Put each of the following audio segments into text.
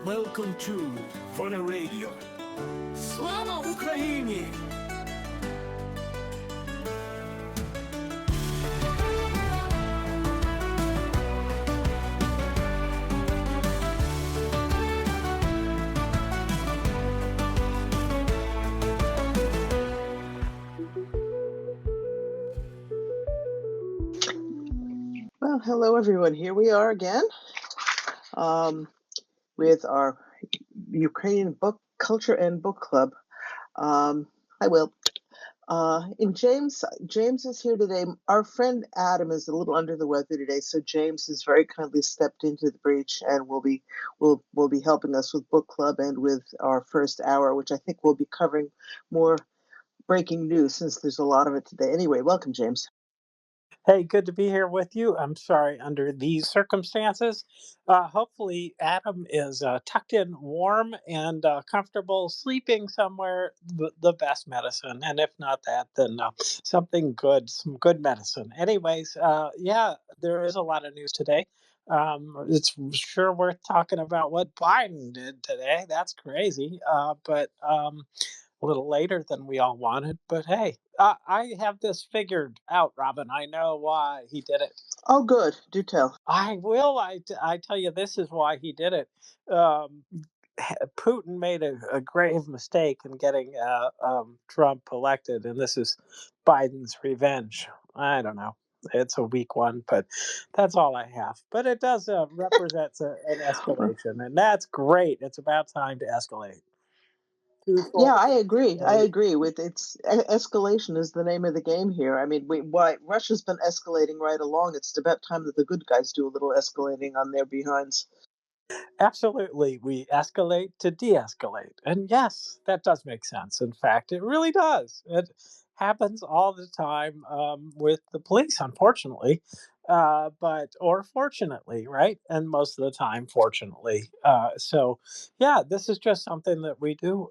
Welcome to Volya Radio. Slava Ukraini! Well, hello everyone. Here we are again with our Ukrainian book culture and book club. Hi, Will. And James is here today. Our friend Adam is a little under the weather today, so James has very kindly stepped into the breach and will be helping us with book club and with our first hour, which I think we'll be covering more breaking news since there's a lot of it today. Anyway, welcome, James. Hey, good to be here with you. I'm sorry under these circumstances. Hopefully, Adam is tucked in warm and comfortable, sleeping somewhere, the best medicine. And if not that, then something good, some good medicine. Anyways, yeah, there is a lot of news today. It's sure worth talking about what Biden did today. That's crazy. But a little later than we all wanted. But hey, I have this figured out, Robin. I know why he did it. Oh, good. Do tell. I will. I tell you, this is why he did it. Um, Putin made a grave mistake in getting Trump elected, and this is Biden's revenge. I don't know. It's a weak one, but that's all I have. But it does represent an escalation, and that's great. It's about time to escalate. Yeah, Twofold. I agree. I Uh, agree with escalation is the name of the game here. I mean, why Russia's been escalating right along. It's about time that the good guys do a little escalating on their behinds. Absolutely. We escalate to de escalate. And yes, that does make sense. In fact, it really does. It happens all the time with the police, unfortunately. Or fortunately, right? And most of the time, fortunately. So, yeah, this is just something that we do.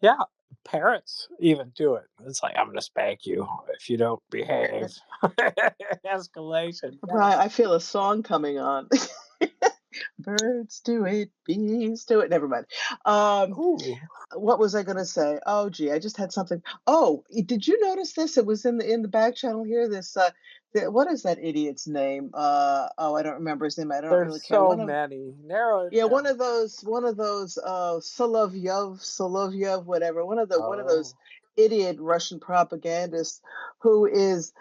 Yeah, parents even do it. It's like, I'm going to spank you if you don't behave. Escalation. Right, Yes. I feel a song coming on. Birds do it, bees do it. Never mind. Um, Ooh. what was I going to say? Oh, gee, I just had something. Oh, did you notice this? It was in the back channel here. What is that idiot's name? Oh, I don't remember his name. I don't There's really care. so many. Narrow it Yeah, down. one of those Solovyev, whatever. One of those Oh. idiot Russian propagandists who is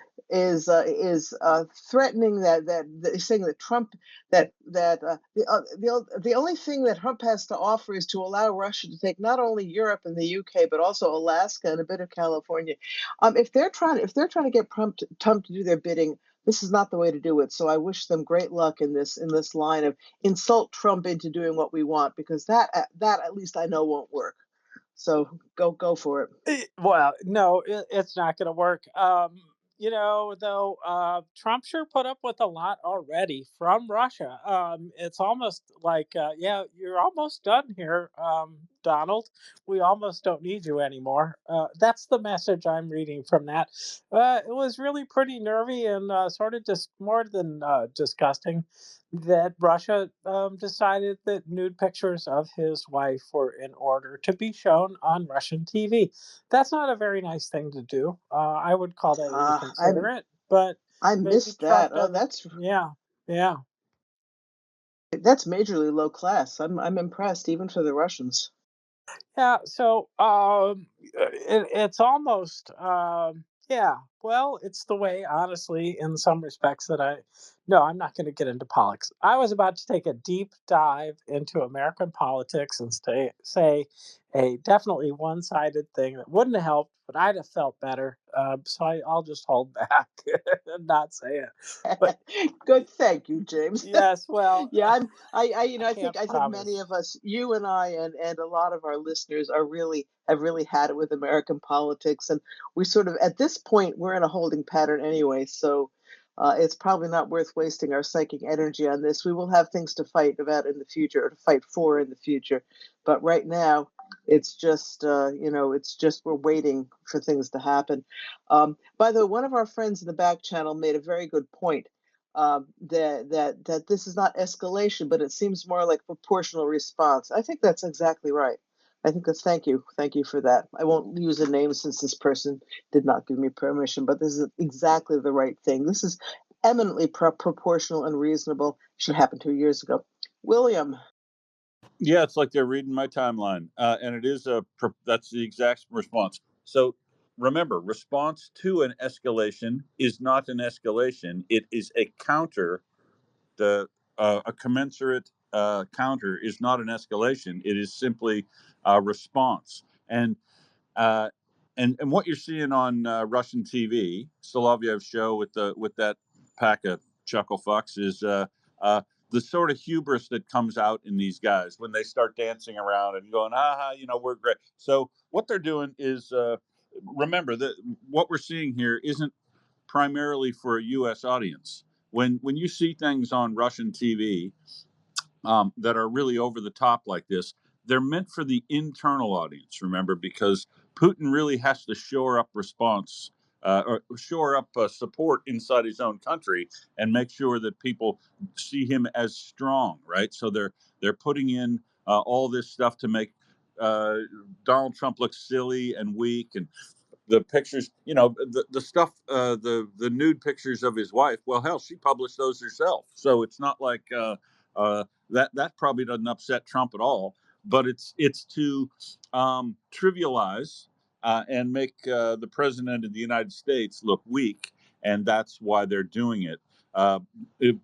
threatening that saying that Trump the only thing that Trump has to offer is to allow Russia to take not only Europe and the UK but also Alaska and a bit of California. If they're trying to get Trump to do their bidding, this is not the way to do it. So I wish them great luck in this line of insult Trump into doing what we want, because that at least I know won't work. So go for it. Well, no, it's not going to work. Though, Trump sure put up with a lot already from Russia. It's almost like, yeah, you're almost done here, Donald. We almost don't need you anymore. That's the message I'm reading from that. It was really pretty nervy and sort of just more than disgusting that Russia decided that nude pictures of his wife were in order to be shown on Russian TV. That's not a very nice thing to do. I would call that I inconsiderate, but I maybe missed that. Trump Oh, doesn't. Yeah, yeah. that's majorly low class. I'm impressed, even for the Russians. Yeah, so it's almost yeah. Well, it's the way, honestly, in some respects that I. No, I'm not going to get into politics. I was about to take a deep dive into American politics and say a definitely one-sided thing that wouldn't have helped, but I'd have felt better. I'll just hold back and not say it. But Good, thank you, James. yes, well, Yeah, I can't I think many promise. of us, you and I, and a lot of our listeners have really had it with American politics, and we sort of at this point we're in a holding pattern anyway. So it's probably not worth wasting our psychic energy on this. We will have things to fight about in the future, or to fight for in the future, but right now it's just it's just we're waiting for things to happen. By the way, one of our friends in the back channel made a very good point. that this is not escalation, but it seems more like proportional response. I think that's exactly right. I think that's thank you for that. I won't use a name since this person did not give me permission, but this is exactly the right thing. This is eminently proportional and reasonable. Should have happened 2 years ago. William, Yeah, it's like they're reading my timeline, and it is that's the exact response. So remember, response to an escalation is not an escalation; it is a counter. The A commensurate counter is not an escalation; it is simply a response. Uh, and what you're seeing on Russian TV, Solovyev's show with that pack of chuckle fucks is the sort of hubris that comes out in these guys when they start dancing around and going, "Ha, we're great." So what they're doing is remember that what we're seeing here isn't primarily for a U.S. audience. When you see things on Russian TV that are really over the top like this, they're meant for the internal audience, remember, because Putin really has to shore up response or shore up support inside his own country and make sure that people see him as strong, right? So they're putting in all this stuff to make uh, Donald Trump look silly and weak, and the pictures, the stuff, the nude pictures of his wife. Well, hell, she published those herself, so it's not like that probably doesn't upset Trump at all. But it's to trivialize and make the president of the United States look weak, and that's why they're doing it. Uh, it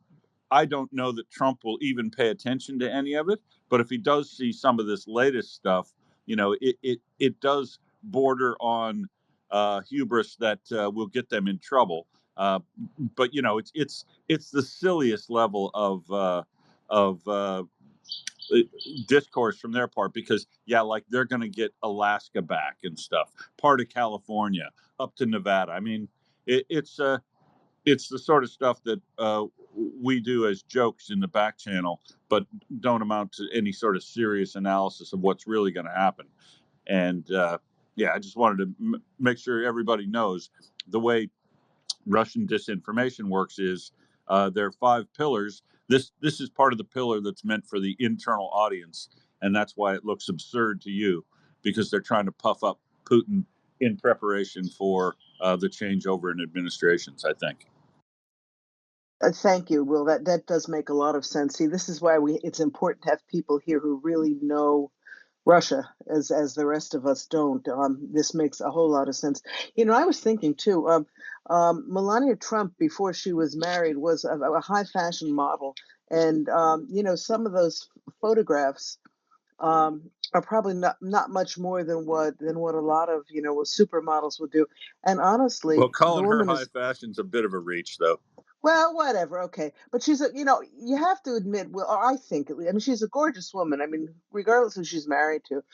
I don't know that Trump will even pay attention to any of it, but if he does see some of this latest stuff, it does border on hubris that will get them in trouble. Uh, but it's the silliest level of discourse from their part because like they're going to get Alaska back and stuff, part of California up to Nevada. I mean, it's the sort of stuff that we do as jokes in the back channel, but don't amount to any sort of serious analysis of what's really going to happen. And I just wanted to make sure everybody knows the way Russian disinformation works is there are 5 pillars. This is part of the pillar that's meant for the internal audience, and that's why it looks absurd to you because they're trying to puff up Putin in preparation for the changeover in administrations, I think. thank you, Will. That does make a lot of sense. See, this is why it's important to have people here who really know Russia, as the rest of us don't. This makes a whole lot of sense. I was thinking too. Melania Trump, before she was married, was a high fashion model, and some of those photographs are probably not much more than what a lot of supermodels would do. And honestly, Well, the calling her woman high is. fashion's a bit of a reach, though. Well, whatever. Okay, but you have to admit. Well, or I think at least. I mean, she's a gorgeous woman. I mean, regardless who she's married to,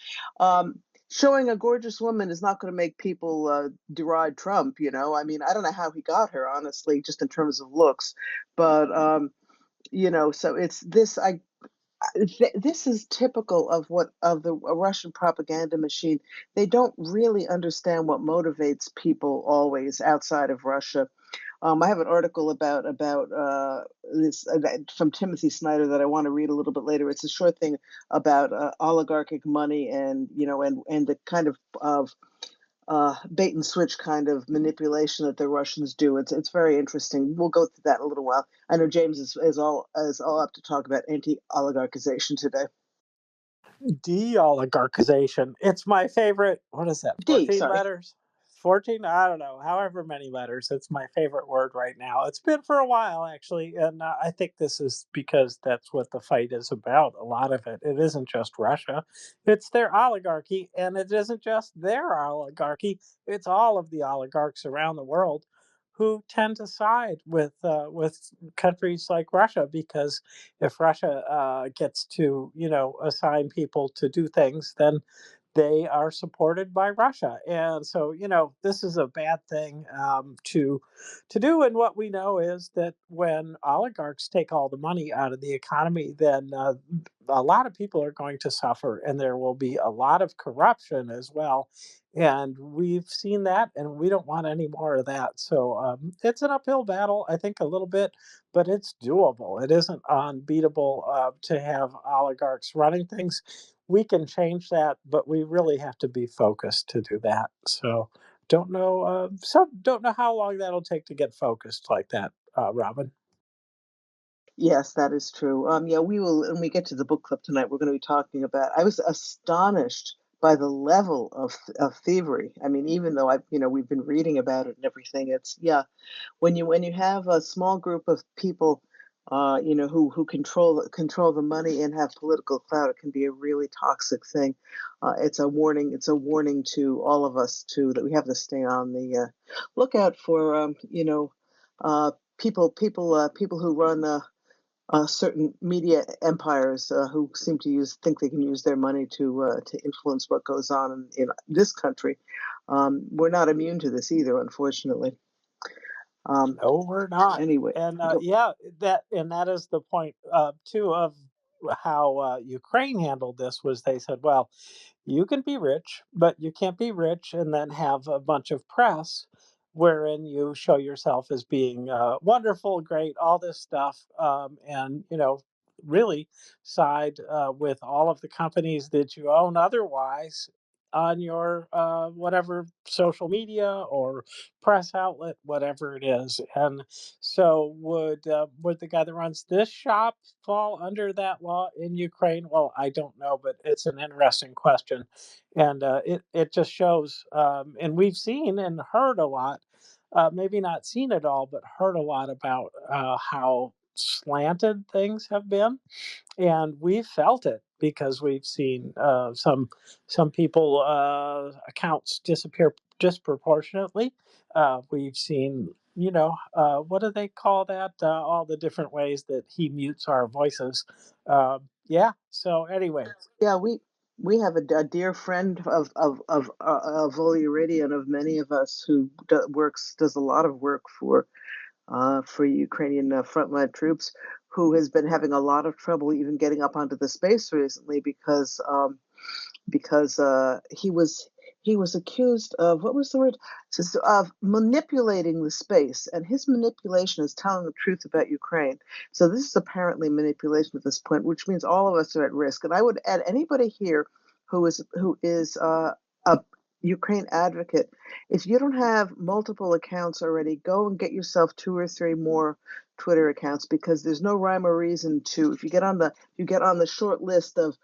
showing a gorgeous woman is not going to make people deride Trump. I mean, I don't know how he got her, honestly, just in terms of looks, but so it's this. This is typical of the Russian propaganda machine. They don't really understand what motivates people always outside of Russia. I have an article about this from Timothy Snyder that I want to read a little bit later. It's a short thing about oligarchic money and and the kind of bait and switch kind of manipulation that the Russians do. It's very interesting. We'll go through that in a little while. I know James is all up to talk about anti-oligarchization today. De-oligarchization. It's my favorite. What is that? D, 14 sorry. letters? 14? I don't know. However many letters. It's my favorite word right now. It's been for a while, actually. And I think this is because that's what the fight is about. A lot of it. It isn't just Russia, it's their oligarchy. And it isn't just their oligarchy, it's all of the oligarchs around the world who tend to side with countries like Russia because if Russia gets to assign people to do things, then they are supported by Russia. And so, this is a bad thing to do. And what we know is that when oligarchs take all the money out of the economy, then a lot of people are going to suffer, and there will be a lot of corruption as well. And we've seen that, and we don't want any more of that. So it's an uphill battle, I think, a little bit, but it's doable. It isn't unbeatable to have oligarchs running things. We can change that, but we really have to be focused to do that. So don't know how long that'll take to get focused like that, Robin. Yes, that is true. Yeah, we will, when we get to the book club tonight, we're going to be talking about. I was astonished by the level of thievery. I mean, even though we've been reading about it and everything, it's yeah. When you have a small group of people, who control the money and have political clout, it can be a really toxic thing. It's a warning. It's a warning to all of us too that we have to stay on the lookout for uh, people who run certain media empires who seem to think they can use their money to influence what goes on in this country. We're not immune to this either, unfortunately. Um, No, we're not. anyway, And go, that is the point too of how Ukraine handled this. Was they said, well, you can be rich, but you can't be rich and then have a bunch of press wherein you show yourself as being wonderful, great, all this stuff, and really side with all of the companies that you own otherwise on your whatever social media or press outlet, whatever it is. And so, would the guy that runs this shop fall under that law in Ukraine? Well, I don't know, but it's an interesting question, and it just shows. And we've seen and heard a lot, maybe not seen it all, but heard a lot about how slanted things have been, and we've felt it because we've seen some people accounts disappear disproportionately. We've seen, what do they call that? All the different ways that he mutes our voices. Yeah. So anyway, yeah, we have a dear friend of Volya and of many of us who does a lot of work for Ukrainian frontline troops, who has been having a lot of trouble even getting up onto the space recently because he was accused of, what was the word? Of manipulating the space, and his manipulation is telling the truth about Ukraine. So this is apparently manipulation at this point, which means all of us are at risk. And I would add anybody here who is a Ukraine advocate. If you don't have multiple accounts already, go and get yourself two or three more Twitter accounts, because there's no rhyme or reason to, if you get on the short list of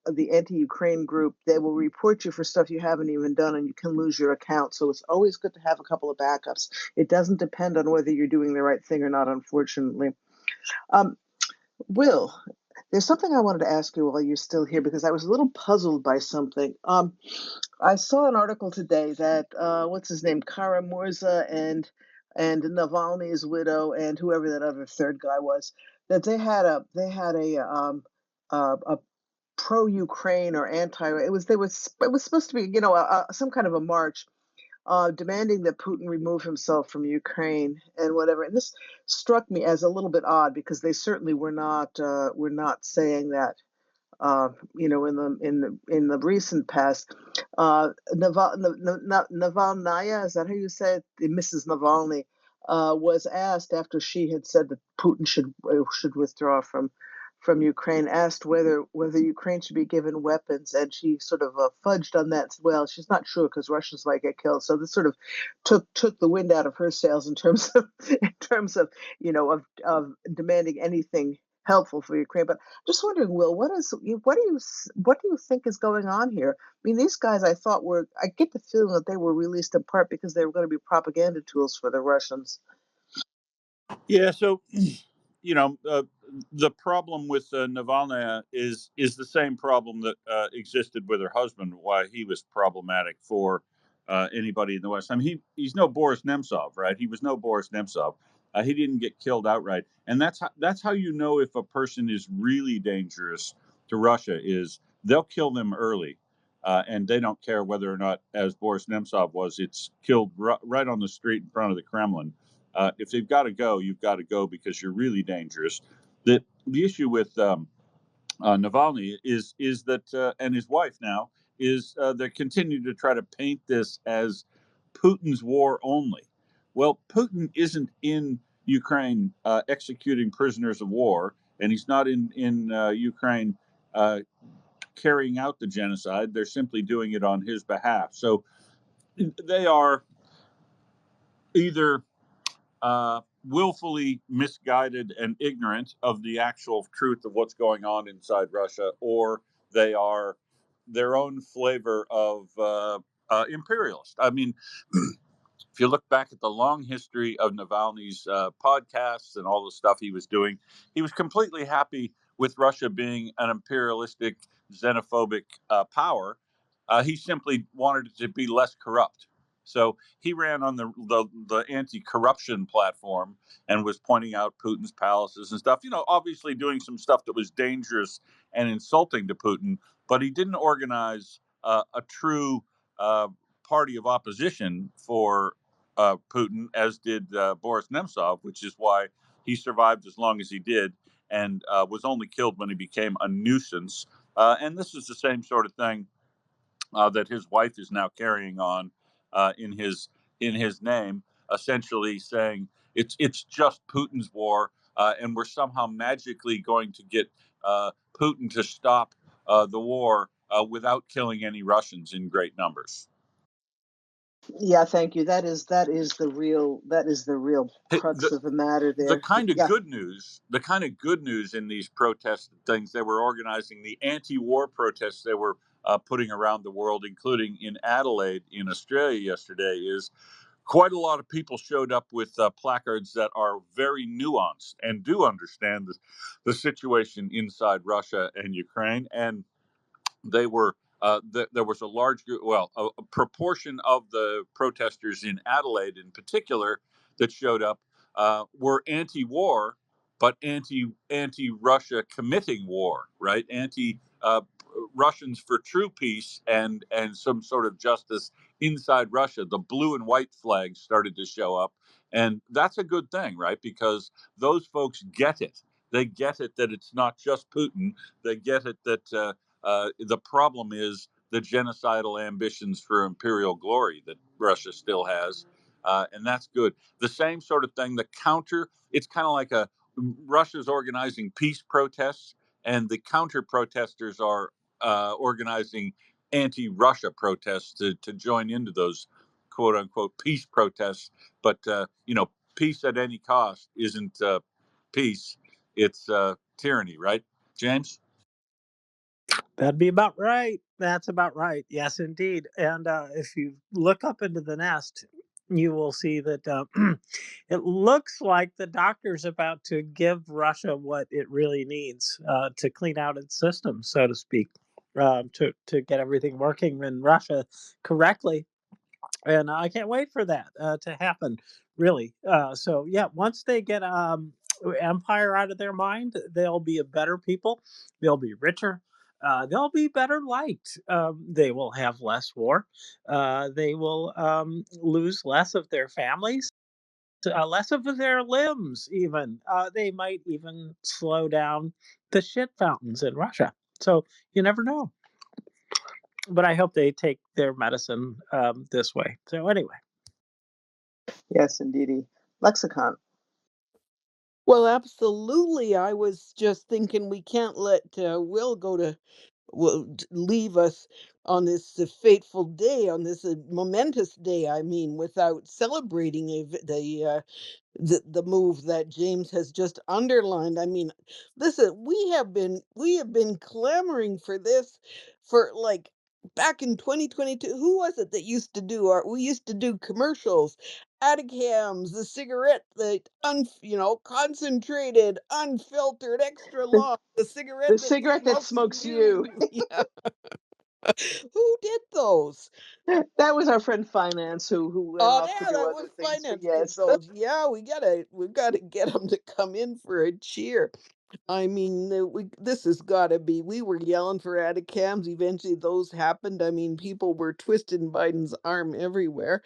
the anti-Ukraine group, they will report you for stuff you haven't even done, and you can lose your account. So it's always good to have a couple of backups. It doesn't depend on whether you're doing the right thing or not, unfortunately. Um, Will, there's something I wanted to ask you while you're still here, because I was a little puzzled by something. I saw an article today that what's his name, Kara Murza and Navalny's widow and whoever that other third guy was, that they had a pro-Ukraine or anti. It was supposed to be, some kind of a march demanding that Putin remove himself from Ukraine and whatever. And this struck me as a little bit odd, because they certainly were not saying that. In the recent past, Navalnaya, is that how you say it? Mrs. Navalny was asked, after she had said that Putin should withdraw from Ukraine, asked whether Ukraine should be given weapons, and she sort of fudged on that. Well, she's not sure because Russians might get killed. So this sort of took the wind out of her sails in terms of of demanding anything helpful for Ukraine. But just wondering, Will, what do you think is going on here? I mean, these guys, I get the feeling that they were released in part because they were going to be propaganda tools for the Russians. Yeah. So, you know, the problem with Navalny is the same problem that existed with her husband. Why he was problematic for anybody in the West. I mean, he's no Boris Nemtsov, right? He was no Boris Nemtsov. He didn't get killed outright, and that's how you know if a person is really dangerous to Russia is they'll kill them early. And they don't care whether or not, as Boris Nemtsov was, it's killed right on the street in front of the Kremlin. If they've got to go, you've got to go because you're really dangerous. The issue with Navalny is that and his wife now is they continue to try to paint this as Putin's war only. Well, Putin isn't in Ukraine executing prisoners of war, and he's not in Ukraine uh, carrying out the genocide. They're simply doing it on his behalf. So they are either willfully misguided and ignorant of the actual truth of what's going on inside Russia, or they are their own flavor of imperialist. I mean, if you look back at the long history of Navalny's podcasts and all the stuff he was doing, he was completely happy with Russia being an imperialistic, xenophobic power. He simply wanted it to be less corrupt. So he ran on the anti-corruption platform and was pointing out Putin's palaces and stuff. You know, obviously doing some stuff that was dangerous and insulting to Putin, but he didn't organize a true party of opposition for Putin, as did Boris Nemtsov, which is why he survived as long as he did and was only killed when he became a nuisance. And this is the same sort of thing that his wife is now carrying on in his name, essentially saying it's just Putin's war, and we're somehow magically going to get Putin to stop the war without killing any Russians in great numbers. Yeah, thank you. That is the real Hey, crux of the matter the there. kind of Yeah. good news, the kind of good news in these protest things they were organizing, the anti-war protests they were putting around the world, including in Adelaide in Australia yesterday, is quite a lot of people showed up with placards that are very nuanced and do understand the situation inside Russia and Ukraine. And they were there was a large group, well, a proportion of the protesters in Adelaide in particular that showed up were anti-war, but anti-Russia committing war, right? Anti Russians for true peace and some sort of justice inside Russia. The blue and white flags started to show up, and that's a good thing, right? Because those folks get it. They get it that it's not just Putin. They get it that the problem is the genocidal ambitions for imperial glory that Russia still has, and that's good. The same sort of thing, the counter. It's kind of like a Russia's organizing peace protests, and the counter protesters are organizing anti-Russia protests to join into those quote unquote peace protests. But peace at any cost isn't peace; it's tyranny, right, James? That'd be about right. That's about right. Yes, indeed. And if you look up into the nest, you will see that it looks like the doctor's about to give Russia what it really needs to clean out its system, so to speak, to get everything working in Russia correctly. And I can't wait for that to happen. Really. So yeah, once they get empire out of their mind, they'll be a better people. They'll be richer. They'll be better liked. They will have less war. They will lose less of their families, less of their limbs. Even they might even slow down the shit fountains in Russia. So you never know. But I hope they take their medicine this way. So anyway. Yes, indeedy. Lexicon. Well, absolutely. I was just thinking we can't let Will leave us on this fateful day, on this momentous day. I mean, without celebrating the move that James has just underlined. I mean, listen, we have been clamoring for this for like back in 2022. Who was it that used to do we used to do commercials, Atacams, the cigarette, the concentrated, unfiltered, extra The, long, the the cigarette that cigarette that smokes smokes you. you. Yeah. Who did those? That was our friend Finance who went Oh off to yeah, do that other was things. But finance did yes. those. Yeah, we gotta get them to come in for a cheer. I mean, this has got to be. We were yelling for ATACMS. Eventually, those happened. I mean, people were twisting Biden's arm everywhere.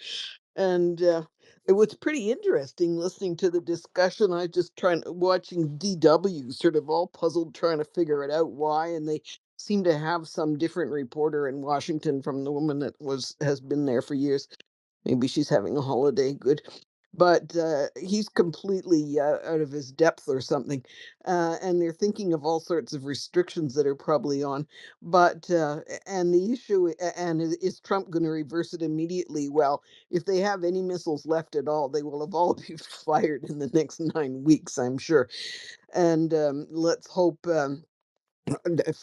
And it was pretty interesting listening to the discussion. I just watching DW sort of all puzzled, trying to figure it out why. And they seem to have some different reporter in Washington from the woman that has been there for years. Maybe she's having a holiday. Good. But he's completely out of his depth or something. And they're thinking of all sorts of restrictions that are probably on. And the issue, and is Trump going to reverse it immediately? Well, if they have any missiles left at all, they will have all be fired in the next 9 weeks, I'm sure. And let's hope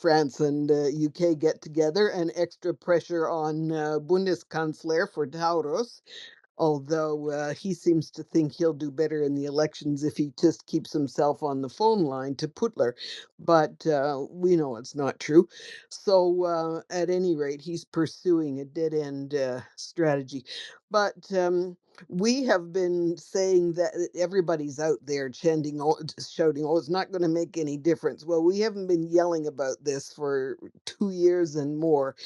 France and UK get together, and extra pressure on Bundeskanzler for Taurus, although he seems to think he'll do better in the elections if he just keeps himself on the phone line to Putler. But we know it's not true. So, at any rate, he's pursuing a dead end strategy. But we have been saying that everybody's out there chanting, shouting, oh, it's not going to make any difference. Well, we haven't been yelling about this for 2 years and more,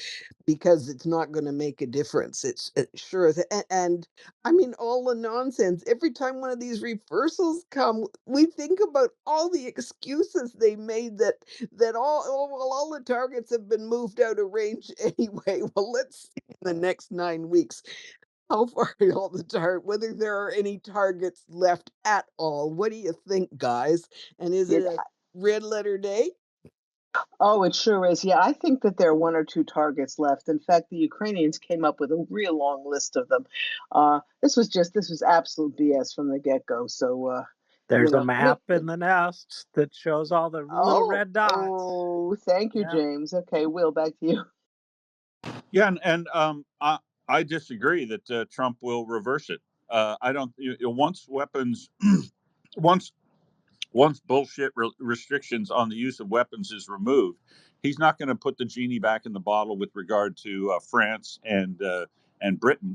because it's not going to make a difference. It sure is. And I mean, all the nonsense. Every time one of these reversals come, we think about all the excuses they made that all the targets have been moved out of range anyway. Well, let's see in the next 9 weeks how far all whether there are any targets left at all. What do you think, guys? And is Yeah. it a red letter day? Oh, it sure is. Yeah, I think that there are one or two targets left. In fact, the Ukrainians came up with a real long list of them. This was absolute BS from the get-go. So, There's a I mean, map in the nest that shows all the little red dots. thank you, Yeah. James. Okay, Will, back to you. Yeah, I disagree that Trump will reverse it. I don't. Once weapons, once bullshit restrictions on the use of weapons is removed, he's not going to put the genie back in the bottle with regard to France and Britain.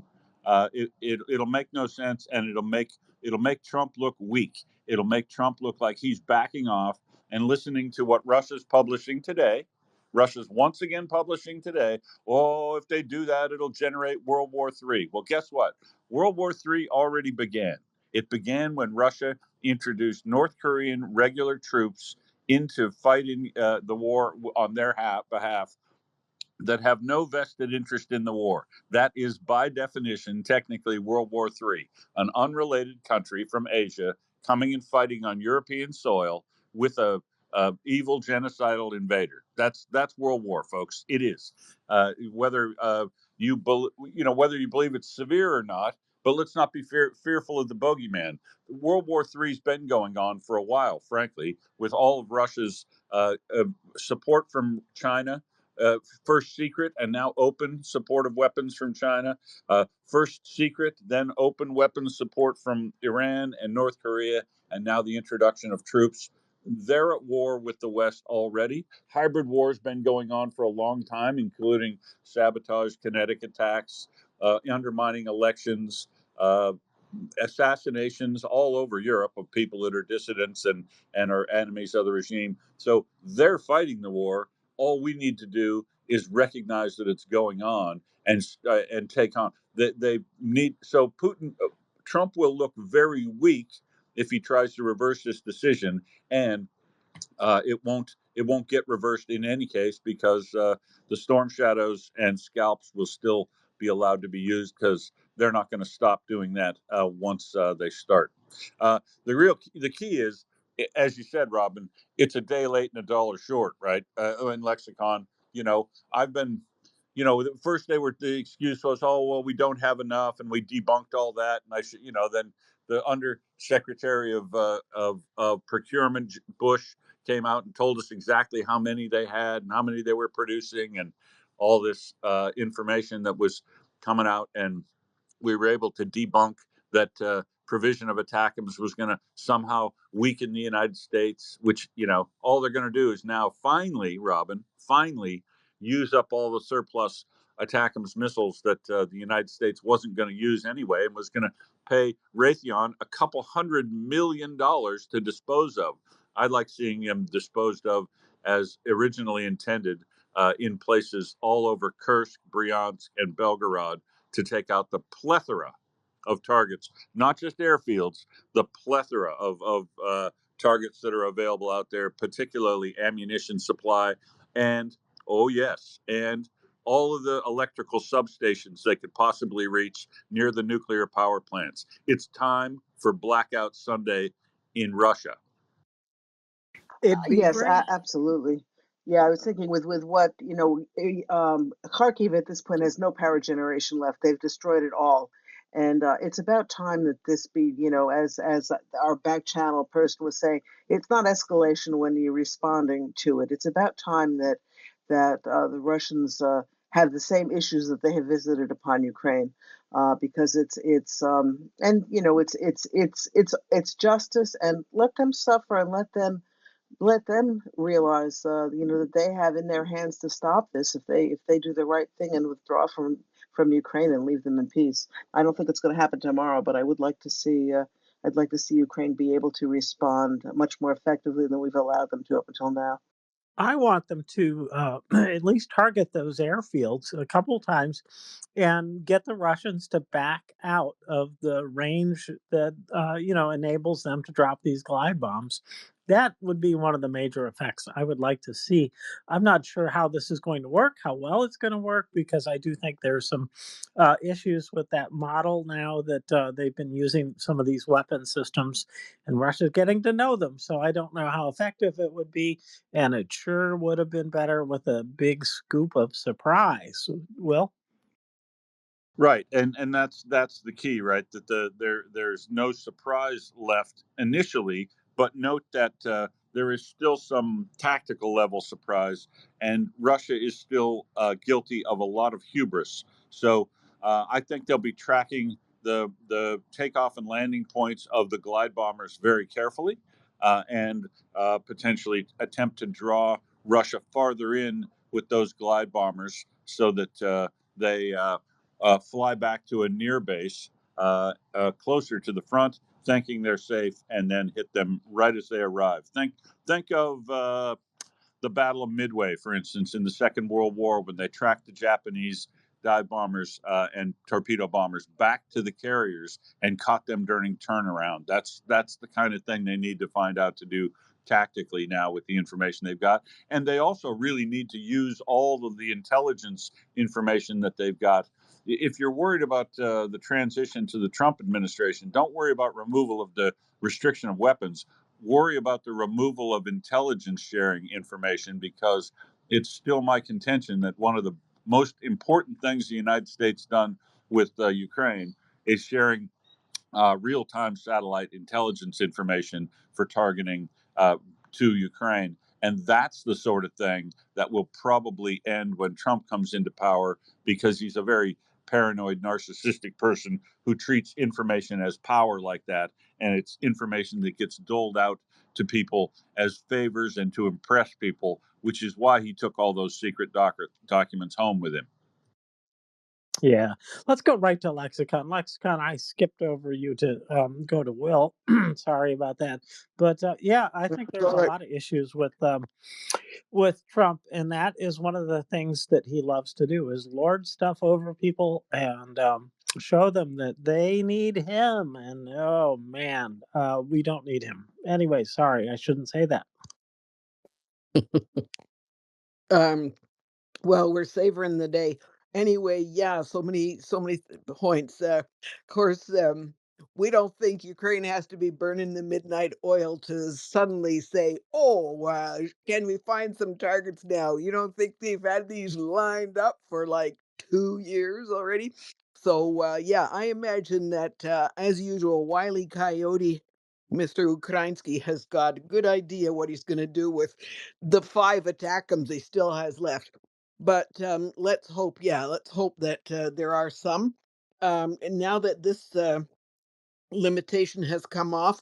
It'll make no sense, and it'll make Trump look weak. It'll make Trump look like he's backing off and listening to what Russia's publishing today. Russia's once again publishing today. Oh, if they do that, it'll generate World War III. Well, guess what? World War III already began. It began when Russia introduced North Korean regular troops into fighting the war on their behalf that have no vested interest in the war. That is, by definition, technically World War III, an unrelated country from Asia coming and fighting on European soil with a evil genocidal invader. That's World War, folks. It is. Whether whether you believe it's severe or not, but let's not be fearful of the bogeyman. World War III's been going on for a while, frankly, with all of Russia's support from China, first secret and now open support of weapons from China, first secret, then open weapons support from Iran and North Korea, and now the introduction of troops. They're at war with the West already. Hybrid war has been going on for a long time, including sabotage, kinetic attacks, undermining elections, assassinations all over Europe of people that are dissidents and are enemies of the regime. So they're fighting the war. All we need to do is recognize that it's going on and take on. They need so Putin, Trump will look very weak if he tries to reverse this decision, and it won't get reversed in any case because the storm shadows and scalps will still be allowed to be used because they're not going to stop doing that once they start. The key is, as you said, Robin, it's a day late and a dollar short, right? In lexicon, I've been. First the excuse was, oh well, we don't have enough, and we debunked all that, and I should, then the undersecretary of procurement Bush came out and told us exactly how many they had and how many they were producing and all this information that was coming out. And we were able to debunk that provision of ATACMS was going to somehow weaken the United States, which, all they're going to do is now finally, Robin, use up all the surplus ATACMS missiles that the United States wasn't going to use anyway and was going to pay Raytheon a couple $100 million to dispose of. I'd like seeing them disposed of as originally intended in places all over Kursk, Bryansk, and Belgorod to take out the plethora of targets, not just airfields, the plethora of targets that are available out there, particularly ammunition supply, and oh yes, and all of the electrical substations they could possibly reach near the nuclear power plants. It's time for Blackout Sunday in Russia. It'd be Yes, great. absolutely. Yeah, I was thinking with what, Kharkiv at this point has no power generation left. They've destroyed it all. And it's about time that this be, as our back channel person was saying, it's not escalation when you're responding to it. It's about time that the Russians have the same issues that they have visited upon Ukraine, because it's and it's justice, and let them suffer, and let them realize, that they have in their hands to stop this if they do the right thing and withdraw from Ukraine and leave them in peace. I don't think it's going to happen tomorrow, but I would like to see. I'd like to see Ukraine be able to respond much more effectively than we've allowed them to up until now. I want them to at least target those airfields a couple times and get the Russians to back out of the range that enables them to drop these glide bombs. That would be one of the major effects I would like to see. I'm not sure how this is going to work, how well it's going to work, because I do think there's some issues with that model now that they've been using some of these weapon systems, and Russia's getting to know them. So I don't know how effective it would be, and it sure would have been better with a big scoop of surprise. Will? Right, and that's the key, right? That there's no surprise left initially, but note that there is still some tactical level surprise, and Russia is still guilty of a lot of hubris. So I think they'll be tracking the takeoff and landing points of the glide bombers very carefully, and potentially attempt to draw Russia farther in with those glide bombers so that they fly back to a near base closer to the front, thinking they're safe, and then hit them right as they arrive. Think of the Battle of Midway, for instance, in the Second World War, when they tracked the Japanese dive bombers and torpedo bombers back to the carriers and caught them during turnaround. That's the kind of thing they need to find out to do tactically now with the information they've got. And they also really need to use all of the intelligence information that they've got. If you're worried about the transition to the Trump administration, don't worry about removal of the restriction of weapons. Worry about the removal of intelligence sharing information, because it's still my contention that one of the most important things the United States done with Ukraine is sharing real-time satellite intelligence information for targeting to Ukraine. And that's the sort of thing that will probably end when Trump comes into power, because he's a very paranoid, narcissistic person who treats information as power like that. And it's information that gets doled out to people as favors and to impress people, which is why he took all those secret documents home with him. Yeah. Let's go right to Lexicon. Lexicon, I skipped over you to go to Will. Sorry about that. But yeah, I think It's there's all a right. lot of issues with Trump, and that is one of the things that he loves to do is lord stuff over people and show them that they need him. And oh man, we don't need him. Anyway, sorry, I shouldn't say that. Um, well, we're savoring the day. Anyway, yeah, so many points. Of course, we don't think Ukraine has to be burning the midnight oil to suddenly say, "Oh, can we find some targets now?" You don't think they've had these lined up for like 2 years already? So, yeah, I imagine that, as usual, Wiley Coyote, Mr. Ukrainsky, has got a good idea what he's going to do with the 5 attackums he still has left. But let's hope that there are some. And now that this limitation has come off,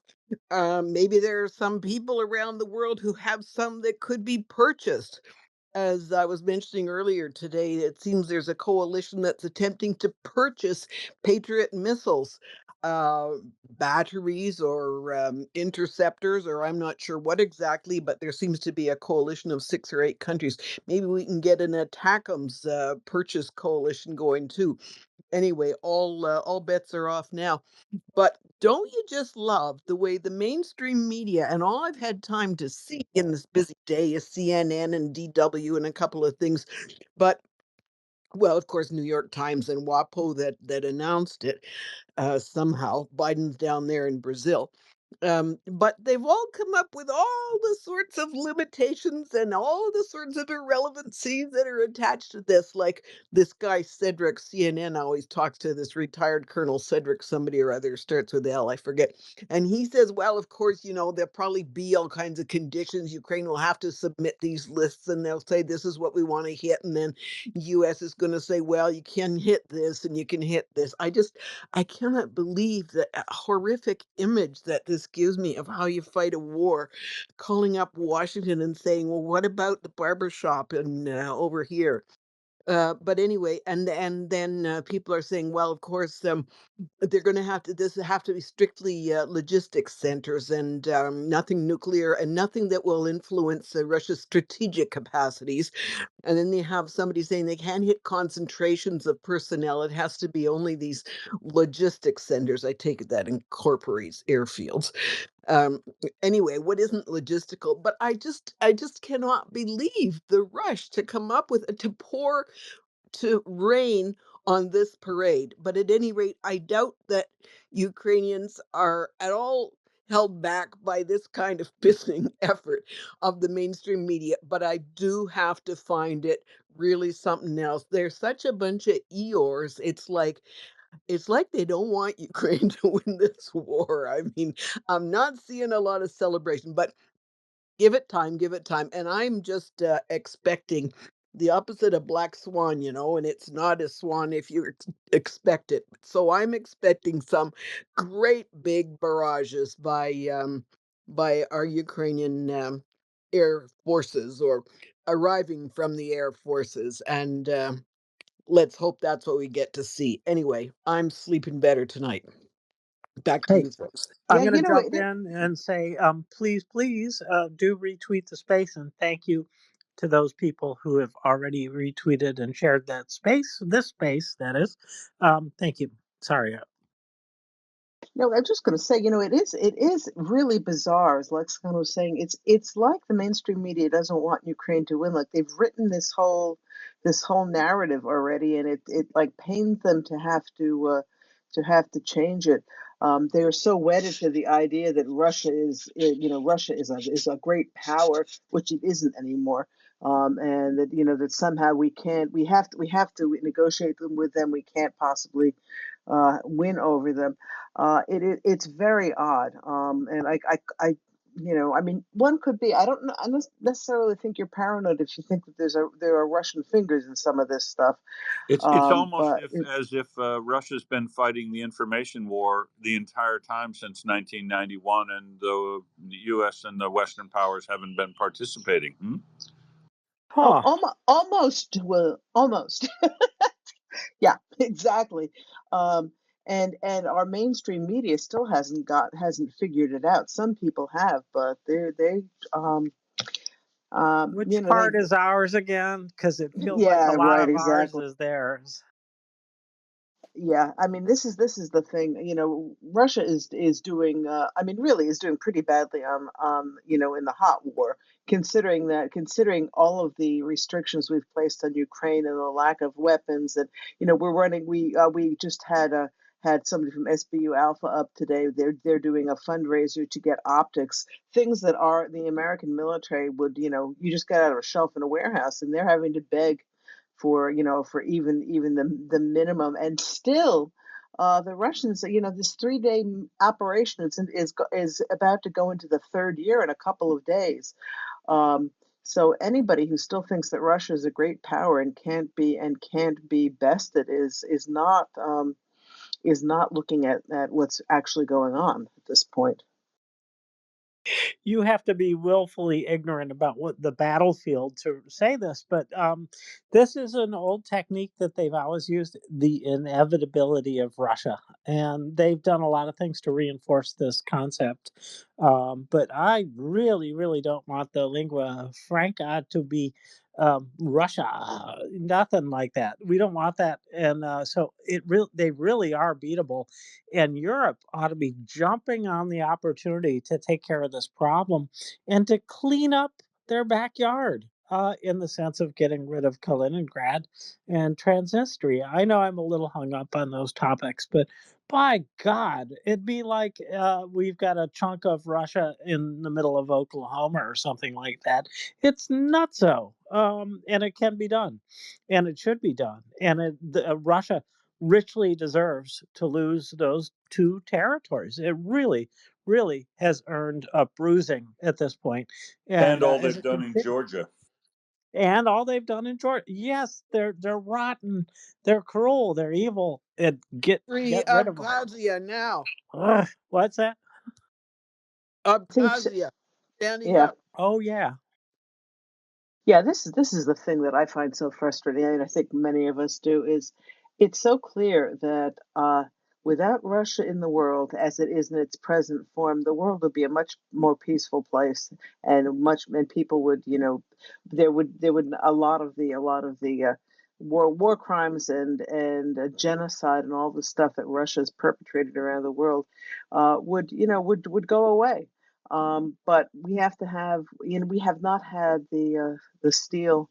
maybe there are some people around the world who have some that could be purchased. As I was mentioning earlier today, it seems there's a coalition that's attempting to purchase Patriot missiles. uh, batteries or interceptors, or I'm not sure what exactly, but there seems to be a coalition of 6 or 8 countries. Maybe we can get an ATACMS purchase coalition going too. Anyway, all bets are off now. But don't you just love the way the mainstream media, and all I've had time to see in this busy day is CNN and DW and a couple of things, but well, of course, New York Times and WAPO that announced it somehow. Biden's down there in Brazil. But they've all come up with all the sorts of limitations and all the sorts of irrelevancies that are attached to this. Like this guy, Cedric, CNN always talks to this retired Colonel Cedric, somebody or other, starts with L, I forget. And he says, well, of course, there'll probably be all kinds of conditions. Ukraine will have to submit these lists and they'll say, this is what we want to hit. And then US is going to say, well, you can hit this and you can hit this. I cannot believe the horrific image that this gives me of how you fight a war, calling up Washington and saying, well, what about the barber shop and over here? But anyway, and then people are saying, well, of course, they're going to have to be strictly logistics centers and nothing nuclear and nothing that will influence Russia's strategic capacities. And then they have somebody saying they can't hit concentrations of personnel. It has to be only these logistics centers. I take it that incorporates airfields. Um, anyway, what isn't logistical? But I just cannot believe the rush to come up with to rain on this parade. But at any rate, I doubt that Ukrainians are at all held back by this kind of pissing effort of the mainstream media. But I do have to find it really something else. They're such a bunch of Eeyores. It's like they don't want Ukraine to win this war. I mean, I'm not seeing a lot of celebration, but give it time. And I'm just expecting the opposite of black swan, and it's not a swan if you expect it. So I'm expecting some great big barrages by our Ukrainian air forces or arriving from the air forces. And let's hope that's what we get to see. Anyway, I'm sleeping better tonight. Back to Hey, you folks. I'm Yeah, going to jump in and say, please, please do retweet the space, and thank you to those people who have already retweeted and shared that space, this space, that is. Thank you. Sorry. no, I'm just going to say, it is really bizarre, as Lexicon was saying. It's like the mainstream media doesn't want Ukraine to win. Like they've written this whole narrative already, and it like pains them to have to change it. They are so wedded to the idea that Russia is a great power, which it isn't anymore. And that somehow we have to negotiate with them. We can't possibly win over them. It's very odd. And I mean, one could be. I don't know. I don't necessarily think you're paranoid if you think that there are Russian fingers in some of this stuff. It's almost But as if Russia's been fighting the information war the entire time since 1991, and the U.S. and the Western powers haven't been participating. Hmm? Huh. almost, well, almost. Yeah, exactly. Um, and our mainstream media still hasn't figured it out. Some people have, but um Which they part is ours again? Because it feels like a yeah, lot right, of ours exactly. is theirs. Yeah, I mean, this is the thing. Russia is doing. I mean, really is doing pretty badly in the hot war. Considering all of the restrictions we've placed on Ukraine and the lack of weapons, and we're running. We just had somebody from SBU Alpha up today. They're doing a fundraiser to get optics, things that are the American military would you just get out of a shelf in a warehouse, and they're having to beg for even the minimum. And still the Russians, this 3-day operation is about to go into the third year in a couple of days. So anybody who still thinks that Russia is a great power and can't be bested is not looking at what's actually going on at this point. You have to be willfully ignorant about what the battlefield to say this, but this is an old technique that they've always used, the inevitability of Russia, and they've done a lot of things to reinforce this concept. But I really, really don't want the lingua franca to be Russia. Nothing like that. We don't want that, and so they really are beatable, and Europe ought to be jumping on the opportunity to take care of this problem and to clean up their backyard. In the sense of getting rid of Kaliningrad and Transnistria. I know I'm a little hung up on those topics, but by God, it'd be like we've got a chunk of Russia in the middle of Oklahoma or something like that. It's nutso, and it can be done, and it should be done. And Russia richly deserves to lose those two territories. It really, really has earned a bruising at this point, And and all as they've it done in continues, Georgia. and all they've done in Georgia, yes, they're rotten, they're cruel, they're evil. And Free get rid of them. Abkhazia now. What's that? Seems, Abkhazia, standing yeah. up. Oh yeah, Yeah, this is the thing that I find so frustrating, and I think many of us do, is it's so clear that without Russia in the world as it is in its present form, the world would be a much more peaceful place, and people would, there would a lot of the war crimes and genocide and all the stuff that Russia's perpetrated around the world would go away. But we have to have, we have not had the steel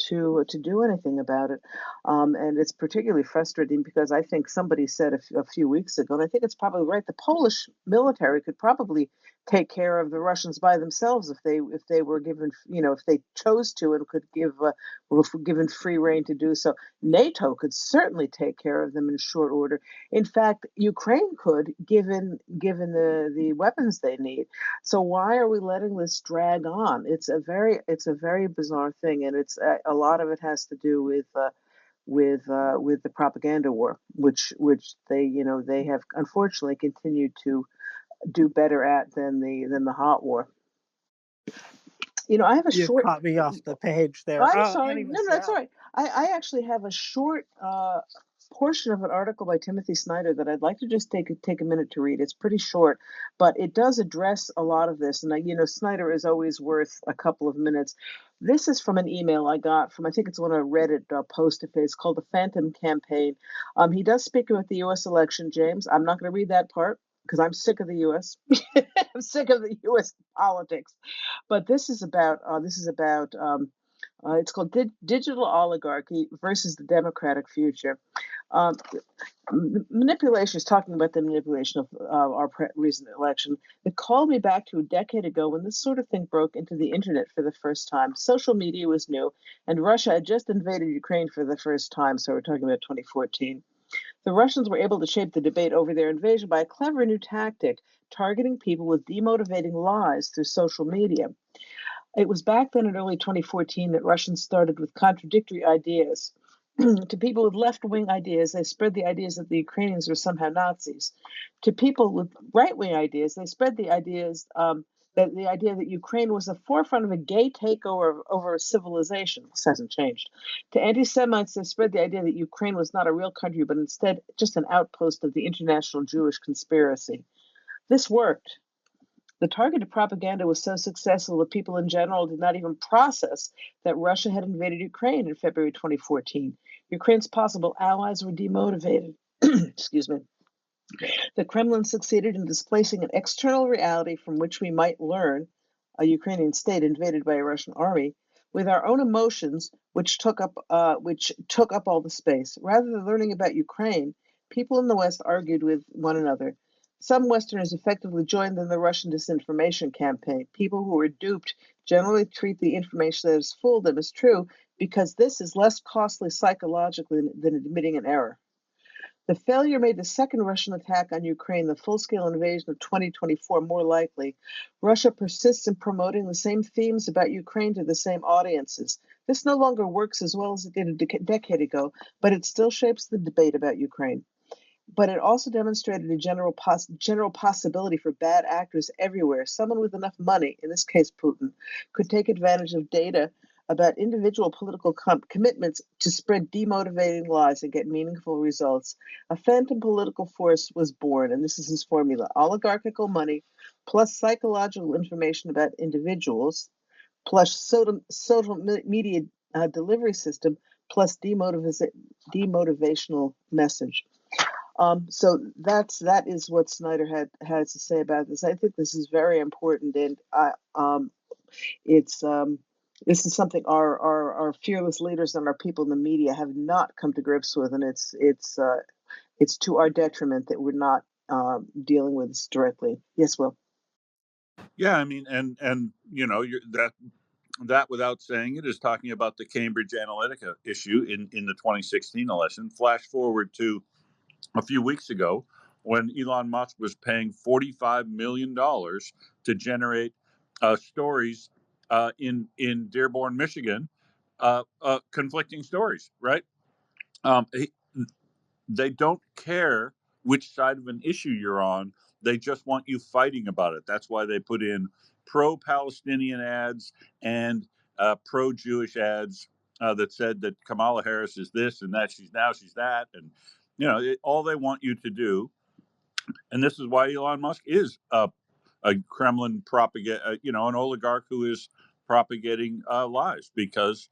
to do anything about it. And it's particularly frustrating because I think somebody said a few weeks ago, and I think it's probably right, the Polish military could probably take care of the Russians by themselves if they were given, if they chose to and could were given free rein to do so. NATO could certainly take care of them in short order. In fact, Ukraine could, given the weapons they need. So why are we letting this drag on? It's a very bizarre thing, and it's a lot of it has to do with the propaganda war, which they have unfortunately continued to do better at than the hot war. I have a you short. caught me off the page Oh, there. I'm sorry. No, Anyways, no, that's yeah. all right. I actually have a short portion of an article by Timothy Snyder that I'd like to just take a minute to read. It's pretty short, but it does address a lot of this. And Snyder is always worth a couple of minutes. This is from an email I got from, I think it's one of Reddit post of his called the Phantom Campaign. He does speak about the U.S. election, James. I'm not going to read that part because I'm sick of the U.S. I'm sick of the U.S. politics. But it's called Digital Oligarchy versus the Democratic Future. Um, Manipulation is talking about the manipulation of our recent election. It called me back to a decade ago when this sort of thing broke into the internet for the first time. Social media was new, and Russia had just invaded Ukraine for the first time. So we're talking about 2014. The Russians were able to shape the debate over their invasion by a clever new tactic, targeting people with demotivating lies through social media. It was back then in early 2014 that Russians started with contradictory ideas. To people with left wing ideas, they spread the ideas that the Ukrainians were somehow Nazis. To people with right wing ideas, they spread the idea that Ukraine was the forefront of a gay takeover over civilization. This hasn't changed. To anti Semites, they spread the idea that Ukraine was not a real country, but instead just an outpost of the international Jewish conspiracy. This worked. The targeted propaganda was so successful that people in general did not even process that Russia had invaded Ukraine in February 2014. Ukraine's possible allies were demotivated. Excuse me. The Kremlin succeeded in displacing an external reality from which we might learn, a Ukrainian state invaded by a Russian army, with our own emotions, which took up all the space. Rather than learning about Ukraine, people in the West argued with one another. Some Westerners effectively joined in the Russian disinformation campaign. People who were duped generally treat the information that has fooled them as true because this is less costly psychologically than admitting an error. The failure made the second Russian attack on Ukraine, the full scale invasion of 2024, more likely. Russia persists in promoting the same themes about Ukraine to the same audiences. This no longer works as well as it did a decade ago, but it still shapes the debate about Ukraine. but it also demonstrated a general possibility for bad actors everywhere. Someone with enough money, in this case Putin, could take advantage of data about individual political commitments to spread demotivating lies and get meaningful results. A phantom political force was born, and this is his formula: oligarchical money plus psychological information about individuals plus social media delivery system plus demotivational message. So that is what Snyder has to say about this. I think this is very important, and it's this is something our fearless leaders and our people in the media have not come to grips with, and it's to our detriment that we're not dealing with this directly. Yes, Will. Yeah, I mean, and that without saying it is talking about the Cambridge Analytica issue in the 2016 election. Flash forward to a few weeks ago when Elon Musk was paying $45 million to generate stories in Dearborn, Michigan, conflicting stories, right? Um, they don't care which side of an issue you're on. They just want you fighting about it. That's why they put in pro-Palestinian ads and pro-Jewish ads that said that Kamala Harris is this and that she's that, and all they want you to do. And this is why Elon Musk is a Kremlin propaganda, an oligarch who is propagating lies, because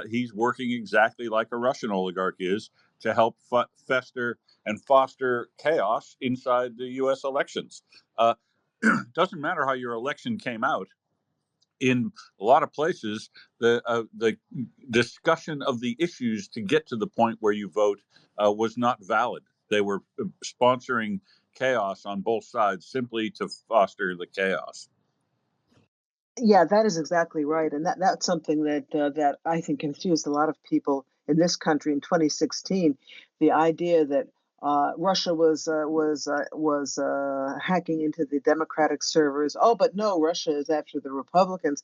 he's working exactly like a Russian oligarch is to help fester and foster chaos inside the U.S. elections. Doesn't matter how your election came out. In a lot of places, the discussion of the issues to get to the point where you vote was not valid. They were sponsoring chaos on both sides simply to foster the chaos. Yeah, that is exactly right, and that's something that I think confused a lot of people in this country in 2016. The idea that Russia was hacking into the Democratic servers. Oh, but no, Russia is after the Republicans,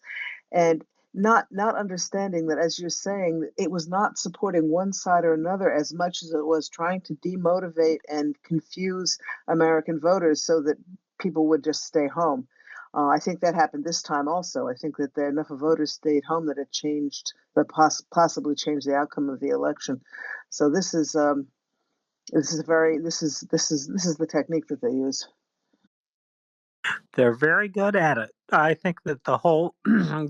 and not understanding that, as you're saying, it was not supporting one side or another as much as it was trying to demotivate and confuse American voters so that people would just stay home. I think that happened this time also. I think that enough of voters stayed home that it changed, that possibly changed the outcome of the election. So this is the technique that they use. They're very good at it. I think that the whole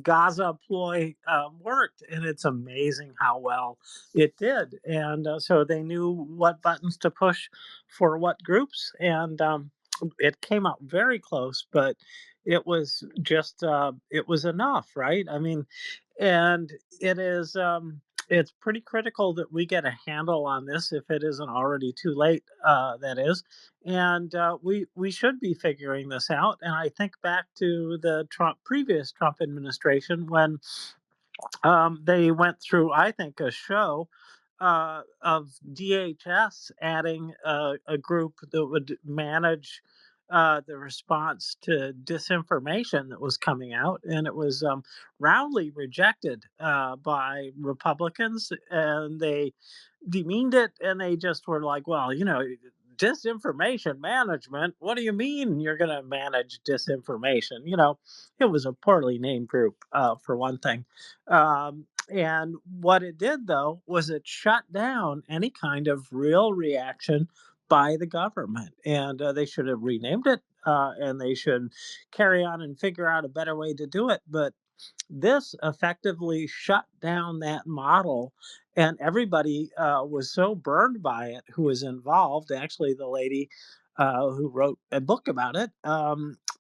Gaza ploy worked, and it's amazing how well it did. And so they knew what buttons to push for what groups, and it came out very close, but it was just it was enough, right? I mean, and it is it's pretty critical that we get a handle on this if it isn't already too late. That is, and we should be figuring this out. And I think back to the previous Trump administration when they went through, I think, a show of DHS adding a group that would manage the response to disinformation that was coming out, and it was roundly rejected by Republicans, and they demeaned it, and they just were like, well, disinformation management, what do you mean you're going to manage disinformation? It was a poorly named group, for one thing. And what it did, though, was it shut down any kind of real reaction by the government. And they should have renamed it, and they should carry on and figure out a better way to do it. But this effectively shut down that model, and everybody was so burned by it who was involved. Actually, the lady who wrote a book about it,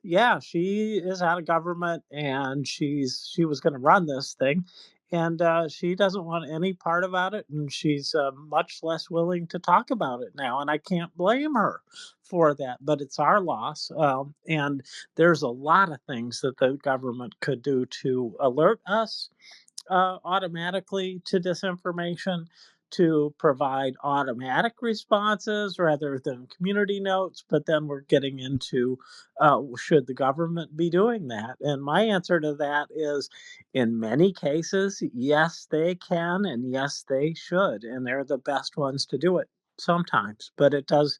yeah, she is out of government, and she was going to run this thing, and she doesn't want any part about it, and she's much less willing to talk about it now, and I can't blame her for that. But it's our loss, and there's a lot of things that the government could do to alert us automatically to disinformation, to provide automatic responses rather than community notes. But then we're getting into should the government be doing that? And my answer to that is in many cases, yes, they can, and yes, they should. And they're the best ones to do it. sometimes, but it does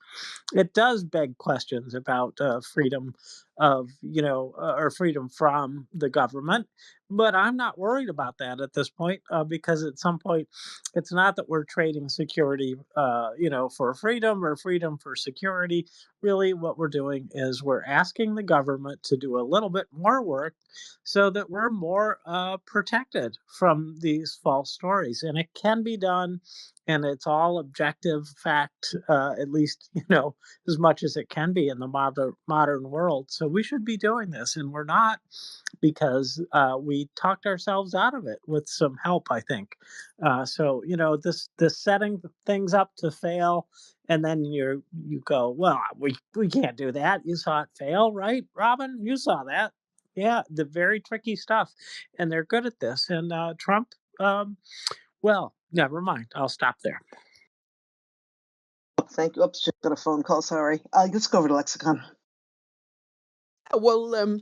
beg questions about freedom of or freedom from the government. But I'm not worried about that at this point, because at some point it's not that we're trading security for freedom or freedom for security. Really what we're doing is we're asking the government to do a little bit more work so that we're more protected from these false stories, and it can be done, and it's all objective fact, at least as much as it can be in the modern world. So we should be doing this, and we're not, because we talked ourselves out of it with some help, I think. So this setting things up to fail, and then you go, well, we can't do that. You saw it fail, right, Robin? You saw that. Yeah, the very tricky stuff, and they're good at this. And Trump, well, never mind. I'll stop there. Thank you. Oops, just got a phone call. Sorry. Let's go over to Lexicon. Well,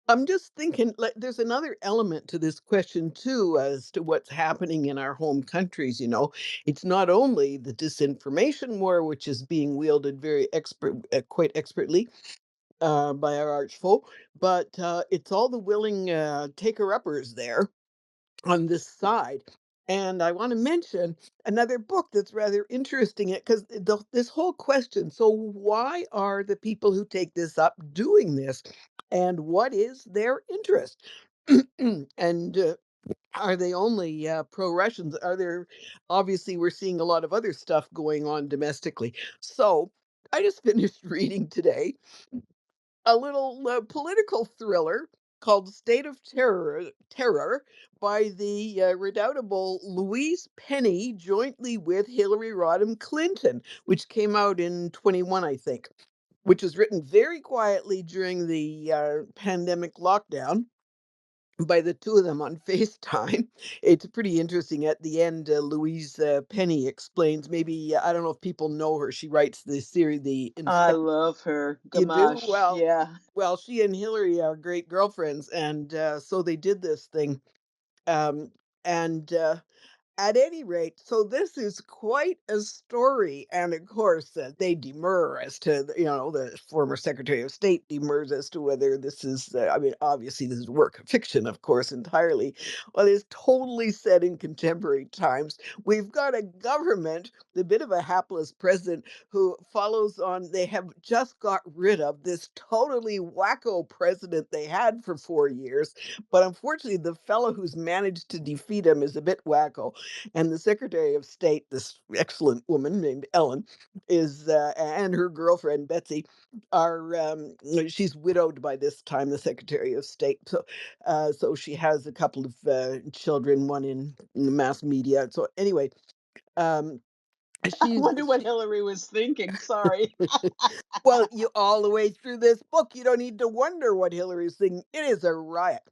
I'm just thinking, like, there's another element to this question too, as to what's happening in our home countries. It's not only the disinformation war, which is being wielded quite expertly, by our archfoe, but it's all the willing taker-uppers there on this side. And I want to mention another book that's rather interesting, it because this whole question. So, why are the people who take this up doing this, and what is their interest? And are they only pro-Russians? Are there Obviously, we're seeing a lot of other stuff going on domestically. So, I just finished reading today a little political thriller called State of Terror by the redoubtable Louise Penny, jointly with Hillary Rodham Clinton, which came out in 21, I think, which was written very quietly during the pandemic lockdown by the two of them on FaceTime. It's pretty interesting. At the end, Louise Penny explains. Maybe I don't know if people know her. She writes the series, the I Inspector. love her. You do? Gamache. Yeah. Well, she and Hillary are great girlfriends, and so they did this thing. And At any rate, so this is quite a story, and of course, they demur as to the former Secretary of State demurs as to whether this is. I mean, obviously, this is work of fiction, of course, entirely. Well, it's totally set in contemporary times. We've got a government, the bit of a hapless president who follows on. They have just got rid of this totally wacko president they had for 4 years, but unfortunately, the fellow who's managed to defeat him is a bit wacko. And the Secretary of State, this excellent woman named Ellen, and her girlfriend Betsy are she's widowed by this time, the Secretary of State. So she has a couple of children, one in the mass media. So anyway, um, I she's wonder what Hillary was thinking. Sorry. well, you all the way through this book, you don't need to wonder what Hillary's thinking. It is a riot.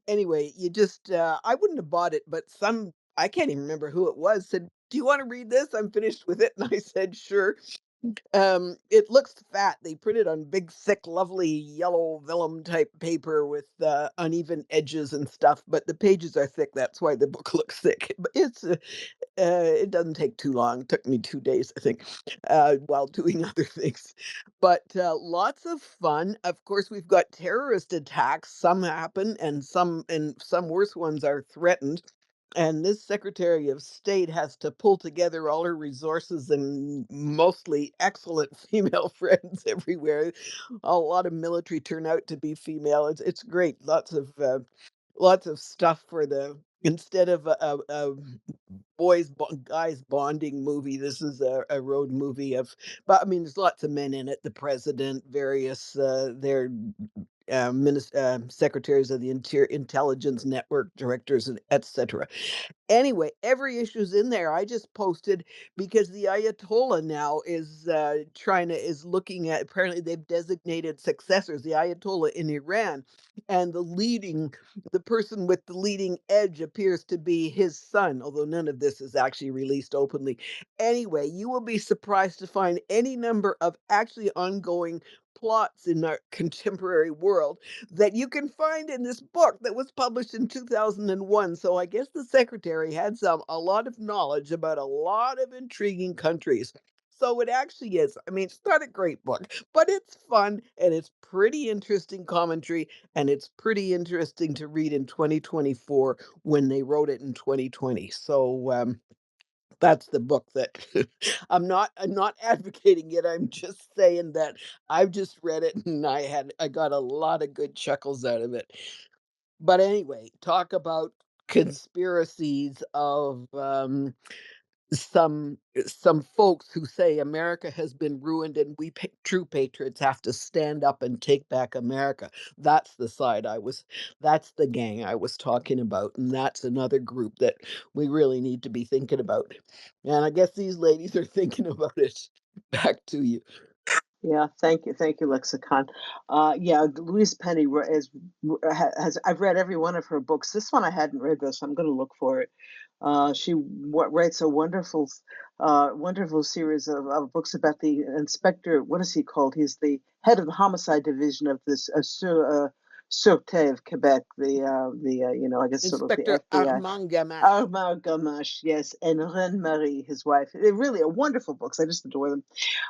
Anyway, you just I wouldn't have bought it, but I can't even remember who it was said, "Do you want to read this? I'm finished with it." And I said, "Sure." It looks fat. They print it on big, thick, lovely yellow vellum type paper with uneven edges and stuff, but the pages are thick. That's why the book looks thick. But it doesn't take too long. It took me 2 days, I think, while doing other things. But lots of fun. Of course, we've got terrorist attacks. Some happen, and some worse ones are threatened. And this Secretary of State has to pull together all her resources and mostly excellent female friends everywhere. A lot of military turn out to be female. It's great. Lots of stuff for the instead of a guys bonding movie. This is a road movie but I mean, there's lots of men in it. The president, various their secretaries of the intelligence network directors, and etc. Anyway, every issue's in there. I just posted because the Ayatollah now is looking at, apparently they've designated successors, the Ayatollah in Iran, and the person with the leading edge appears to be his son, although none of this is actually released openly. Anyway, you will be surprised to find any number of actually ongoing plots in our contemporary world that you can find in this book that was published in 2001. So I guess the secretary had a lot of knowledge about a lot of intriguing countries. So it actually is. I mean, it's not a great book, but it's fun and it's pretty interesting commentary, and it's pretty interesting to read in 2024 when they wrote it in 2020. So that's the book that I'm not advocating it. I'm just saying that I've just read it and I got a lot of good chuckles out of it. But anyway, talk about conspiracies of some folks who say America has been ruined and true patriots have to stand up and take back America. That's the side that's the gang I was talking about, and that's another group that we really need to be thinking about. And I guess these ladies are thinking about it. Back to you. Yeah, thank you, Lexicon. Yeah, Louise Penny has. I've read every one of her books. This one I hadn't read, though, so I'm going to look for it. She writes a wonderful series of books about the inspector. What is he called? He's the head of the homicide division of this Sûreté of Quebec. I guess sort of the Inspector FBI. Armand Gamache. Armand Gamache, yes, and Reine Marie, his wife. They're really wonderful books. I just adore them.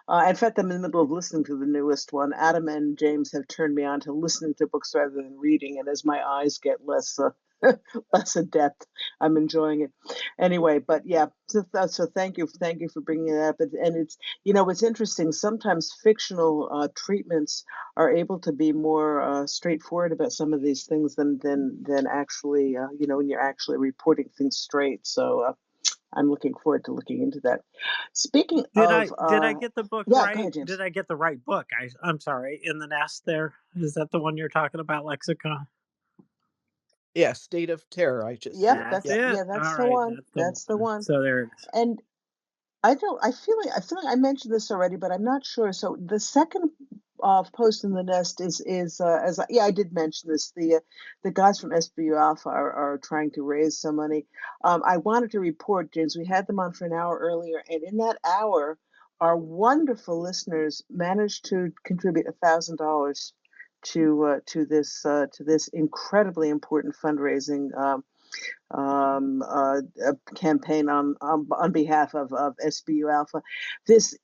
In fact, I'm in the middle of listening to the newest one. Adam and James have turned me on to listening to books rather than reading, and as my eyes get less less adept, I'm enjoying it. Anyway, but yeah, so thank you for bringing it up. And it's it's interesting. Sometimes fictional treatments are able to be more straightforward about some of these things than actually when you're actually reporting things straight. So I'm looking forward to looking into that. Speaking of, Did I get the book yeah, go right? ahead, James. Did I get the right book? I'm sorry. In the Nest there. Is that the one you're talking about, Lexicon? Yeah, State of Terror, I just Yep, said. That's Yeah. it. that's All the right, one. that's the That's the one. one. So there it is. And I feel like I mentioned this already, but I'm not sure. So the second post in the nest is yeah, I did mention this. The guys from SBU Alpha are trying to raise some money. I wanted to report, James. We had them on for an hour earlier, and in that hour, our wonderful listeners managed to contribute $1,000 to this incredibly important fundraising campaign on behalf of SBU Alpha. This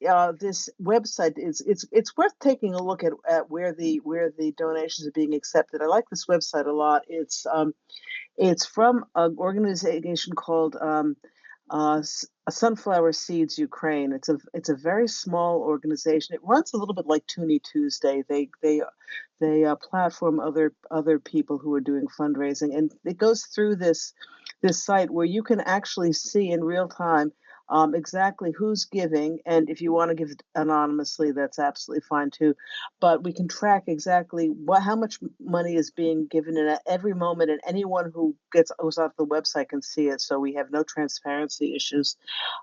website it's worth taking a look at where the donations are being accepted. I like this website a lot. It's from an organization called Sunflower Seeds Ukraine. It's a very small organization. It runs a little bit like Toonie Tuesday. They platform other people who are doing fundraising, and it goes through this site where you can actually see in real time exactly who's giving, and if you want to give anonymously, that's absolutely fine too. But we can track exactly how much money is being given in at every moment, and anyone who goes off the website can see it. So we have no transparency issues.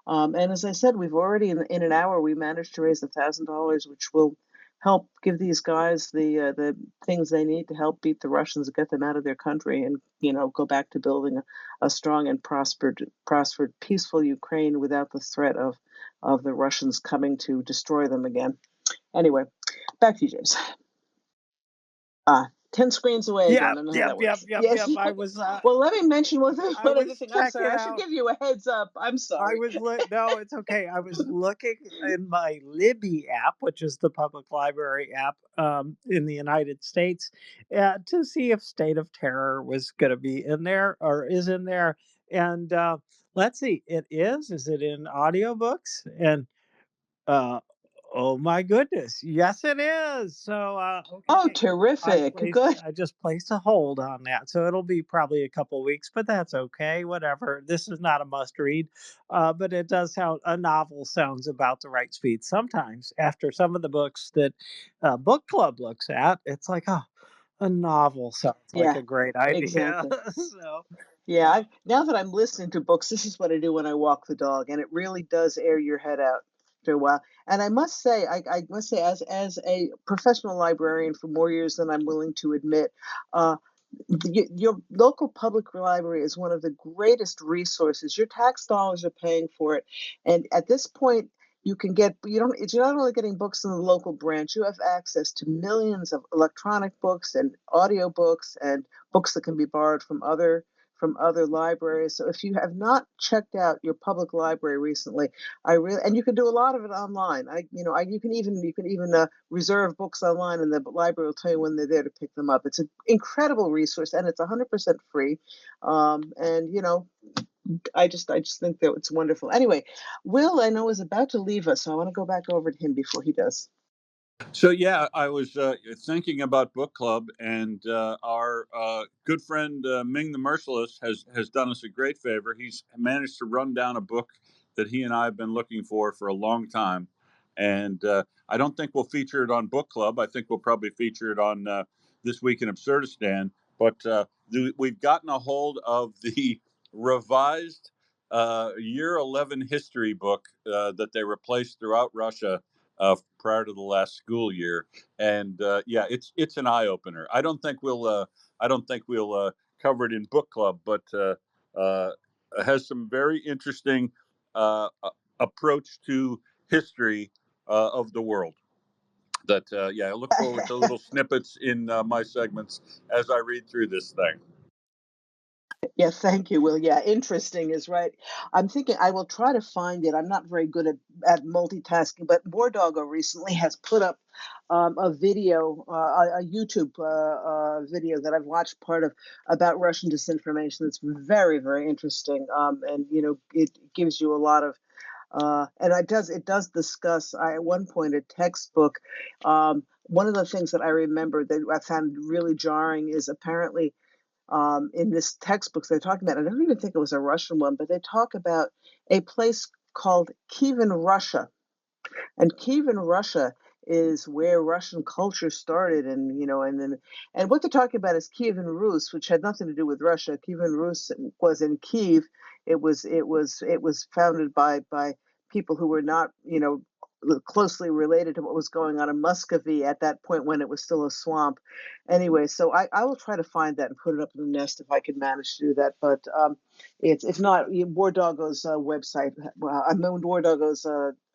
And as I said, we've already in an hour we managed to raise $1,000, which will help give these guys the things they need to help beat the Russians, get them out of their country, and go back to building a strong and prospered, peaceful Ukraine without the threat of the Russians coming to destroy them again. Anyway, back to you, James. 10 screens away again. I Yep, don't know how yep, that yep, works. yep, Yes. yep. I was Well, let me mention one I one other was thing. I'm sorry. checking I should out. give you a heads up. I'm I sorry. was no, it's okay. I was looking in my Libby app, which is the public library app in the United States, to see if State of Terror was going to be in there or is in there. And let's see, it is. Is it in audiobooks? And uh, oh my goodness, yes, it is. So Oh, okay. terrific. Good. I just placed a hold on that. So it'll be probably a couple weeks, but that's okay. Whatever. This is not a must read, but it does sound a novel sounds about the right speed. Sometimes after some of the books that book club looks at, it's like, oh, a novel sounds like Yeah, a great idea. exactly. So Yeah, now that I'm listening to books, this is what I do when I walk the dog, and it really does air your head out after a while. And I must say, as a professional librarian for more years than I'm willing to admit, uh, your local public library is one of the greatest resources. Your tax dollars are paying for it, and at this point, you're not only getting books in the local branch. You have access to millions of electronic books and audio books and books that can be borrowed from other libraries. So if you have not checked out your public library recently, I really, and you can do a lot of it online. You can even reserve books online, and the library will tell you when they're there to pick them up. It's an incredible resource, and it's 100% free. And I just think that it's wonderful. Anyway, Will, I know, is about to leave us, so I want to go back over to him before he does. So yeah, I was thinking about book club, and our good friend Ming the Merciless has done us a great favor. He's managed to run down a book that he and I have been looking for a long time, and I don't think we'll feature it on book club. I think we'll probably feature it on This Week in Absurdistan. But we've gotten a hold of the revised Year 11 history book that they replaced throughout Russia prior to the last school year, and yeah, it's an eye opener. I don't think we'll cover it in book club, but it has some very interesting approach to history of the world. That yeah, I look forward to little snippets in my segments as I read through this thing. Yeah, thank you, Will. Yeah, interesting is right. I'm thinking I will try to find it. I'm not very good at multitasking, but War Doggo recently has put up a video, a YouTube video that I've watched part of about Russian disinformation. It's very, very interesting, and it gives you a lot of. And it does discuss. At one point a textbook. One of the things that I remember that I found really jarring is apparently in this textbook they're talking about. I don't even think it was a Russian one, but they talk about a place called Kievan, Russia, and Kievan, Russia is where Russian culture started, and what they're talking about is Kievan Rus, which had nothing to do with Russia. Kievan Rus was in Kiev. It was founded by people who were not closely related to what was going on in Muscovy at that point when it was still a swamp. Anyway, so I will try to find that and put it up in the nest if I can manage to do that. But it's if not, War Doggo's website, I mean War Doggo's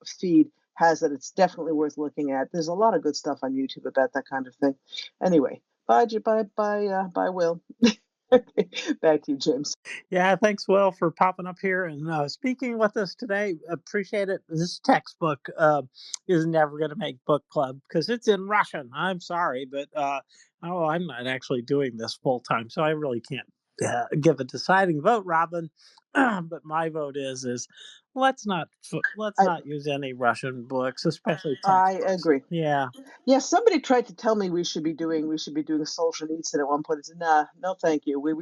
feed has it. It's definitely worth looking at. There's a lot of good stuff on YouTube about that kind of thing. Anyway, bye, Will. Back to you, James. Yeah, thanks, Will, for popping up here and speaking with us today. Appreciate it. This textbook is never going to make book club because it's in Russian. I'm sorry, but I'm not actually doing this full time, so I really can't give a deciding vote, Robin. But my vote is let's I not use any Russian books, especially I textbooks. agree. Yeah. Yeah, somebody tried to tell me we should be doing Solzhenitsyn at one point. I said, nah, no, thank you. We're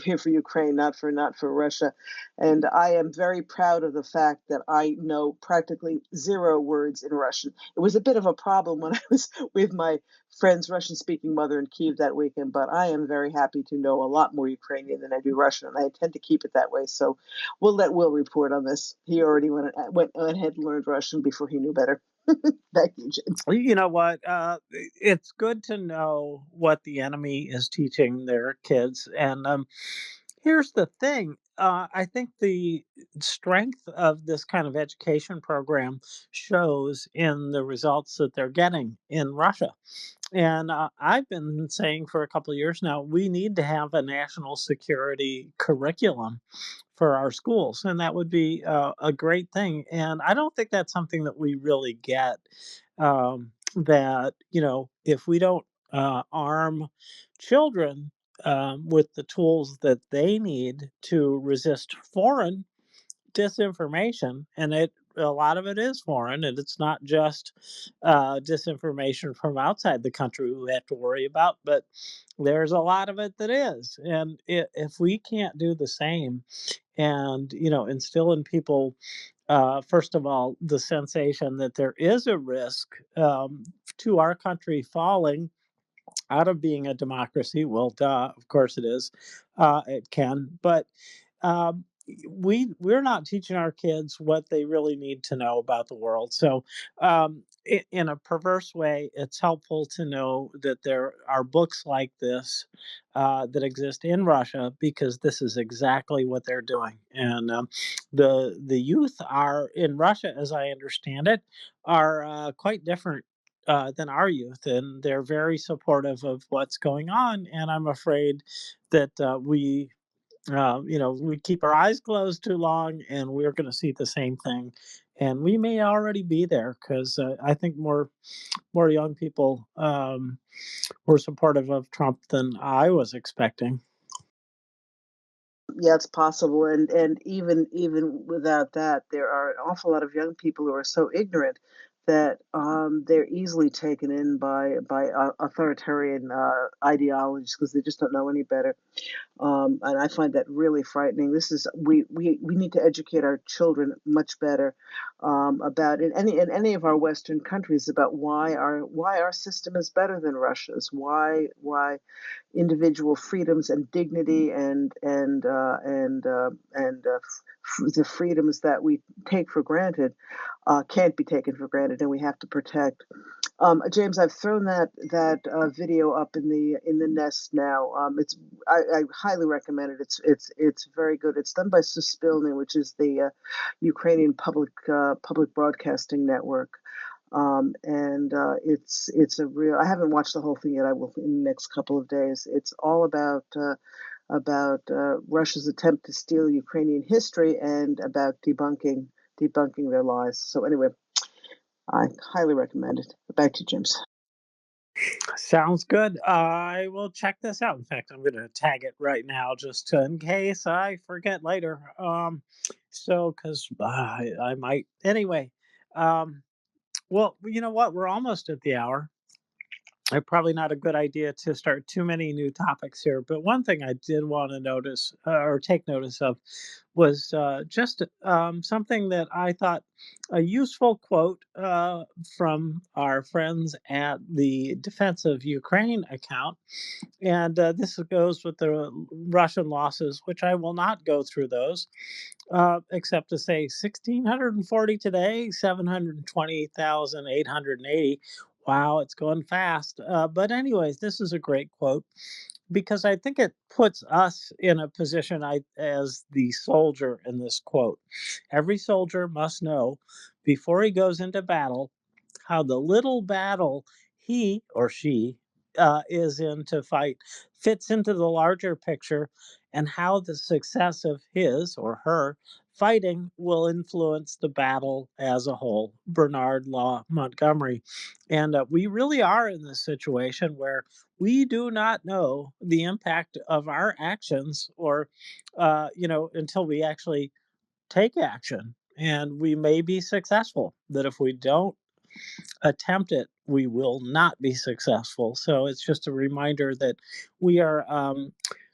here for Ukraine, not for Russia. And I am very proud of the fact that I know practically zero words in Russian. It was a bit of a problem when I was with my friend's Russian-speaking mother in Kiev that weekend, but I am very happy to know a lot more Ukrainian than I do Russian, and I intend to keep it that way. So we'll let Will report on this. He already went ahead and learned Russian before he knew better. Back to you, James. You know what? It's good to know what the enemy is teaching their kids. And here's the thing. I think the strength of this kind of education program shows in the results that they're getting in Russia. And I've been saying for a couple of years now, we need to have a national security curriculum for our schools, and that would be a great thing. And I don't think that's something that we really get. That if we don't arm children with the tools that they need to resist foreign disinformation, and a lot of it is foreign, and it's not just disinformation from outside the country we have to worry about, but there's a lot of it that is. And if we can't do the same and instill in people first of all the sensation that there is a risk to our country falling out of being a democracy. Well, duh, of course it is. It can, but um, we're not teaching our kids what they really need to know about the world. So, in a perverse way, it's helpful to know that there are books like this that exist in Russia because this is exactly what they're doing. And the youth are in Russia, as I understand it, are quite different than our youth, and they're very supportive of what's going on. And I'm afraid that we keep our eyes closed too long, and we're going to see the same thing. And we may already be there because I think more young people were supportive of Trump than I was expecting. Yeah, it's possible, and even without that, there are an awful lot of young people who are so ignorant that they're easily taken in by authoritarian ideologies because they just don't know any better. And I find that really frightening. This is we need to educate our children much better about in any of our Western countries about why our system is better than Russia's. Why individual freedoms and dignity and the freedoms that we take for granted can't be taken for granted, and we have to protect. James, I've thrown that video up in the nest now. I highly recommend it. It's very good. It's done by Suspilny, which is the Ukrainian public broadcasting network. And it's a real. I haven't watched the whole thing yet. I will in the next couple of days. It's all about Russia's attempt to steal Ukrainian history and about debunking their lies. So anyway, I highly recommend it. Back to you, James. Sounds good. I will check this out. In fact, I'm going to tag it right now just in case I forget later. So because I might anyway. Um, well, you know what? We're almost at the hour. Probably not a good idea to start too many new topics here, but one thing I did want to notice or take notice of was just something that I thought a useful quote from our friends at the Defense of Ukraine account. And this goes with the Russian losses, which I will not go through those, except to say 1,640 today, 720,880. Wow, it's going fast. But, anyways, this is a great quote because I think it puts us in a position as the soldier in this quote. Every soldier must know before he goes into battle how the little battle he or she is in to fight fits into the larger picture and how the success of his or her fighting will influence the battle as a whole. Bernard Law Montgomery. And we really are in this situation where we do not know the impact of our actions until we actually take action. And we may be successful, that if we don't attempt it, we will not be successful. So it's just a reminder that we are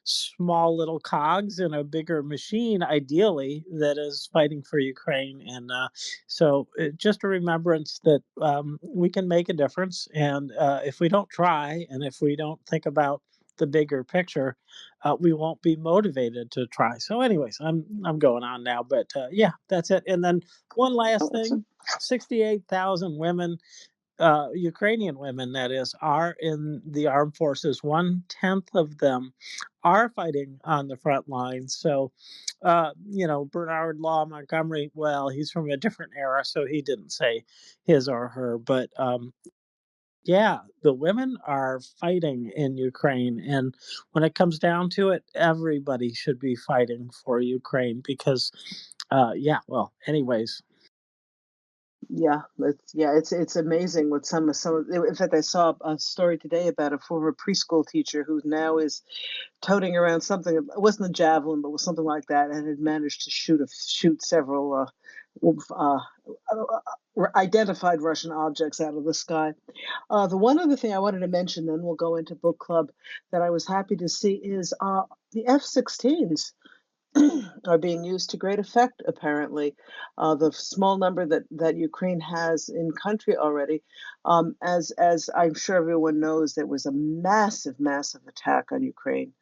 small little cogs in a bigger machine, ideally, that is fighting for Ukraine. And just a remembrance that we can make a difference. And if we don't try, and if we don't think about the bigger picture, we won't be motivated to try. So, anyways, I'm going on now, but yeah, that's it. And then one last thing: 68,000 women, Ukrainian women, that is, are in the armed forces. 1/10 of them are fighting on the front lines. So, Bernard Law Montgomery, well, he's from a different era, so he didn't say his or her, but yeah, the women are fighting in Ukraine. And when it comes down to it, everybody should be fighting for Ukraine because, anyways. It's amazing what some. In fact, I saw a story today about a former preschool teacher who now is toting around something. It wasn't a javelin, but was something like that, and had managed to shoot several uh, identified Russian objects out of the sky. The one other thing I wanted to mention, then we'll go into book club, that I was happy to see is the F-16s are being used to great effect, apparently. The small number that Ukraine has in country already, as I'm sure everyone knows, there was a massive attack on Ukraine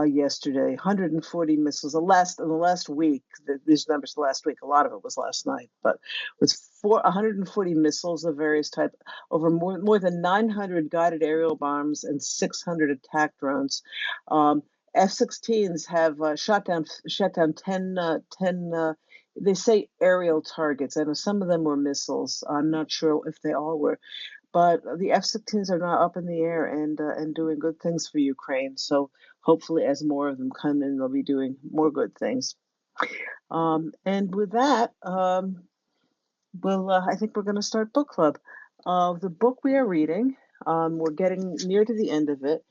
yesterday. 140 missiles. In the last week, these numbers the last week. A lot of it was last night, but it was 140 missiles of various types, over more than 900 guided aerial bombs and 600 attack drones. F-16s have shot down 10. They say aerial targets. I know some of them were missiles. I'm not sure if they all were, but the F-16s are now up in the air and doing good things for Ukraine. So hopefully, as more of them come in, they'll be doing more good things. And with that, I think we're going to start book club. The book we are reading, we're getting near to the end of it,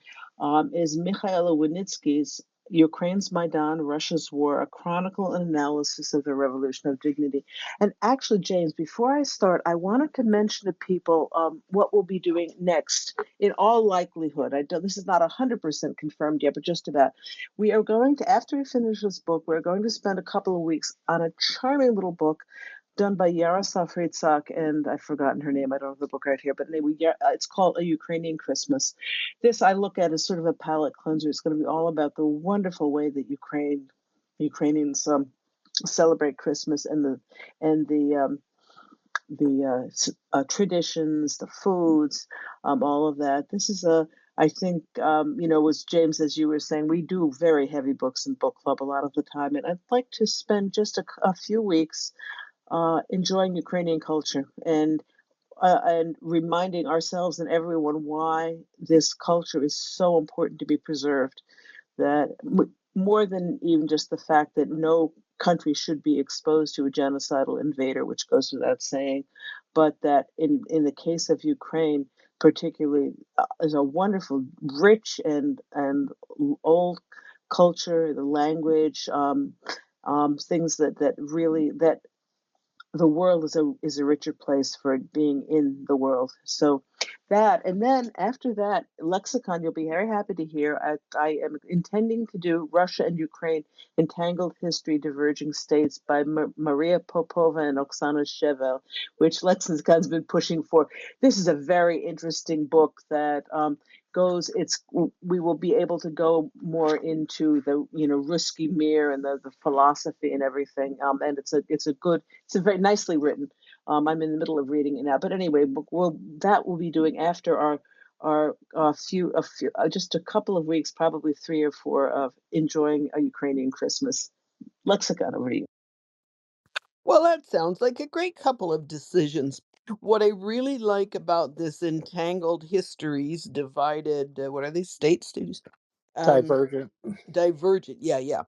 is Mychailo Wynnyckyj's Ukraine's Maidan, Russia's War, a chronicle and analysis of the Revolution of Dignity. And actually, James, before I start, I wanted to mention to people what we'll be doing next. In all likelihood, this is not 100% confirmed yet, but just about. We are going to, after we finish this book, we're going to spend a couple of weeks on a charming little book done by Yaroslav Ritzak, and I've forgotten her name. I don't have the book right here, but anyway, it's called A Ukrainian Christmas. This I look at as sort of a palate cleanser. It's going to be all about the wonderful way that Ukrainians celebrate Christmas and the traditions, the foods, all of that. This is I think, was James, as you were saying, we do very heavy books in book club a lot of the time, and I'd like to spend just a few weeks enjoying Ukrainian culture and reminding ourselves and everyone why this culture is so important to be preserved. That more than even just the fact that no country should be exposed to a genocidal invader, which goes without saying, but that in the case of Ukraine, particularly, is a wonderful, rich and old culture, the language, things that really that the world is a richer place for being in the world. So that, and then after that lexicon, you'll be very happy to hear. I am intending to do Russia and Ukraine: Entangled History, Diverging States by Maria Popova and Oksana Shevel, which lexicon's been pushing for. This is a very interesting book that we will be able to go more into the Ruski Mir and the philosophy and everything, and it's a very nicely written. I'm in the middle of reading it now, but anyway, we'll be doing after our just a couple of weeks, probably 3 or 4, of enjoying a Ukrainian Christmas. Lexicon, over to you. Well, that sounds like a great couple of decisions. What I really like about this entangled histories, divided, what are these, states? Um, Divergent. Divergent. Yeah, yeah.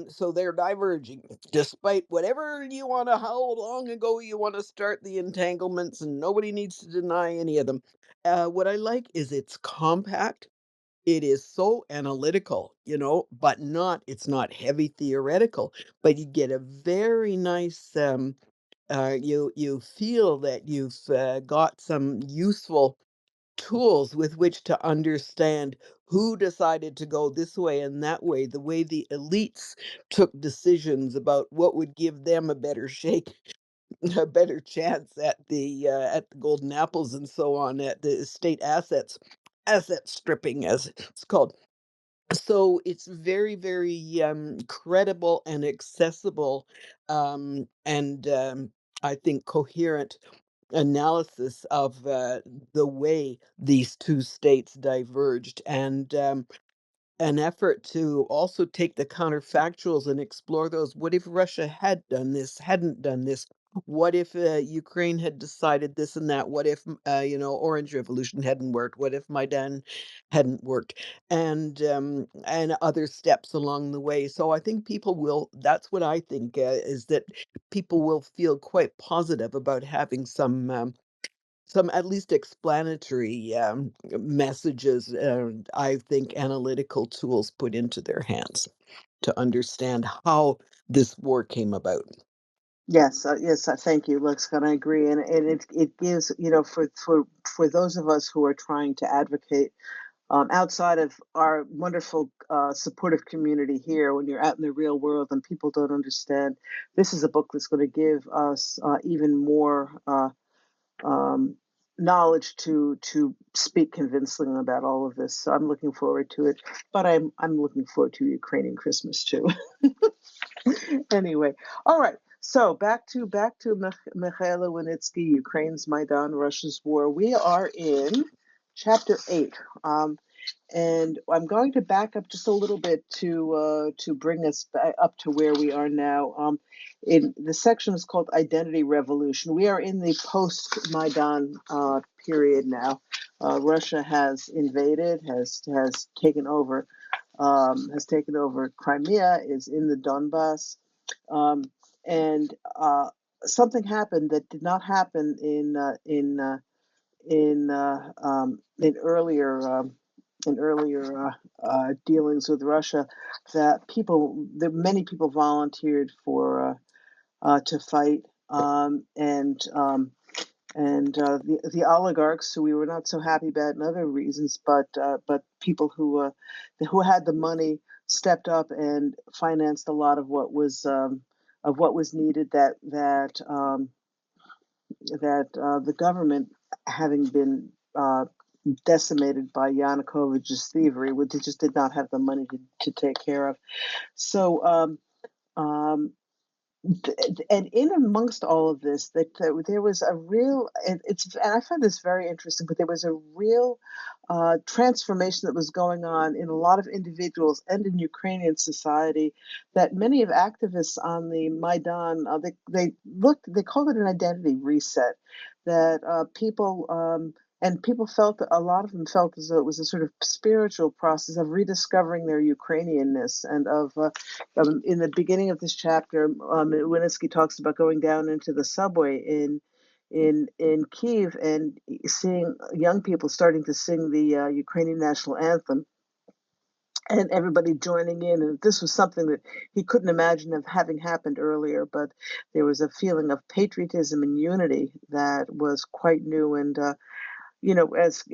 So they're diverging despite whatever you want to, how long ago you want to start the entanglements, and nobody needs to deny any of them. What I like is it's compact. It is so analytical, but it's not heavy theoretical, but you get a very nice, you feel that you've got some useful tools with which to understand who decided to go this way and that way, the way the elites took decisions about what would give them a better shake, a better chance at the golden apples and so on, at the state asset stripping, as it's called. So it's very, very credible and accessible, and I think coherent analysis of the way these two states diverged, and an effort to also take the counterfactuals and explore those. What if Russia had done this, hadn't done this? What if Ukraine had decided this and that? What if, Orange Revolution hadn't worked? What if Maidan hadn't worked? And other steps along the way. So I think people will. That's what I think, is that people will feel quite positive about having some at least explanatory messages, and I think analytical tools put into their hands to understand how this war came about. Yes, thank you, Lexicon. I agree, and it gives, for those of us who are trying to advocate outside of our wonderful supportive community here, when you're out in the real world and people don't understand, this is a book that's going to give us even more um, knowledge to speak convincingly about all of this. So I'm looking forward to it, but I'm looking forward to Ukrainian Christmas too. Anyway, all right. So back to Mychailo Wynnyckyj, Ukraine's Maidan, Russia's War. We are in chapter 8. And I'm going to back up just a little bit to bring us up to where we are now. In the section is called Identity Revolution. We are in the post-Maidan period now. Russia has invaded, has taken over, Crimea, is in the Donbass, and something happened that did not happen in earlier dealings with Russia. That many people volunteered for to fight, and the oligarchs, who we were not so happy about in other reasons, but people who had the money stepped up and financed a lot of what was needed. The government, having been decimated by Yanukovych's thievery, which they just did not have the money to take care of. So. And in amongst all of this, that there was a real, and I find this very interesting, but there was a real transformation that was going on in a lot of individuals and in Ukrainian society, that many of activists on the Maidan, they called it an identity reset, that people felt, a lot of them felt as though it was a sort of spiritual process of rediscovering their Ukrainianness, and in the beginning of this chapter, Wynnyckyj talks about going down into the subway in Kiev and seeing young people starting to sing the Ukrainian national anthem, and everybody joining in. And this was something that he couldn't imagine of having happened earlier, but there was a feeling of patriotism and unity that was quite new. And as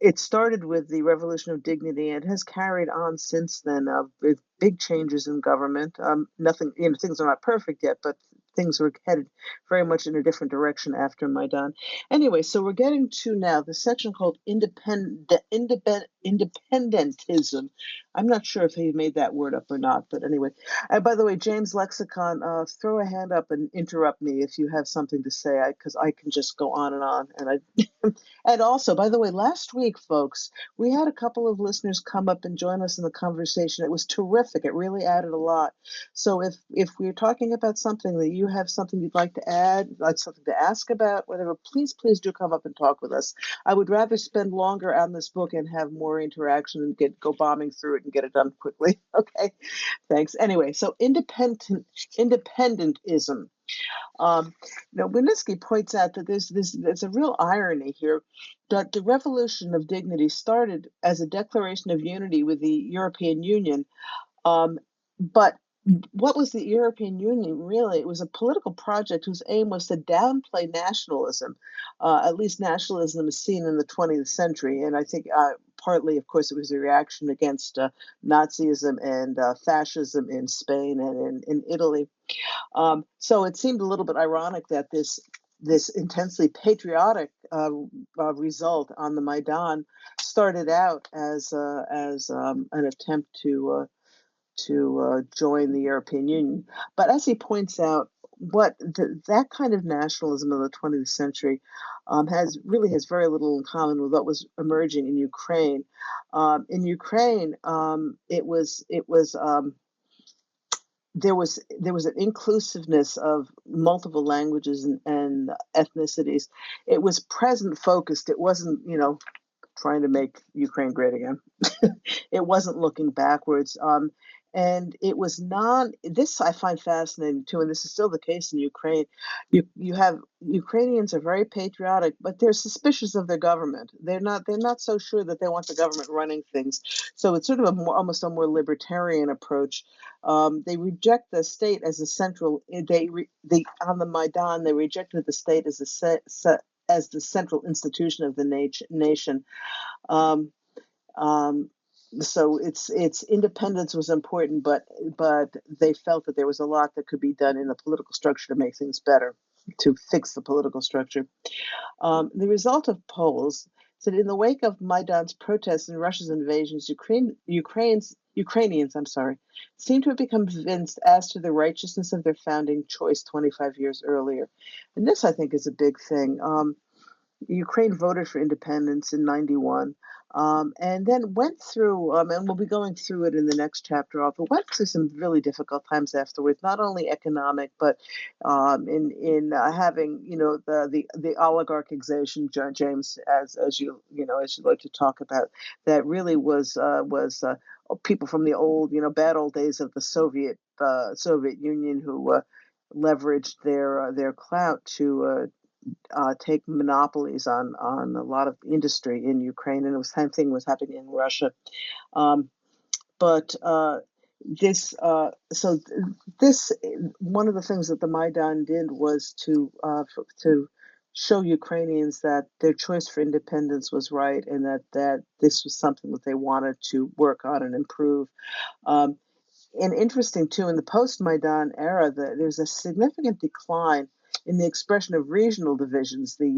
it started with the Revolution of Dignity, and has carried on since then, with big changes in government. Nothing, things are not perfect yet, but things were headed very much in a different direction after Maidan. Anyway, so we're getting to now the section called independentism. I'm not sure if he made that word up or not, but anyway. By the way, James Lexicon, throw a hand up and interrupt me if you have something to say, because I can just go on and on. And also, by the way, last week, folks, we had a couple of listeners come up and join us in the conversation. It was terrific. It really added a lot. So if we're talking about something that you have something you'd like to add, like something to ask about, whatever, please do come up and talk with us. I would rather spend longer on this book and have more interaction and go bombing through it and get it done quickly. Okay, thanks. Anyway, so independentism. Wynnyckyj points out that there's a real irony here, that the Revolution of Dignity started as a declaration of unity with the European Union, but what was the European Union really? It was a political project whose aim was to downplay nationalism, at least nationalism is seen in the 20th century. And I think partly, of course, it was a reaction against Nazism and fascism in Spain and in Italy. So it seemed a little bit ironic that this intensely patriotic result on the Maidan started out as an attempt to join the European Union. But as he points out, that kind of nationalism of the 20th century has very little in common with what was emerging in Ukraine. In Ukraine, there was an inclusiveness of multiple languages and ethnicities. It was present focused. It wasn't, trying to make Ukraine great again. It wasn't looking backwards. And it was this I find fascinating too, and this is still the case in Ukraine. You have Ukrainians are very patriotic, but they're suspicious of their government. They're not so sure that they want the government running things. So it's sort of almost a more libertarian approach. They reject the state as a central. On the Maidan, they rejected the state as the central institution of the nation. So its independence was important, but they felt that there was a lot that could be done in the political structure to make things better, to fix the political structure. The result of polls said in the wake of Maidan's protests and Russia's invasions, Ukrainians seem to have become convinced as to the righteousness of their founding choice 25 years earlier. And this, I think, is a big thing. Ukraine voted for independence in 91. And then went through, and we'll be going through it in the next chapter. Off, it went through some really difficult times afterwards, not only economic, but in having the oligarchization, James, as as you like to talk about, that really was people from the old bad old days of the Soviet Union who leveraged their clout to take monopolies on a lot of industry in Ukraine, and the same thing was happening in Russia. Um, but this, so this one of the things that the Maidan did was to show Ukrainians that their choice for independence was right, and that this was something that they wanted to work on and improve. Um, and interesting too, in the post-Maidan era, there's a significant decline in the expression of regional divisions. The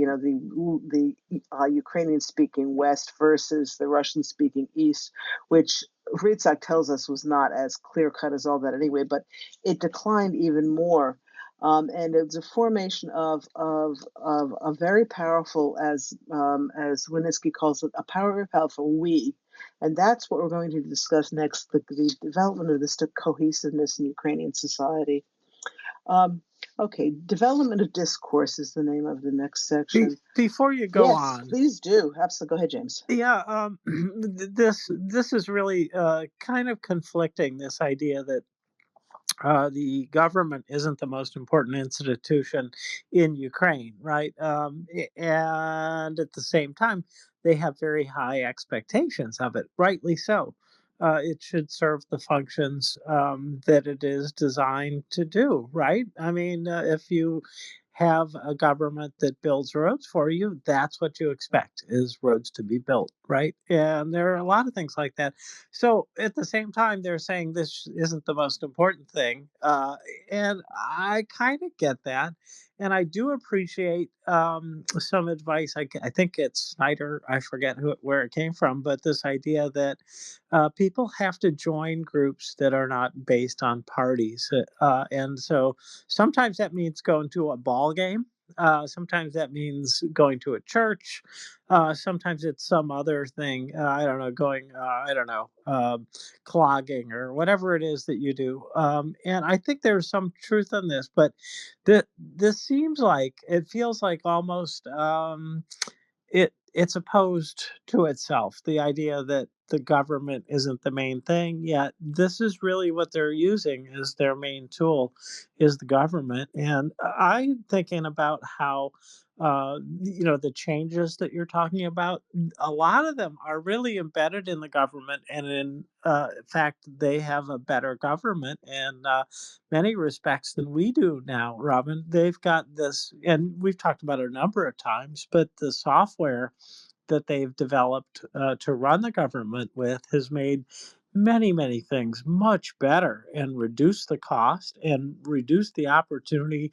Ukrainian-speaking West versus the Russian-speaking East, which Rizak tells us was not as clear-cut as all that anyway, but it declined even more. And it's a formation of a very powerful, as Wynnyckyj calls it, a very powerful we. And that's what we're going to discuss next, the development of this cohesiveness in Ukrainian society. Okay, development of discourse is the name of the next section. Before you go Yes, on, please do. Absolutely. Go ahead, James. yeah, this is really kind of conflicting. This idea that the government isn't the most important institution in Ukraine, right? And at the same time, they have very high expectations of it, rightly so. It should serve the functions that it is designed to do, right? I mean, if you have a government that builds roads for you, that's what you expect is roads to be built, right? And there are a lot of things like that. So at the same time, they're saying this isn't the most important thing, and I kind of get that, and I do appreciate some advice. I think it's Snyder. I forget where it came from, but this idea that people have to join groups that are not based on parties, and so sometimes that means going to a ball game. Sometimes that means going to a church. Sometimes it's some other thing. I don't know, going, I don't know, clogging or whatever it is that you do. And I think there's some truth in this, but this seems like it feels like almost it's opposed to itself. The idea that the government isn't the main thing, yet this is really what they're using as their main tool is the government. And I'm thinking about how the changes that you're talking about, a lot of them are really embedded in the government, and in fact they have a better government in many respects than we do now, Robin. They've got this, and we've talked about it a number of times, but the software that they've developed to run the government with has made many, many things much better and reduced the cost and reduced the opportunity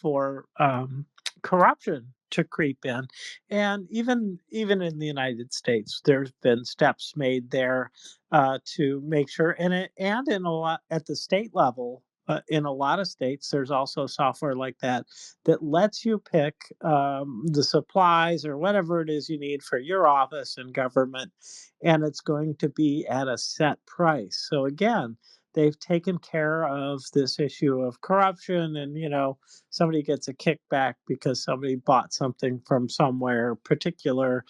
for corruption to creep in. And even in the United States, there's been steps made there to make sure, and in a lot at the state level. In a lot of states, there's also software like that that lets you pick the supplies or whatever it is you need for your office and government, and it's going to be at a set price. So again, they've taken care of this issue of corruption, and somebody gets a kickback because somebody bought something from somewhere particular.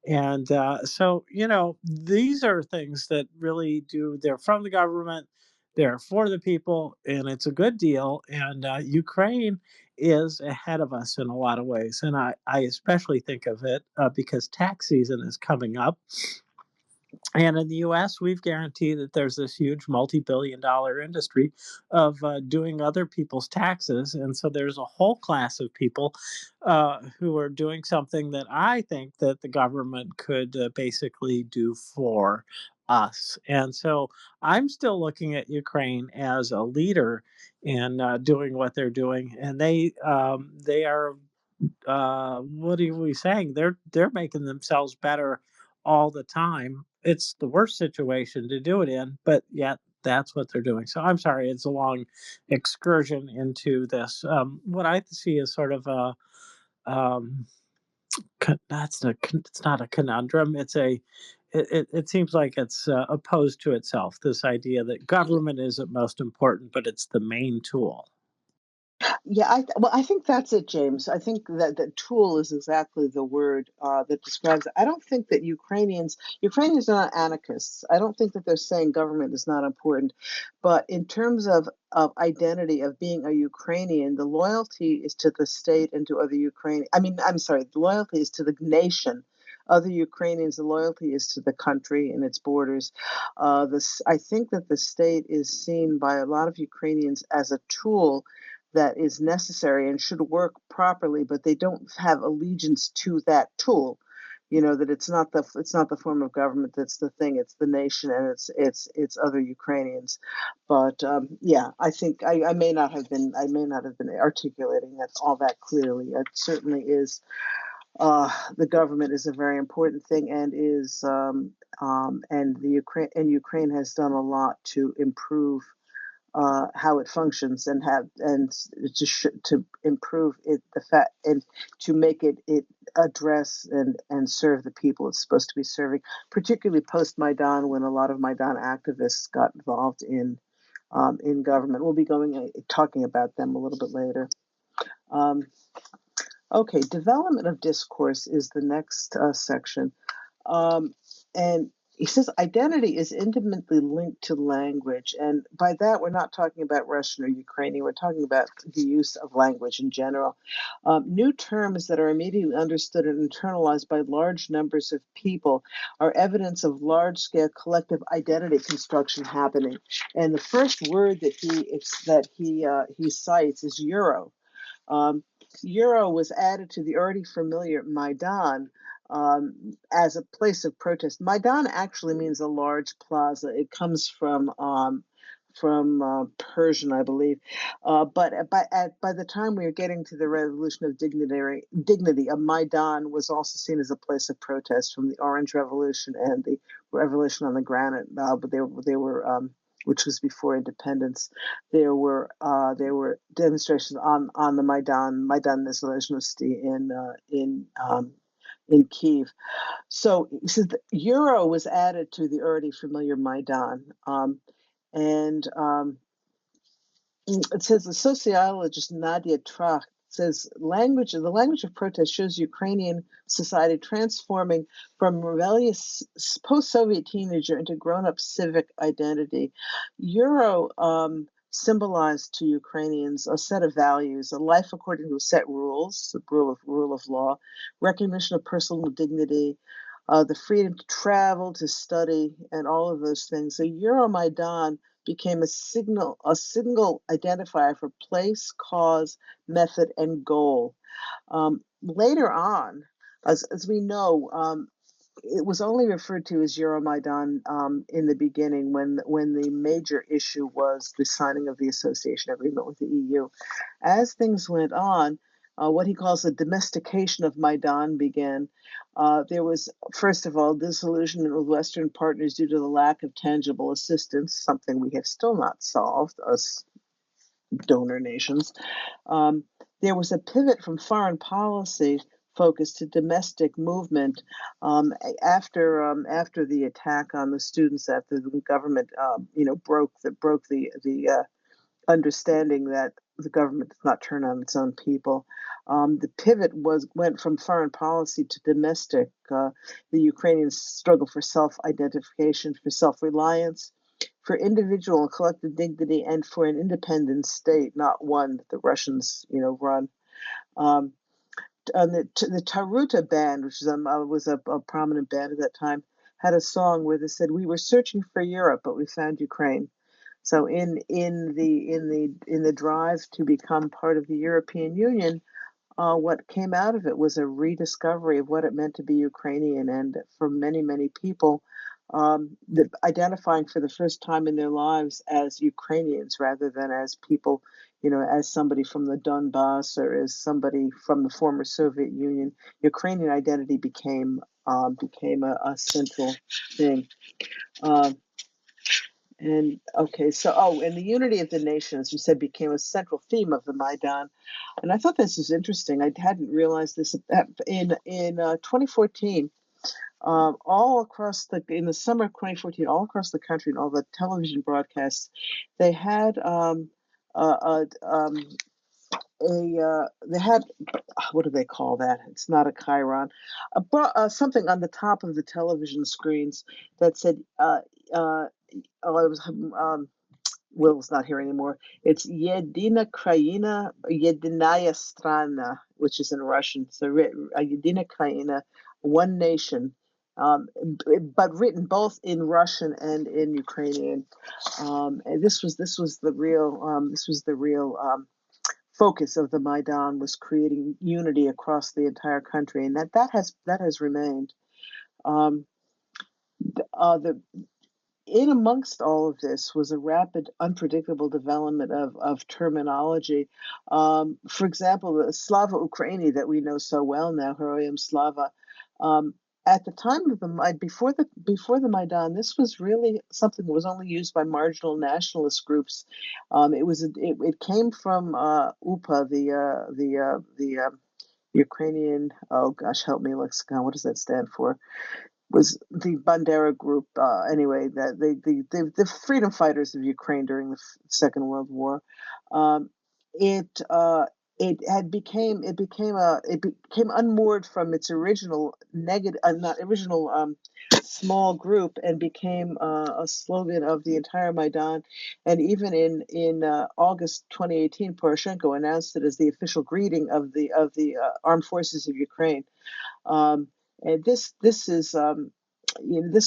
And so these are things that really do, they're from the government, they're for the people, and it's a good deal. And Ukraine is ahead of us in a lot of ways. And I especially think of it because tax season is coming up. And in the US, we've guaranteed that there's this huge multi-billion-dollar industry of doing other people's taxes. And so there's a whole class of people who are doing something that I think that the government could basically do for us. And so I'm still looking at Ukraine as a leader in doing what they're doing. And they are what are we saying? They're making themselves better all the time. It's the worst situation to do it in, but yet that's what they're doing. So I'm sorry, it's a long excursion into this. What I see is sort of a um, It's not a conundrum. It seems like it's opposed to itself. This idea that government isn't most important, but it's the main tool. Yeah, well, I think that's it, James. I think that the tool is exactly the word that describes it. I don't think that Ukrainians are not anarchists. I don't think that they're saying government is not important, but in terms of identity of being a Ukrainian, the loyalty is to the state and to other Ukrainian. I mean, I'm sorry, the loyalty is to the nation. Other Ukrainians, the loyalty is to the country and its borders. I think that the state is seen by a lot of Ukrainians as a tool that is necessary and should work properly, but they don't have allegiance to that tool. You know that it's not the form of government that's the thing. It's the nation and it's other Ukrainians. But yeah, I think I may not have been articulating that all that clearly. It certainly is. The government is a very important thing and is and the Ukraine has done a lot to improve how it functions and to improve it the fact and to make it address and serve the people it's supposed to be serving, particularly post Maidan when a lot of Maidan activists got involved in government. We'll be talking about them a little bit later. Okay, development of discourse is the next section. And he says identity is intimately linked to language. And by that, we're not talking about Russian or Ukrainian. We're talking about the use of language in general. New terms that are immediately understood and internalized by large numbers of people are evidence of large-scale collective identity construction happening. And the first word that he cites is Euro. Um, Euro was added to the already familiar Maidan as a place of protest. Maidan actually means a large plaza. It comes from Persian, I believe. But by the time we were getting to the Revolution of Dignity, a Maidan was also seen as a place of protest from the Orange Revolution and the Revolution on the Granite. But they were which was before independence. There were demonstrations on the Maidan Nezalezhnosti in Kiev. So he says the Euro was added to the already familiar Maidan, and it says the sociologist Nadia Trach says the language of protest shows Ukrainian society transforming from rebellious post-Soviet teenager into grown-up civic identity. Euro symbolized to Ukrainians a set of values, a life according to set rules, the rule of law, recognition of personal dignity, the freedom to travel, to study, and all of those things. So Euromaidan became a single identifier for place, cause, method, and goal. Later on, as we know, it was only referred to as Euromaidan in the beginning when the major issue was the signing of the association agreement with the EU. As things went on, what he calls the domestication of Maidan began. There was, first of all, disillusionment with Western partners due to the lack of tangible assistance, something we have still not solved, us donor nations. There was a pivot from foreign policy focus to domestic movement after the attack on the students, after the government broke the understanding that the government does not turn on its own people. The pivot went from foreign policy to domestic. The Ukrainians struggle for self-identification, for self-reliance, for individual and collective dignity, and for an independent state, not one that the Russians, run. Um, the Taruta band, which was a prominent band at that time, had a song where they said, "We were searching for Europe, but we found Ukraine." So in the drive to become part of the European Union, what came out of it was a rediscovery of what it meant to be Ukrainian, and for many, many people, identifying for the first time in their lives as Ukrainians rather than as people, as somebody from the Donbass or as somebody from the former Soviet Union. Ukrainian identity became a central thing. Uh, And okay, so and the unity of the nation, as you said, became a central theme of the Maidan. And I thought this was interesting. I hadn't realized this in 2014. All across in the summer of 2014, all across the country and all the television broadcasts, they had they had what do they call that? It's not a chyron, something on the top of the television screens that said, oh, it was Will's not here anymore. It's Yedina Kraina, Yedinaya Strana, which is in Russian. So Yedina Kraina, one nation, but written both in Russian and in Ukrainian. And this was the real focus of the Maidan, was creating unity across the entire country, and that has remained. Um, the In amongst all of this was a rapid, unpredictable development of terminology. For example, the Slava Ukraini that we know so well now, Heroyam Slava. Um, at the time of before the Maidan, this was really something that was only used by marginal nationalist groups. It came from UPA, the Ukrainian. Oh gosh, help me, lexicon. What does that stand for? Was the Bandera group, anyway, that the freedom fighters of Ukraine during the Second World War. Um, it it became unmoored from its original negative, not original, small group, and became a slogan of the entire Maidan. And even in August 2018, Poroshenko announced it as the official greeting of the armed forces of Ukraine. Um, and this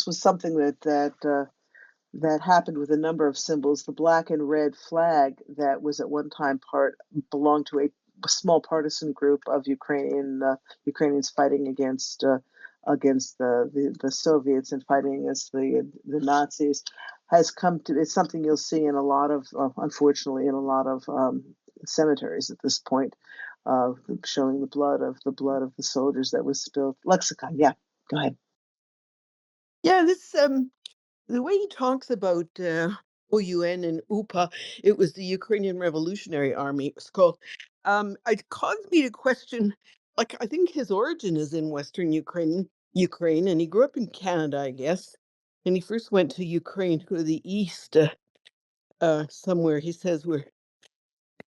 was something that happened with a number of symbols. The black and red flag that was at one time belonged to a small partisan group of Ukrainians fighting against the Soviets and fighting against the Nazis, has come to. It's something you'll see in a lot of, unfortunately, in a lot of cemeteries at this point, showing the blood of the soldiers that was spilled. Lexicon, yeah, go ahead. Yeah, this the way he talks about OUN and UPA, it was the Ukrainian Revolutionary Army, it was called. It caused me to question, like, I think his origin is in Western Ukraine, and he grew up in Canada, I guess. And he first went to Ukraine, to the east, somewhere. He says we're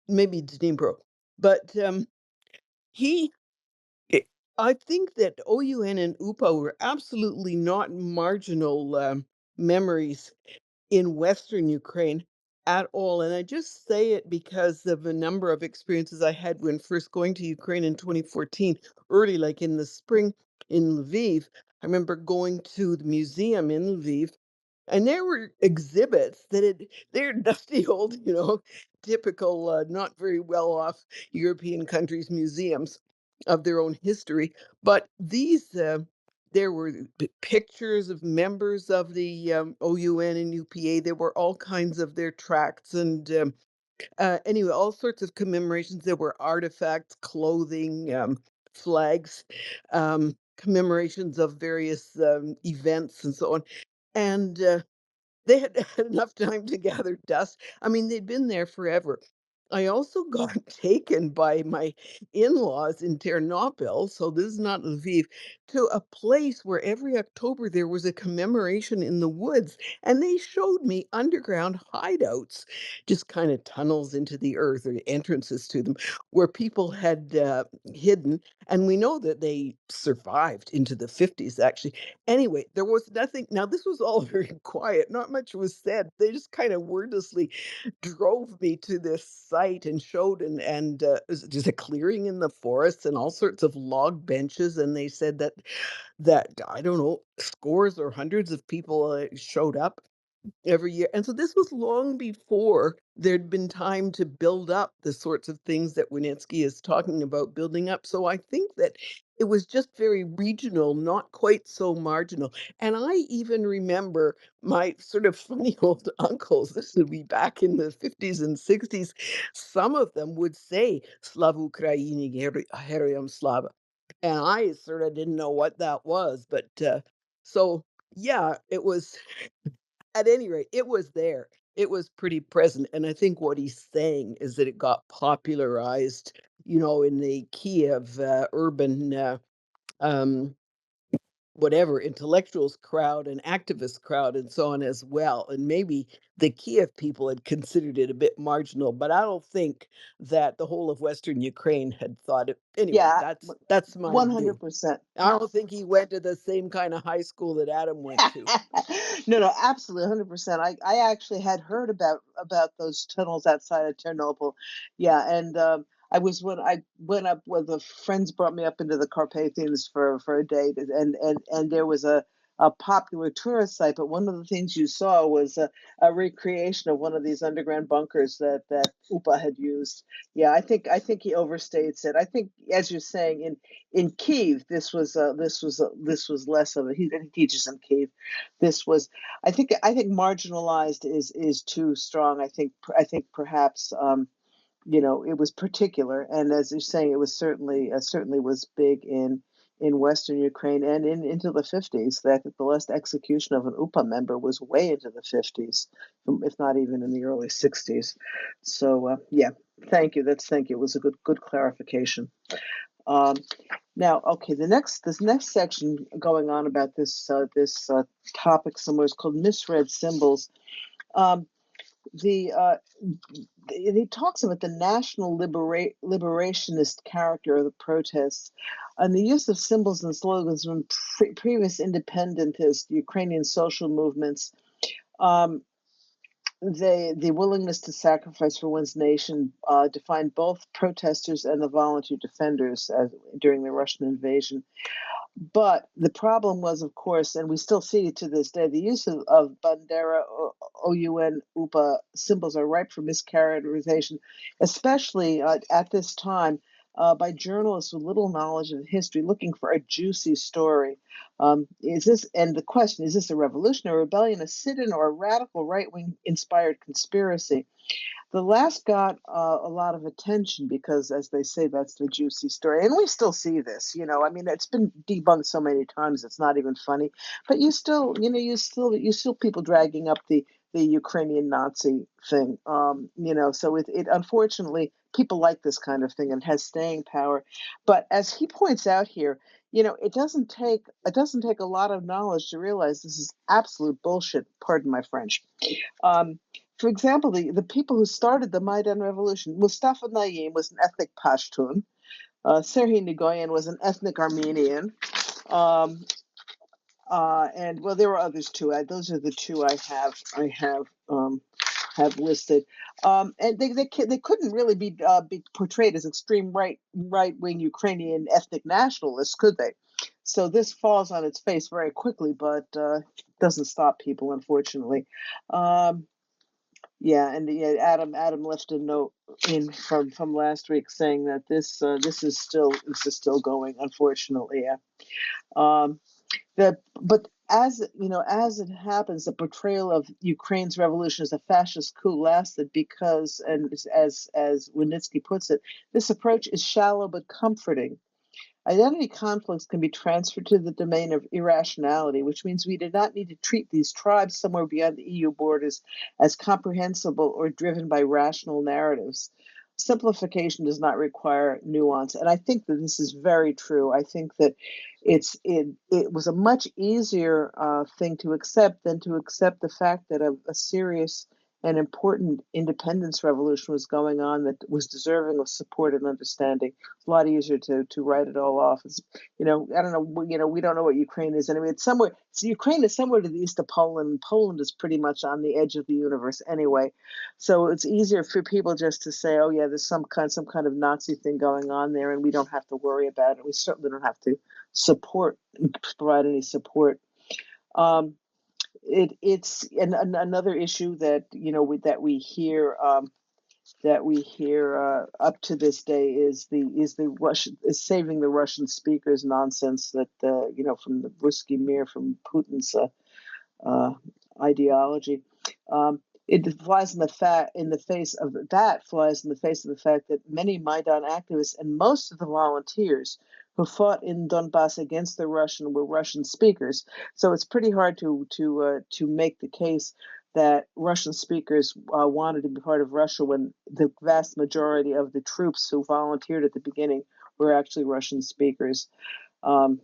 maybe Dnipro, but he. I I think that OUN and UPA were absolutely not marginal memories in Western Ukraine at all. And I just say it because of a number of experiences I had when first going to Ukraine in 2014, early, like in the spring in Lviv. I remember going to the museum in Lviv, and there were exhibits they're dusty old, typical, not very well off European countries' museums of their own history. But there were pictures of members of the OUN and UPA. There were all kinds of their tracts and anyway, all sorts of commemorations. There were artifacts, clothing, flags, commemorations of various events and so on. And they had had enough time to gather dust. I mean, they'd been there forever. I also got taken by my in-laws in Ternopil, so this is not Lviv, to a place where every October there was a commemoration in the woods, and they showed me underground hideouts, just kind of tunnels into the earth or entrances to them, where people had hidden. And we know that they survived into the 50s, actually. Anyway, there was nothing. Now, this was all very quiet. Not much was said. They just kind of wordlessly drove me to this site and showed, and there's a clearing in the forest and all sorts of log benches. And they said that I don't know, scores or hundreds of people showed up every year. And so this was long before there'd been time to build up the sorts of things that Wynnyckyj is talking about building up. So I think that it was just very regional, not quite so marginal. And I even remember my sort of funny old uncles, this would be back in the 50s and 60s, some of them would say Slav Ukraini Heroyam Slava. And I sort of didn't know what that was. But so, yeah, it was. At any rate, it was there. It was pretty present, and I think what he's saying is that it got popularized, in the Kiev urban um, whatever intellectuals crowd and activist crowd and so on as well. And maybe the Kiev people had considered it a bit marginal, but I don't think that the whole of Western Ukraine had thought it. Anyway, Yeah, that's my view. 100%. I don't think he went to the same kind of high school that Adam went to. No, absolutely, 100%. I actually had heard about those tunnels outside of Chernobyl. Yeah, and I was when I went up, where the friends brought me up into the Carpathians for a day, and there was a popular tourist site. But one of the things you saw was a recreation of one of these underground bunkers that UPA had used. Yeah, I think he overstates it. I think, as you're saying, in Kiev, this was less of a. He teaches in Kiev. This was, I think marginalized is too strong. I think perhaps it was particular, and as you're saying, it was certainly was big in Western Ukraine and into the 50s. That the last execution of an UPA member was way into the 50s, if not even in the early 60s. So yeah, thank you. It was a good clarification. Um, Now, okay, this next section going on about this topic somewhere is called misread symbols. Um, the he talks about the national liberationist character of the protests and the use of symbols and slogans from previous independentist Ukrainian social movements. Um, the willingness to sacrifice for one's nation defined both protesters and the volunteer defenders during the Russian invasion. But the problem was, of course, and we still see it to this day, the use of Bandera, OUN, UPA symbols are ripe for mischaracterization, especially at this time by journalists with little knowledge of history looking for a juicy story. And the question, is this a revolution, a rebellion, a sit-in, or a radical right-wing inspired conspiracy? The last got a lot of attention because, as they say, that's the juicy story, and we still see this. I mean, it's been debunked so many times it's not even funny. But you still people dragging up the Ukrainian Nazi thing. So it unfortunately people like this kind of thing and has staying power. But as he points out here, it doesn't take a lot of knowledge to realize this is absolute bullshit. Pardon my French. Um, for example, the people who started the Maidan revolution, Mustafa Naim was an ethnic Pashtun. Serhiy Nigoyan was an ethnic Armenian. Um, and well, there were others too. Those are the two I have listed. And they couldn't really be portrayed as extreme right wing Ukrainian ethnic nationalists, could they? So this falls on its face very quickly, but doesn't stop people, unfortunately. Um, yeah, and yeah, Adam left a note in from last week saying that this is still going, unfortunately. Yeah. Um, but as it happens, the portrayal of Ukraine's revolution as a fascist coup lasted because, and as Wynnyckyj puts it, this approach is shallow but comforting. Identity conflicts can be transferred to the domain of irrationality, which means we do not need to treat these tribes somewhere beyond the EU borders as comprehensible or driven by rational narratives. Simplification does not require nuance, and I think that this is very true. I think that it was a much easier thing to accept than to accept the fact that a serious and important independence revolution was going on that was deserving of support and understanding. It's a lot easier to write it all off. I don't know. We don't know what Ukraine is anyway. It's somewhere. So Ukraine is somewhere to the east of Poland. Poland is pretty much on the edge of the universe anyway. So it's easier for people just to say, "Oh yeah, there's some kind of Nazi thing going on there, and we don't have to worry about it. We certainly don't have to provide any support." Um, it's another issue that we hear up to this day is the Russian is saving the Russian speakers nonsense that from the Ruski Mir, from Putin's uh, ideology. It flies in the face of the fact that many Maidan activists and most of the volunteers who fought in Donbass against the Russian were Russian speakers. So it's pretty hard to make the case that Russian speakers wanted to be part of Russia when the vast majority of the troops who volunteered at the beginning were actually Russian speakers. Um,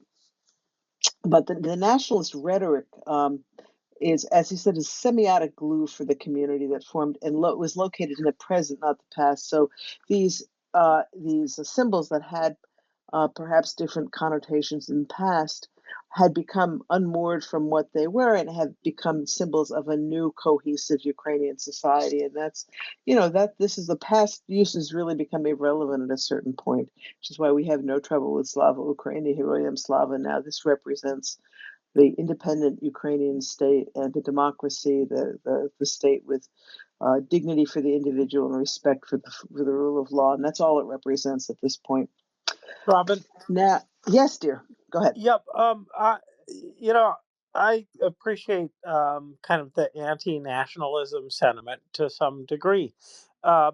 but the nationalist rhetoric is, as he said, a semiotic glue for the community that formed and was located in the present, not the past. So these symbols that had perhaps different connotations in the past had become unmoored from what they were and have become symbols of a new cohesive Ukrainian society. And that's, that this is the past uses really become irrelevant at a certain point, which is why we have no trouble with Slava Ukraini, Heroyam Slava. Now this represents the independent Ukrainian state and the democracy, the state with dignity for the individual and respect for the rule of law. And that's all it represents at this point. Robin. Now, yes, dear, go ahead. Yep. You know, I appreciate kind of the anti-nationalism sentiment to some degree,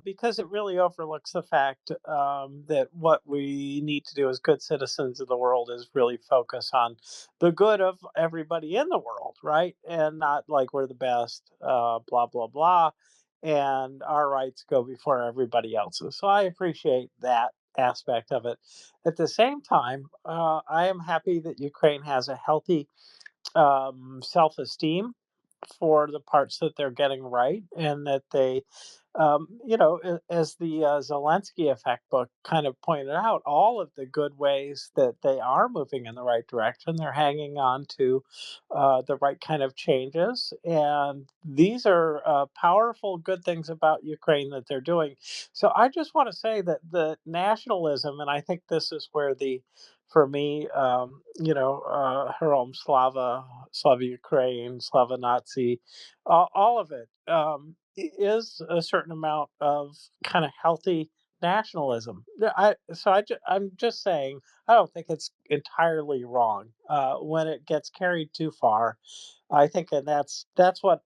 because it really overlooks the fact that what we need to do as good citizens of the world is really focus on the good of everybody in the world, right? And not like we're the best, blah blah blah, and our rights go before everybody else's. So I appreciate that aspect of it. At the same time, I am happy that Ukraine has a healthy self esteem for the parts that they're getting right, and that they, as the Zelensky Effect book kind of pointed out, all of the good ways that they are moving in the right direction, they're hanging on to the right kind of changes. And these are powerful, good things about Ukraine that they're doing. So I just want to say that the nationalism, and I think this is where for me, Herom Slava, Slava Ukraine, Slava Nazi, all of it is a certain amount of kind of healthy nationalism. I'm just saying I don't think it's entirely wrong when it gets carried too far. I think, and that's what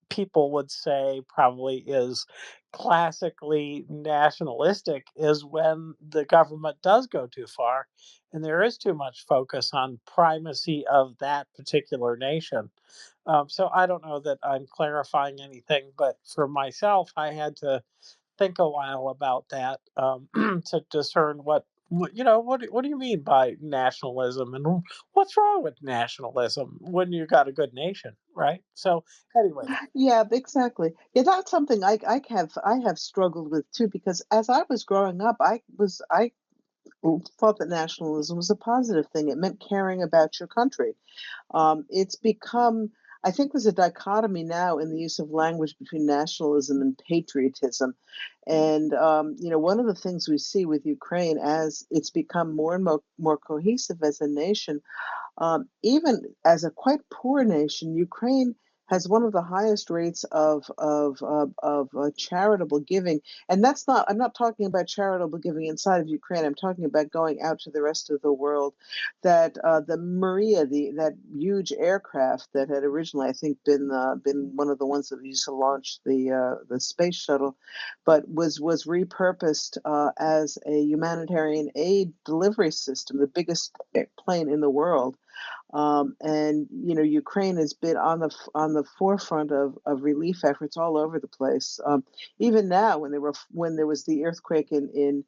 people would say probably is classically nationalistic, is when the government does go too far and there is too much focus on primacy of that particular nation. So I don't know that I'm clarifying anything, but for myself, I had to think a while about that to discern what do you mean by nationalism, and what's wrong with nationalism when you got a good nation, right? So anyway. Yeah, exactly. Yeah, that's something I have struggled with too because as I was growing up, I thought that nationalism was a positive thing. It meant caring about your country. It's become, I think there's a dichotomy now in the use of language between nationalism and patriotism. And, one of the things we see with Ukraine as it's become more and more cohesive as a nation, even as a quite poor nation, Ukraine has one of the highest rates of charitable giving, and that's not. I'm not talking about charitable giving inside of Ukraine. I'm talking about going out to the rest of the world. That the Maria, that huge aircraft that had originally, I think, been one of the ones that used to launch the space shuttle, but was repurposed as a humanitarian aid delivery system, the biggest plane in the world. And Ukraine has been on the forefront of relief efforts all over the place. Even now, when there was the earthquake in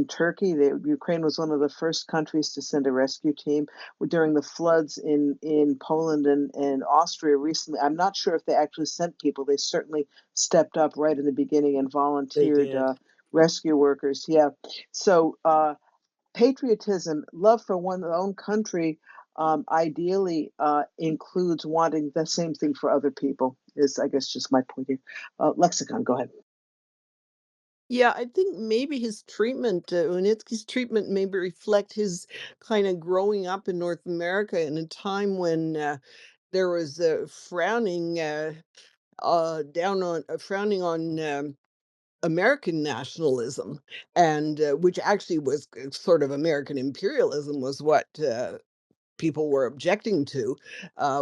Turkey, Ukraine was one of the first countries to send a rescue team. During the floods in Poland and Austria recently, I'm not sure if they actually sent people. They certainly stepped up right in the beginning and They volunteered did. rescue workers. Yeah, so. Patriotism, love for one's own country, ideally includes wanting the same thing for other people. Is I guess just my point here. Lexicon, go ahead. Yeah, I think maybe his treatment, Wynnyckyj's treatment maybe reflect his kind of growing up in North America in a time when there was frowning on American nationalism, and which actually was sort of American imperialism was what people were objecting to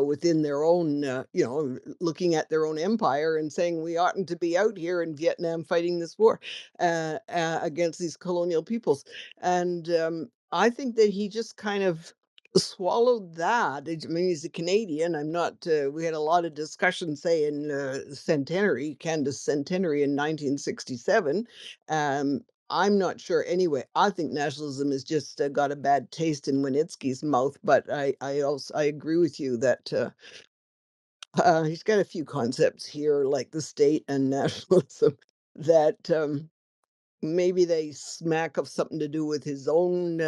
within their own, looking at their own empire and saying we oughtn't to be out here in Vietnam fighting this war against these colonial peoples. And I think that he just kind of swallowed that. I mean, he's a Canadian. I'm not. We had a lot of discussion, say, in centenary, Canada's centenary in 1967. Um, I'm not sure. Anyway, I think nationalism has just got a bad taste in Wynnyckyj's mouth. But I agree with you that he's got a few concepts here, like the state and nationalism, that maybe they smack of something to do with his own,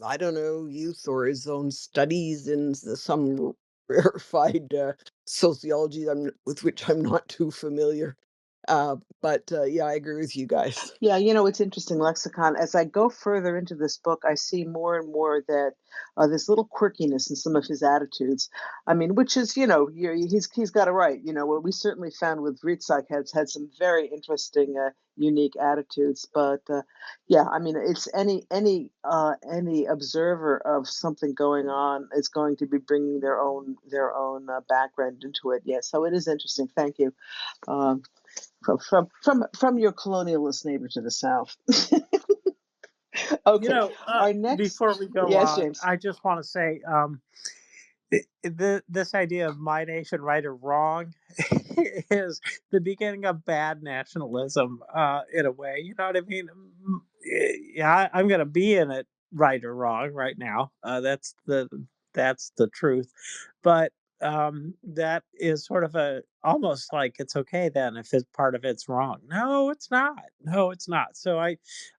I don't know, youth or his own studies in some rarefied sociology with which I'm not too familiar. But yeah, I agree with you guys. Yeah, it's interesting, lexicon. As I go further into this book, I see more and more that this little quirkiness in some of his attitudes. I mean, which is, he's got it right. What we certainly found with Ritsak had some very interesting, unique attitudes. But yeah, I mean, it's any observer of something going on is going to be bringing their own background into it. Yeah, so it is interesting. Thank you. Um, from your colonialist neighbor to the south. You Okay, know, our next, before we go yes, on, James. I just want to say, this idea of my nation, right or wrong, is the beginning of bad nationalism, in a way. You know what I mean? Yeah, I'm going to be in it, right or wrong, right now. That's the truth, but that is sort of a almost like it's okay then if it's part of it's wrong. No, it's not. No, it's not. So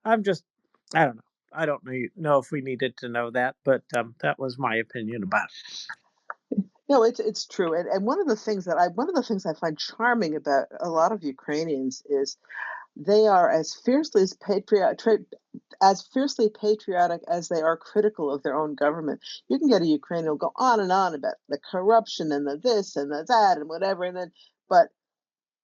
I'm just, I don't know. I don't know if we needed to know that, but that was my opinion about it. No, it's true, and one of the things I find charming about a lot of Ukrainians is they are as fiercely patriotic as they are critical of their own government. You can get a Ukrainian who'll go on and on about the corruption and the this and the that and whatever, and then but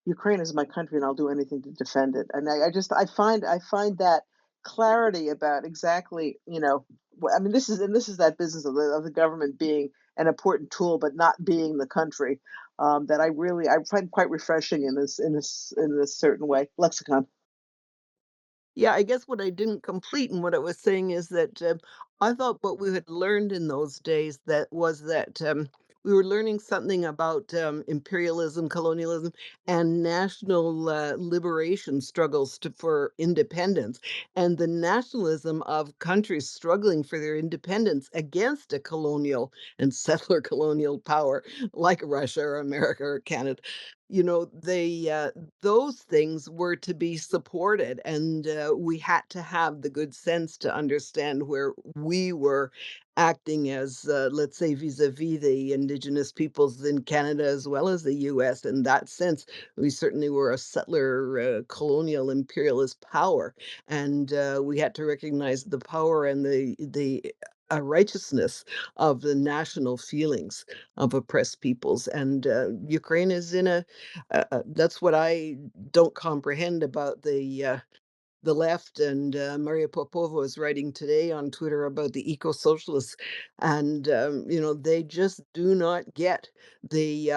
Ukraine is my country, and I'll do anything to defend it. And I find that clarity about exactly, I mean, this is that business of the government being an important tool, but not being the country. That I find quite refreshing in this certain way. Lexicon. Yeah, I guess what I didn't complete in what I was saying is that I thought what we had learned in those days that we were learning something about imperialism, colonialism, and national liberation struggles for independence, and the nationalism of countries struggling for their independence against a colonial and settler colonial power like Russia or America or Canada. Those things were to be supported, and we had to have the good sense to understand where we were acting as, let's say, vis-a-vis the indigenous peoples in Canada as well as the US. In that sense, we certainly were a settler, colonial, imperialist power, and we had to recognize the power and the righteousness of the national feelings of oppressed peoples. And Ukraine is in a that's what I don't comprehend about the left. And Maria Popova was writing today on Twitter about the eco-socialists, and they just do not get the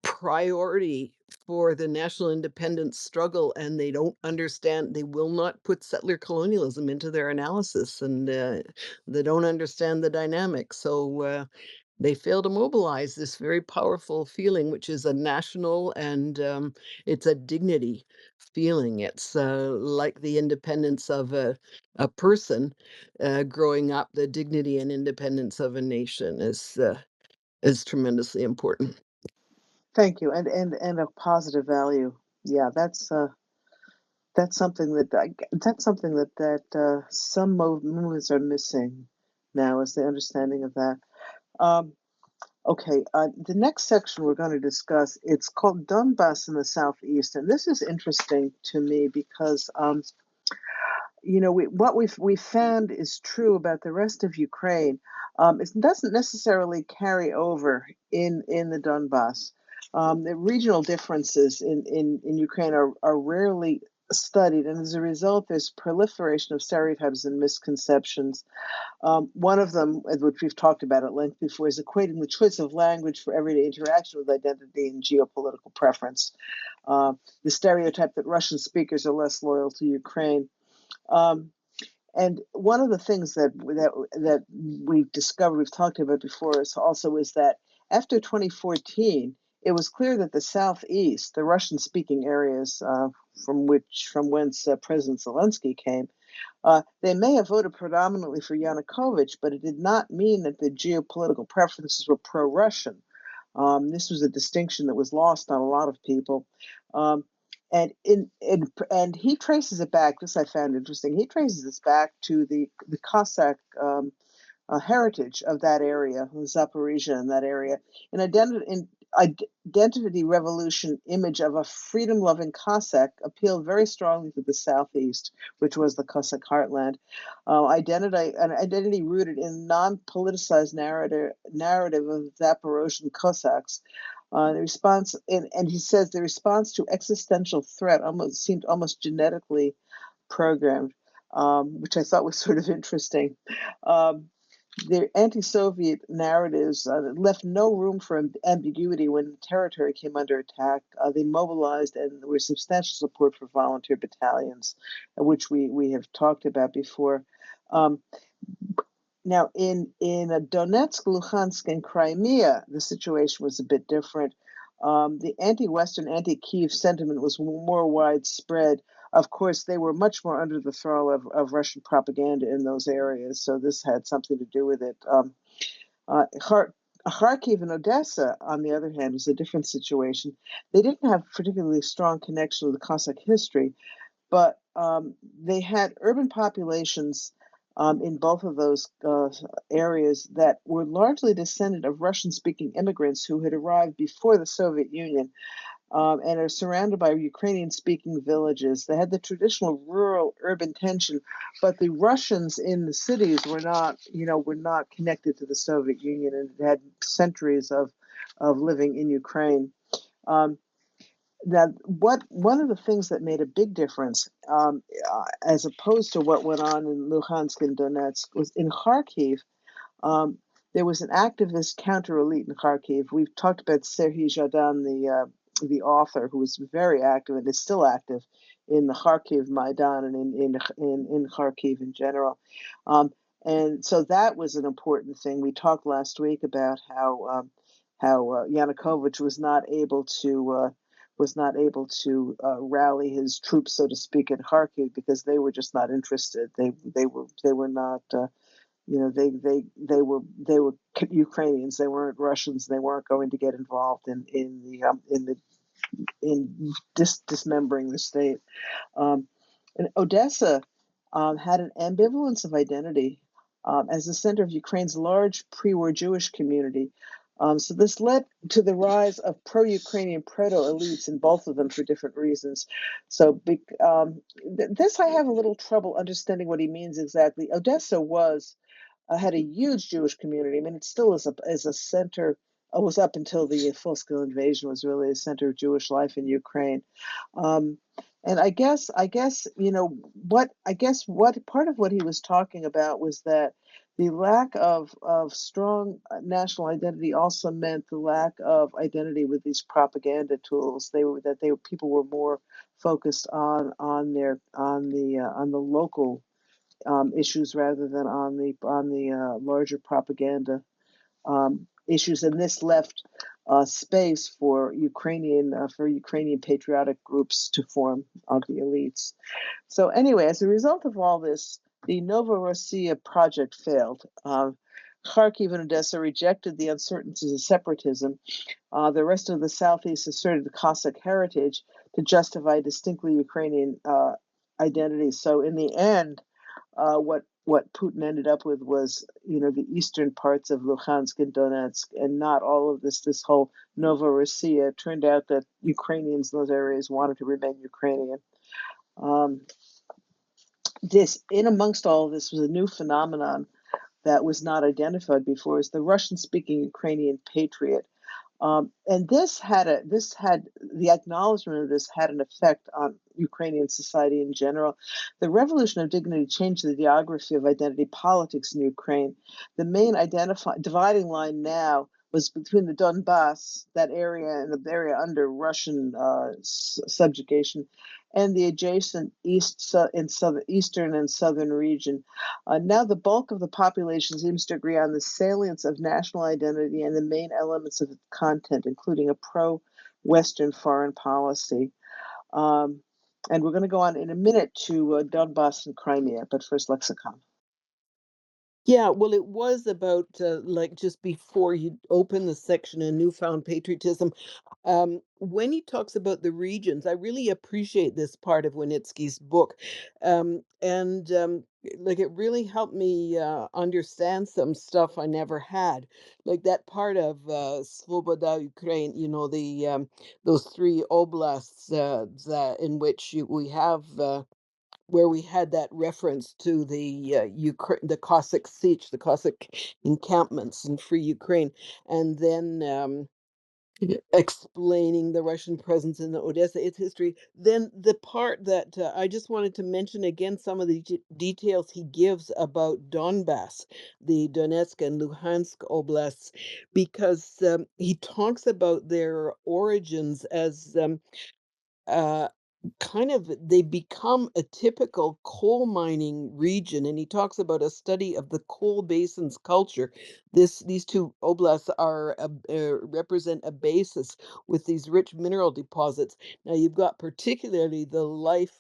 priority for the national independence struggle, and they don't understand. They will not put settler colonialism into their analysis, and they don't understand the dynamic. So. They fail to mobilize this very powerful feeling, which is a national and it's a dignity feeling. It's like the independence of a person growing up. The dignity and independence of a nation is tremendously important. Thank you, and a positive value. Yeah, that's something that some movements are missing now, is the understanding of that. Um, Okay, the next section we're going to discuss, it's called Donbass in the Southeast, and this is interesting to me because, what we found is true about the rest of Ukraine. It doesn't necessarily carry over in the Donbass. The regional differences in Ukraine are rarely studied, and as a result, there's proliferation of stereotypes and misconceptions. One of them, which we've talked about at length before, is equating the choice of language for everyday interaction with identity and geopolitical preference. The stereotype that Russian speakers are less loyal to Ukraine. Um, And one of the things that we've discovered, we've talked about before, is that after 2014, it was clear that the southeast, the Russian-speaking areas from whence President Zelensky came, they may have voted predominantly for Yanukovych, but it did not mean that the geopolitical preferences were pro-Russian. This was a distinction that was lost on a lot of people. And he traces it back. This I found interesting. He traces this back to the Cossack heritage of that area, Zaporizhia, in that area, an identity revolution image of a freedom-loving Cossack appealed very strongly to the southeast, which was the Cossack heartland. An identity rooted in non-politicized narrative of Zaporozhian Cossacks. The response, and he says the response to existential threat seemed almost genetically programmed, which I thought was sort of interesting. The anti-Soviet narratives left no room for ambiguity when the territory came under attack. They mobilized, and there was substantial support for volunteer battalions, which we have talked about before. Now, in Donetsk, Luhansk, and Crimea, the situation was a bit different. The anti-Western, anti-Kiev sentiment was more widespread. Of course, they were much more under the thrall of Russian propaganda in those areas, so this had something to do with it. Kharkiv and Odessa, on the other hand, was a different situation. They didn't have particularly strong connection with the Cossack history, but they had urban populations in both of those areas that were largely descendant of Russian-speaking immigrants who had arrived before the Soviet Union and are surrounded by Ukrainian-speaking villages. They had the traditional rural-urban tension, but the Russians in the cities were not connected to the Soviet Union and had centuries of living in Ukraine. Now, one of the things that made a big difference, as opposed to what went on in Luhansk and Donetsk, was in Kharkiv. There was an activist counter-elite in Kharkiv. We've talked about Serhiy Zhadan, the author, who was very active and is still active in the Kharkiv Maidan and in Kharkiv in general. And so that was an important thing. We talked last week about how Yanukovych was not able to rally his troops, so to speak, in Kharkiv because they were just not interested. They were not. They were Ukrainians. They weren't Russians. They weren't going to get involved in dismembering the state. And Odessa had an ambivalence of identity as the center of Ukraine's large pre-war Jewish community. So this led to the rise of pro-Ukrainian proto-elites in both of them for different reasons. So this I have a little trouble understanding what he means exactly. Odessa had a huge Jewish community. I mean, it still is a center. It was up until the full-scale invasion was really a center of Jewish life in Ukraine. And I guess what part of what he was talking about was that the lack of strong national identity also meant the lack of identity with these propaganda tools. People were more focused on the local issues rather than on the larger propaganda issues, and this left space for Ukrainian patriotic groups to form of the elites. So anyway, as a result of all this, the Novorossiya project failed. Kharkiv and Odessa rejected the uncertainties of separatism. The rest of the southeast asserted the Cossack heritage to justify distinctly Ukrainian identity. So in the end, what Putin ended up with was, the eastern parts of Luhansk and Donetsk, and not all of this whole Novorossiya. It turned out that Ukrainians in those areas wanted to remain Ukrainian. Amongst all of this was a new phenomenon that was not identified before, is the Russian-speaking Ukrainian patriot. And the acknowledgement of this had an effect on Ukrainian society in general. The Revolution of Dignity changed the geography of identity politics in Ukraine. The main dividing line now was between the Donbass, that area, and the area under Russian subjugation, and the adjacent eastern and southern region. Now, the bulk of the population seems to agree on the salience of national identity and the main elements of its content, including a pro-Western foreign policy. Um, and we're going to go on in a minute to Donbass and Crimea, but first, lexicon. Yeah, well, it was about like just before you open the section on newfound patriotism. When he talks about the regions, I really appreciate this part of Wynnyckyj's book. And like it really helped me understand some stuff I never had. Like that part of Svoboda Ukraine, those three oblasts in which we have. Where we had that reference to the the Cossack siege, the Cossack encampments in free Ukraine, and then explaining the Russian presence in the Odessa, its history. Then the part that I just wanted to mention again, some of the details he gives about Donbass, the Donetsk and Luhansk oblasts, because he talks about their origins as uh, kind of they become a typical coal mining region, and he talks about a study of the coal basins culture. These two oblasts are represent a basis with these rich mineral deposits. Now you've got particularly the life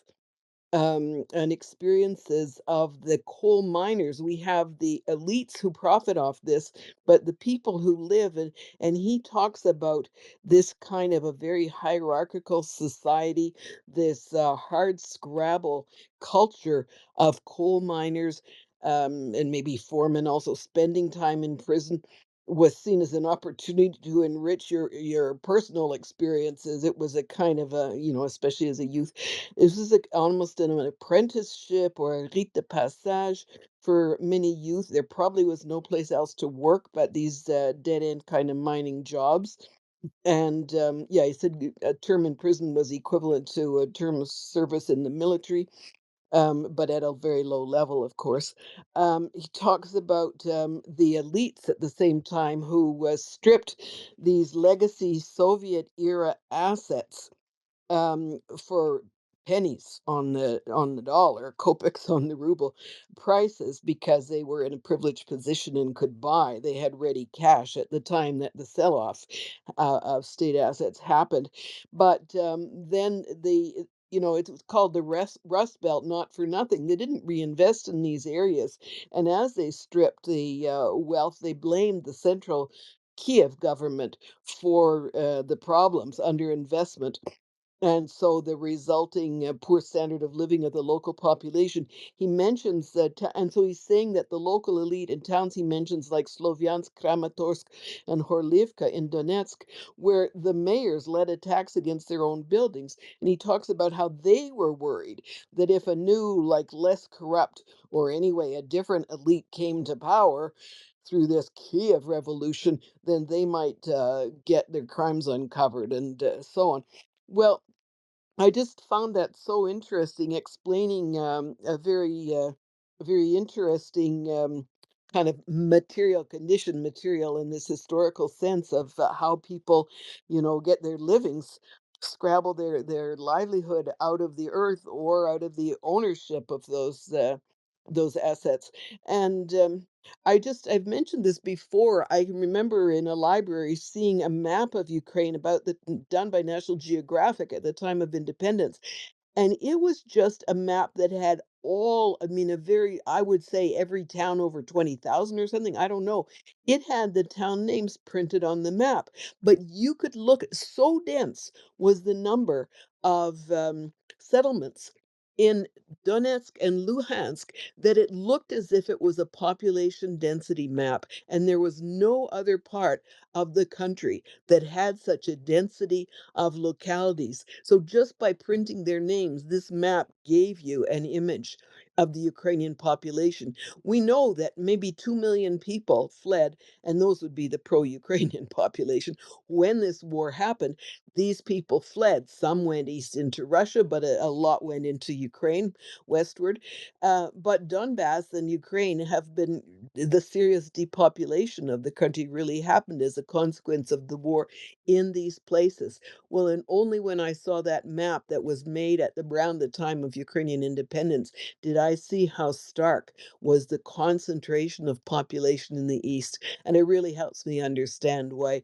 and experiences of the coal miners. We have the elites who profit off this, but the people who live, and he talks about this kind of a very hierarchical society, this hard scrabble culture of coal miners, and maybe foremen also spending time in prison was seen as an opportunity to enrich your personal experiences. It was a kind of a, especially as a youth, this is like almost an apprenticeship or a rite de passage for many youth. There probably was no place else to work but these dead end kind of mining jobs. And yeah, he said a term in prison was equivalent to a term of service in the military, but at a very low level, of course. He talks about the elites at the same time who stripped these legacy Soviet era assets for pennies on the dollar, kopecks on the ruble prices, because they were in a privileged position and could buy. They had ready cash at the time that the sell-off of state assets happened. But then it was called the Rust Belt, not for nothing. They didn't reinvest in these areas, and as they stripped the wealth, they blamed the central Kiev government for the problems under investment, and so the resulting poor standard of living of the local population. He mentions that, and so he's saying that the local elite in towns he mentions, like Slovyansk, Kramatorsk, and Horlivka in Donetsk, where the mayors led attacks against their own buildings. And he talks about how they were worried that if a new, like less corrupt, or anyway, a different elite came to power through this Kiev revolution, then they might get their crimes uncovered and so on. Well, I just found that so interesting, explaining a very interesting kind of material condition, material in this historical sense of how people, get their livings, scrabble their livelihood out of the earth or out of the ownership of those assets. And I've mentioned this before. I can remember in a library seeing a map of Ukraine done by National Geographic at the time of independence, and it was just a map that had I mean, I would say every town over 20,000 or something. I don't know. It had the town names printed on the map, but you could look, so dense was the number of settlements in Donetsk and Luhansk that it looked as if it was a population density map. And there was no other part of the country that had such a density of localities. So just by printing their names, this map gave you an image. of the Ukrainian population. We know that maybe 2 million people fled, and those would be the pro-Ukrainian population. When this war happened, these people fled. Some went east into Russia, but a lot went into Ukraine, westward. But Donbass and Ukraine have been the serious depopulation of the country really happened as a consequence of the war in these places. Well, and only when I saw that map that was made at around the time of Ukrainian independence did I see how stark was the concentration of population in the East. And it really helps me understand why,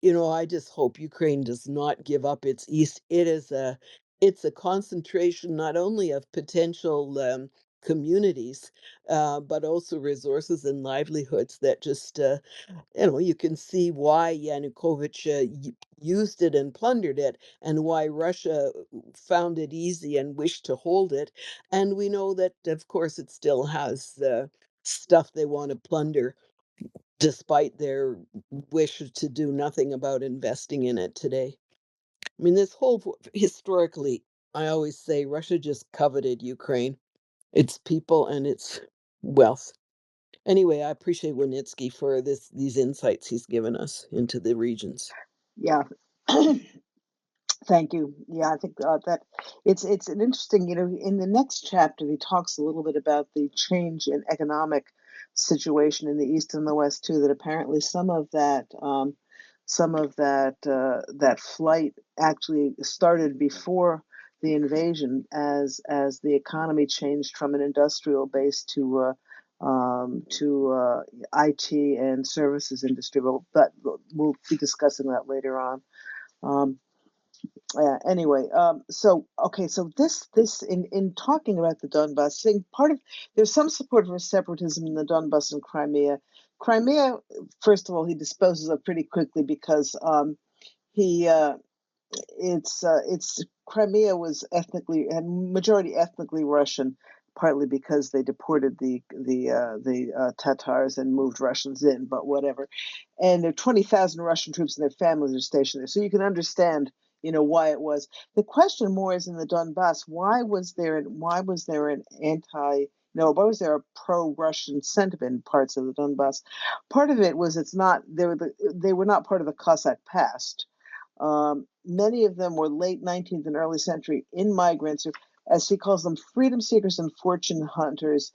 I just hope Ukraine does not give up its East. It's a concentration not only of potential communities, but also resources and livelihoods that just you can see why Yanukovych used it and plundered it, and why Russia found it easy and wished to hold it. And we know that, of course, it still has stuff they want to plunder, despite their wish to do nothing about investing in it today. I mean, historically, I always say Russia just coveted Ukraine, its people, and its wealth. Anyway, I appreciate Wynnyckyj for these insights he's given us into the regions. Yeah. Thank you. Yeah, I think that it's an interesting, in the next chapter, he talks a little bit about the change in economic situation in the East and the West too. That apparently some of that flight actually started before the invasion, as the economy changed from an industrial base to IT and services industry. But we'll be discussing that later on. Um, anyway, so okay, so this in talking about the Donbass, saying there's some support for separatism in the Donbass and Crimea. Crimea, first of all, he disposes of pretty quickly because he it's Crimea was ethnically and majority ethnically Russian, partly because they deported the Tatars and moved Russians in, but whatever. And there are 20,000 Russian troops and their families are stationed there, so you can understand, why it was. The question more is in the Donbass. Why was there a pro-Russian sentiment in parts of the Donbass? Part of it was they were not part of the Cossack past. Many of them were late 19th and early century immigrants, or as he calls them, freedom seekers and fortune hunters.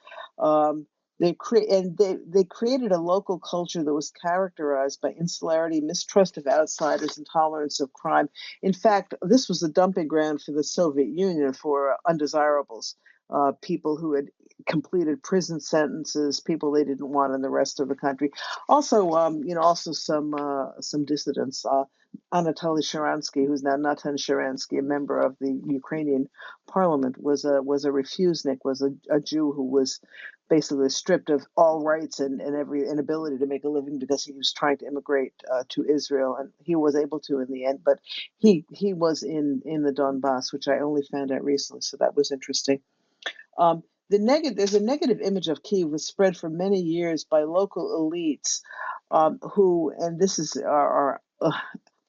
They created a local culture that was characterized by insularity, mistrust of outsiders, and tolerance of crime. In fact, this was the dumping ground for the Soviet Union for undesirables, people who had completed prison sentences, people they didn't want in the rest of the country. Also, also some dissidents. Anatoly Sharansky, who's now Natan Sharansky, a member of the Ukrainian parliament, was a refusnik, was a Jew who was basically stripped of all rights and every inability to make a living because he was trying to immigrate to Israel, and he was able to in the end. But he was in the Donbass, which I only found out recently, so that was interesting. There's a negative image of Kyiv was spread for many years by local elites, who, and this is our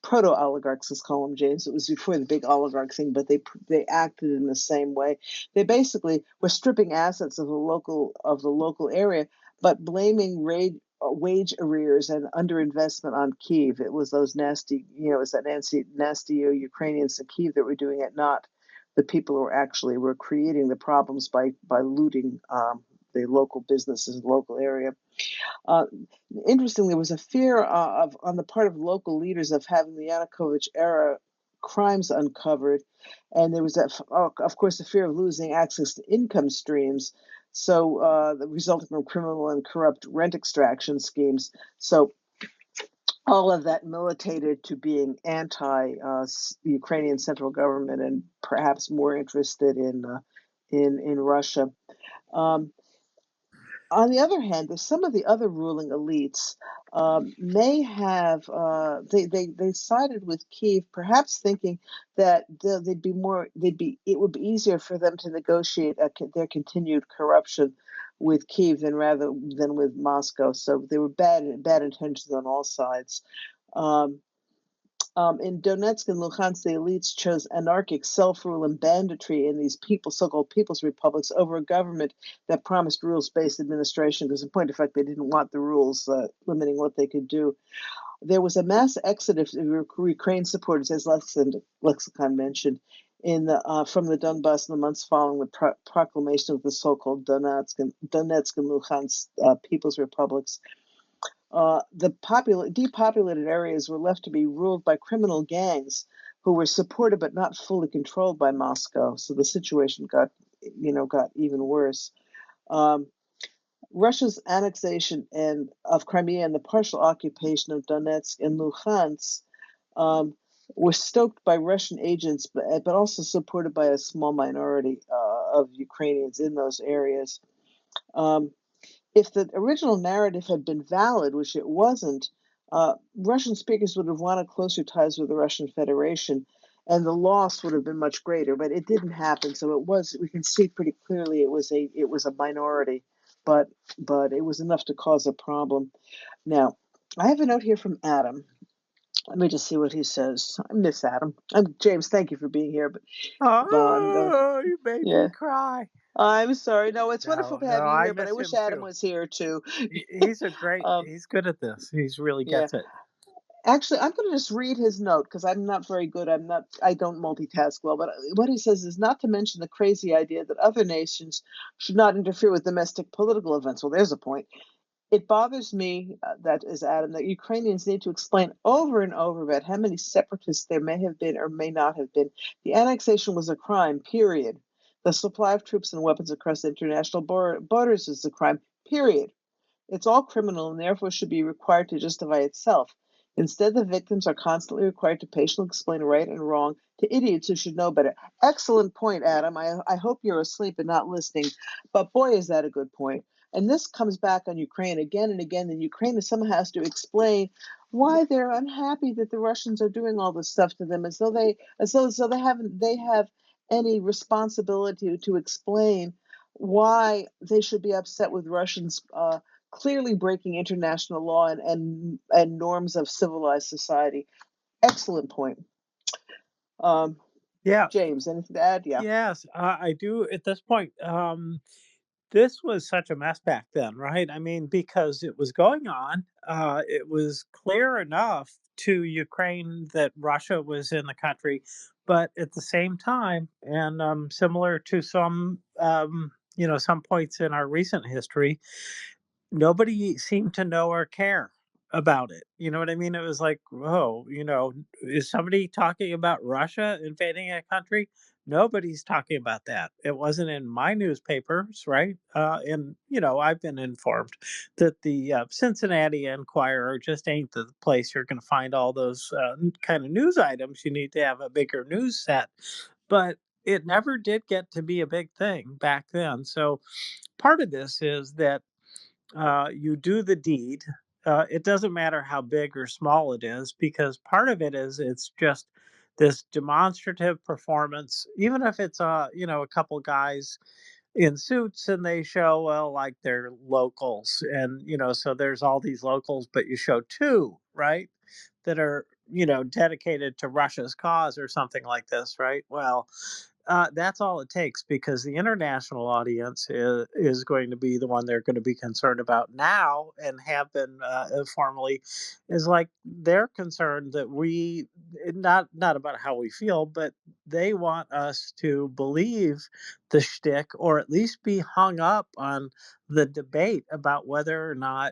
proto-oligarchs, let's call them, James. It was before the big oligarch thing, but they acted in the same way. They basically were stripping assets of the local area, but blaming wage arrears and underinvestment on Kyiv. It was those nasty, it was that nasty Ukrainians in Kyiv that were doing it, not the people who were creating the problems by looting the local businesses, local area. Uh, Interestingly, there was a fear on the part of local leaders of having the Yanukovych era crimes uncovered, and there was, of course, the fear of losing access to income streams, so the resulting from criminal and corrupt rent extraction schemes. So all of that militated to being anti-Ukrainian central government and perhaps more interested in Russia. Um, on the other hand, there's some of the other ruling elites may have they sided with Kyiv, perhaps thinking that it would be easier for them to negotiate their continued corruption with Kyiv rather than with Moscow. So there were bad intentions on all sides. Um, In Donetsk and Luhansk, the elites chose anarchic self-rule and banditry in these so-called people's republics over a government that promised rules-based administration, because in point of fact, they didn't want the rules limiting what they could do. There was a mass exodus of Ukraine supporters, as Lexicon mentioned, from the Donbass in the months following the proclamation of the so-called Donetsk and Luhansk people's republics. The depopulated areas were left to be ruled by criminal gangs who were supported but not fully controlled by Moscow. So the situation got even worse. Russia's annexation of Crimea and the partial occupation of Donetsk and Luhansk were stoked by Russian agents, but also supported by a small minority of Ukrainians in those areas. If the original narrative had been valid, which it wasn't, Russian speakers would have wanted closer ties with the Russian Federation, and the loss would have been much greater. But it didn't happen, so we can see pretty clearly it was a minority, but it was enough to cause a problem. Now, I have a note here from Adam. Let me just see what he says. I miss Adam. James, thank you for being here, but I'm going. Oh, you made Yeah. me cry. I'm sorry. No, it's wonderful to No, have you I here, but I miss wish him Adam too. was here too. He's a great. Um, He's good at this. He's really yeah. gets it. Actually, I'm going to just read his note because I'm not very good. I don't multitask well, but what he says is not to mention the crazy idea that other nations should not interfere with domestic political events. Well, there's a point. It bothers me, that is Adam, that Ukrainians need to explain over and over about how many separatists there may have been or may not have been. The annexation was a crime, period. The supply of troops and weapons across the international borders is a crime, period. It's all criminal and therefore should be required to justify itself. Instead, the victims are constantly required to patiently explain right and wrong to idiots who should know better. Excellent point, Adam. I hope you're asleep and not listening, but boy, is that a good point. And this comes back on Ukraine again and again. And Ukraine somehow has to explain why they're unhappy that the Russians are doing all this stuff to them, as though they have any responsibility to explain why they should be upset with Russians clearly breaking international law and norms of civilized society. Excellent point. Yeah. James, anything to add? Yeah. Yes, I do. At this point, this was such a mess back then, right? I mean, because it was going on. It was clear enough to Ukraine that Russia was in the country, but at the same time, and similar to some points in our recent history, nobody seemed to know or care about it. You know what I mean? It was like, whoa, is somebody talking about Russia invading a country? Nobody's talking about that. It wasn't in my newspapers, right? And I've been informed that the Cincinnati Enquirer just ain't the place you're going to find all those kind of news items. You need to have a bigger news set, but it never did get to be a big thing back then. So part of this is that you do the deed. It doesn't matter how big or small it is, because part of it is it's just this demonstrative performance. Even if it's a couple guys in suits and they show, well, like they're locals, and so there's all these locals, but you show two, right, that are dedicated to Russia's cause or something like this, right? Well, that's all it takes, because the international audience is going to be the one they're going to be concerned about now, and have been formally. Is like they're concerned that not about how we feel, but they want us to believe the shtick, or at least be hung up on the debate about whether or not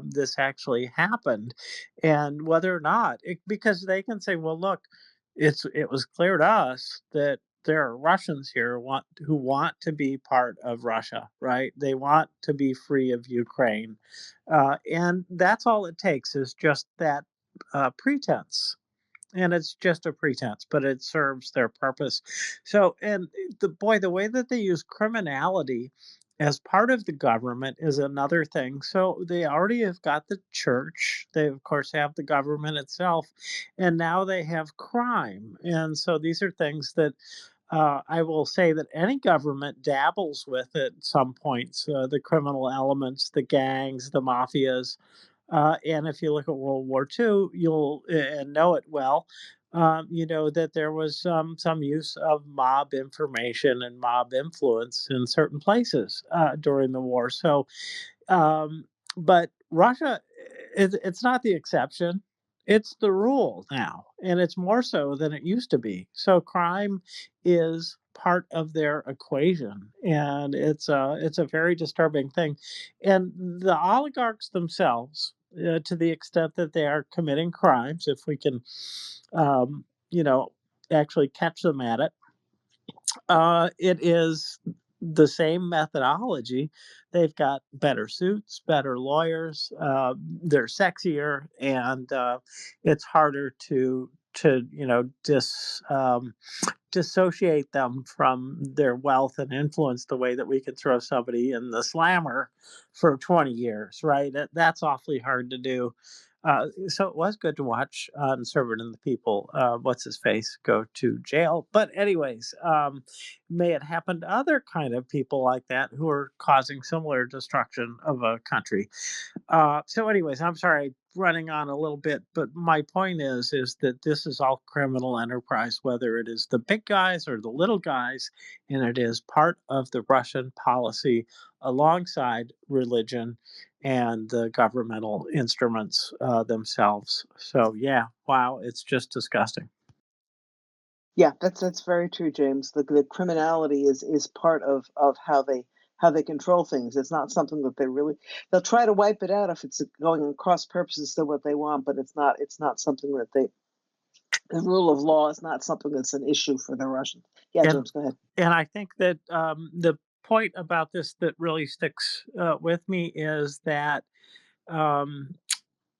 this actually happened, and whether or not because they can say, well, look, it was clear to us that there are Russians here who want to be part of Russia, right? They want to be free of Ukraine, and that's all it takes, is just that pretense. And it's just a pretense, but it serves their purpose. So, and the way that they use criminality as part of the government is another thing. So they already have got the church. They of course have the government itself, and now they have crime. And so these are things that I will say that any government dabbles with at some points. The criminal elements, the gangs, the mafias, And if you look at World War II, you'll and know it well. You know that there was some use of mob information and mob influence in certain places during the war. So um, but Russia, it's not the exception. It's the rule now, and it's more so than it used to be. So crime is part of their equation, and it's a very disturbing thing. And the oligarchs themselves, to the extent that they are committing crimes, if we can, you know, actually catch them at it, it is the same methodology. They've got better suits, better lawyers. They're sexier, and it's harder to dissociate them from their wealth and influence the way that we could throw somebody in the slammer for 20 years, right? That's awfully hard to do. So it was good to watch Servant and the People, what's his face, go to jail. But anyways, may it happen to other kind of people like that who are causing similar destruction of a country. So anyways, I'm sorry, running on a little bit, but my point is that this is all criminal enterprise, whether it is the big guys or the little guys, and it is part of the Russian policy alongside religion and the governmental instruments themselves. So yeah, wow, it's just disgusting. Yeah, that's very true, James. The criminality is part of how they control things. It's not something that they'll try to wipe it out if it's going across purposes to what they want, but it's not something that they the rule of law is not something that's an issue for the Russians. Yeah, And James, go ahead. and I think that the point about this that really sticks with me is that um,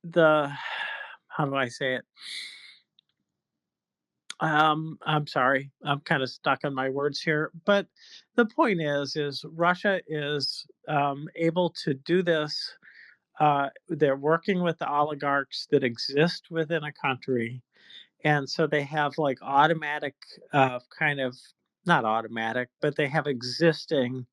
the how do I say it? I'm sorry, I'm kind of stuck on my words here, but the point is Russia is able to do this. They're working with the oligarchs that exist within a country, and so they have like automatic, kind of not automatic, but they have existing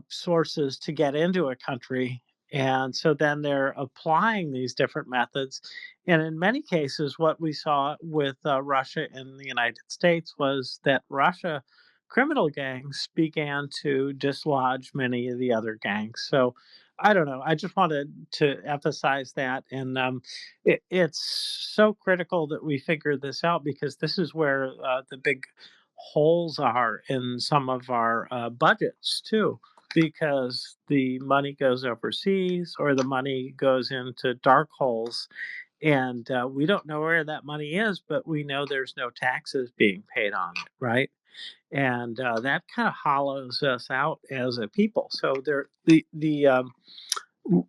sources to get into a country. And so then they're applying these different methods. And in many cases, what we saw with Russia and the United States was that Russia criminal gangs began to dislodge many of the other gangs. So I don't know. I just wanted to emphasize that. And it's so critical that we figure this out because this is where the big holes are in some of our budgets, too, because the money goes overseas or the money goes into dark holes, and we don't know where that money is, but we know there's no taxes being paid on it, right? And that kind of hollows us out as a people. So the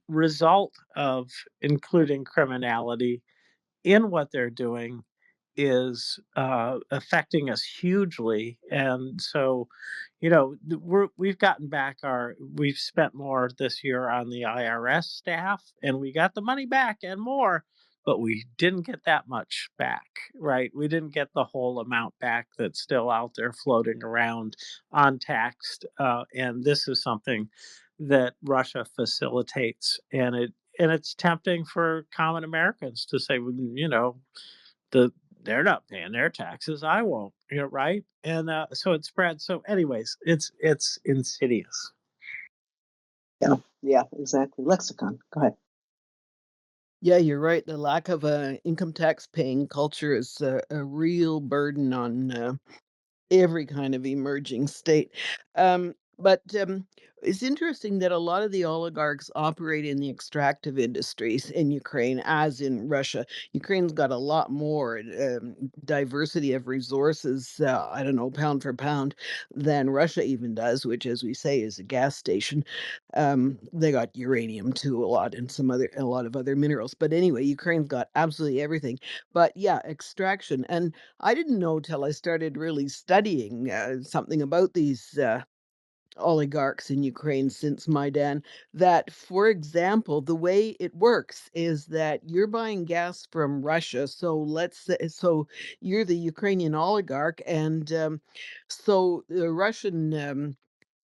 result of including criminality in what they're doing is affecting us hugely. And so, we've gotten back we've spent more this year on the IRS staff, and we got the money back and more, but we didn't get that much back, right? We didn't get the whole amount back that's still out there floating around untaxed. And this is something that Russia facilitates, and it's tempting for common Americans to say, well, the they're not paying their taxes, I won't, right? And so it spreads. So, anyways, it's insidious. Yeah, yeah, exactly. Lexicon. Go ahead. Yeah, you're right. The lack of a income tax paying culture is a real burden on every kind of emerging state. But it's interesting that a lot of the oligarchs operate in the extractive industries in Ukraine, as in Russia. Ukraine's got a lot more diversity of resources, I don't know, pound for pound, than Russia even does, which, as we say, is a gas station. They got uranium too, a lot, and a lot of other minerals. But anyway, Ukraine's got absolutely everything. But yeah, extraction. And I didn't know till I started really studying something about these oligarchs in Ukraine since Maidan that, for example, the way it works is that you're buying gas from Russia. So let's say, so you're the Ukrainian oligarch, and so the Russian.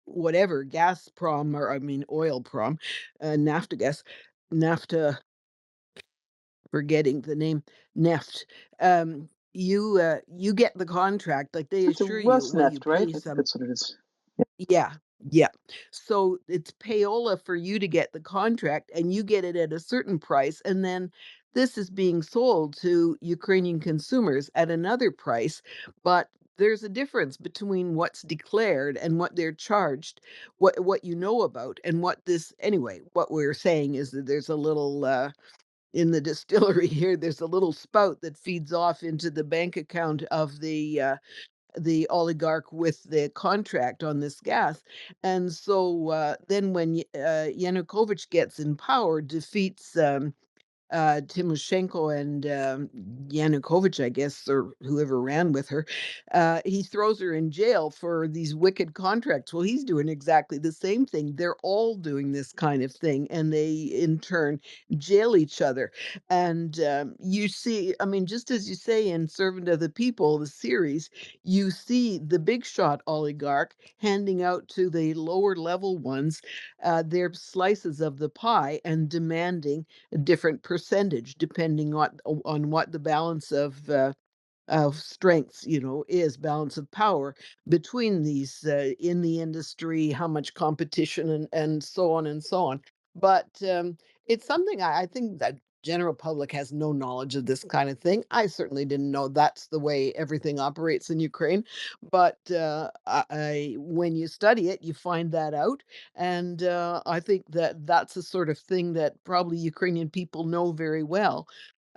Whatever Gazprom, or I mean oil prom, Naftagaz, NAFTA, forgetting the name, NEFT, you get the contract, like, they It's a assure you, well, you Rosneft, right? pay I think some. that's what it is. Yeah, yeah. So it's payola for you to get the contract, and you get it at a certain price, and then this is being sold to Ukrainian consumers at another price, but there's a difference between what's declared and what they're charged, what you know about, and what this anyway, what we're saying is that there's a little, in the distillery here, there's a little spout that feeds off into the bank account of the oligarch with the contract on this gas. And so then when Yanukovych gets in power, defeats Timoshenko and Yanukovych, I guess, or whoever ran with her, he throws her in jail for these wicked contracts. Well, he's doing exactly the same thing. They're all doing this kind of thing, and they in turn jail each other. And you see, I mean, just as you say in Servant of the People, the series, you see the big shot oligarch handing out to the lower level ones their slices of the pie and demanding a different percentage depending on what the balance of strengths, is balance of power between these in the industry, how much competition and so on and so on. But it's something I think that general public has no knowledge of this kind of thing. I certainly didn't know that's the way everything operates in Ukraine. But when you study it, you find that out. And I think that that's the sort of thing that probably Ukrainian people know very well.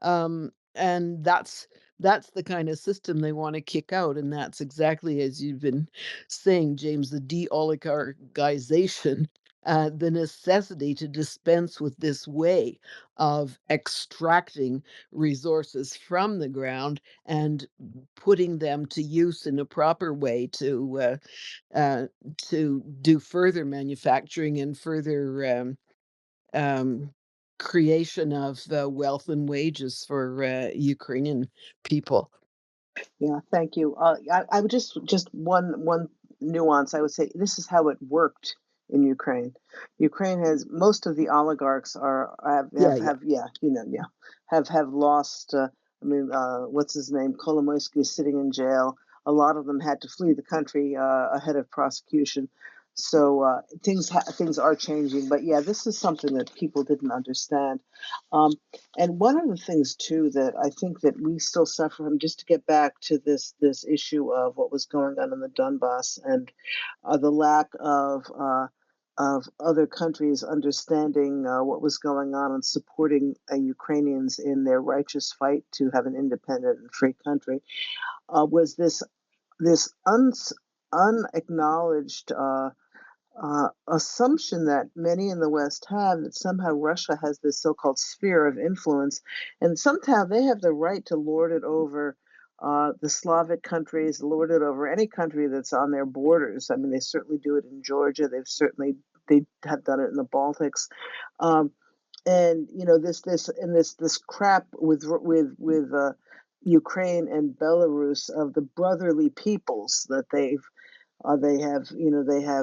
And that's the kind of system they want to kick out, and that's exactly as you've been saying, James, the de-oligarchization, the necessity to dispense with this way of extracting resources from the ground and putting them to use in a proper way uh, to do further manufacturing and further um, creation of wealth and wages for Ukrainian people. Yeah, thank you. I would just one nuance. I would say this is how it worked in Ukraine. Ukraine has most of the oligarchs are Yeah, yeah. have yeah, yeah, have lost. I mean, what's his name? Kolomoisky is sitting in jail. A lot of them had to flee the country ahead of prosecution. So things are changing. But yeah, this is something that people didn't understand. Um, and one of the things too that I think that we still suffer from, just to get back to this issue of what was going on in the Donbass and the lack of other countries understanding what was going on and supporting Ukrainians in their righteous fight to have an independent and free country, was this unacknowledged assumption that many in the West have, that somehow Russia has this so-called sphere of influence, and somehow they have the right to lord it over the Slavic countries, lord it over any country that's on their borders. I mean, they certainly do it in Georgia. They have done it in the Baltics. Um, and this crap with Ukraine and Belarus of the brotherly peoples that they have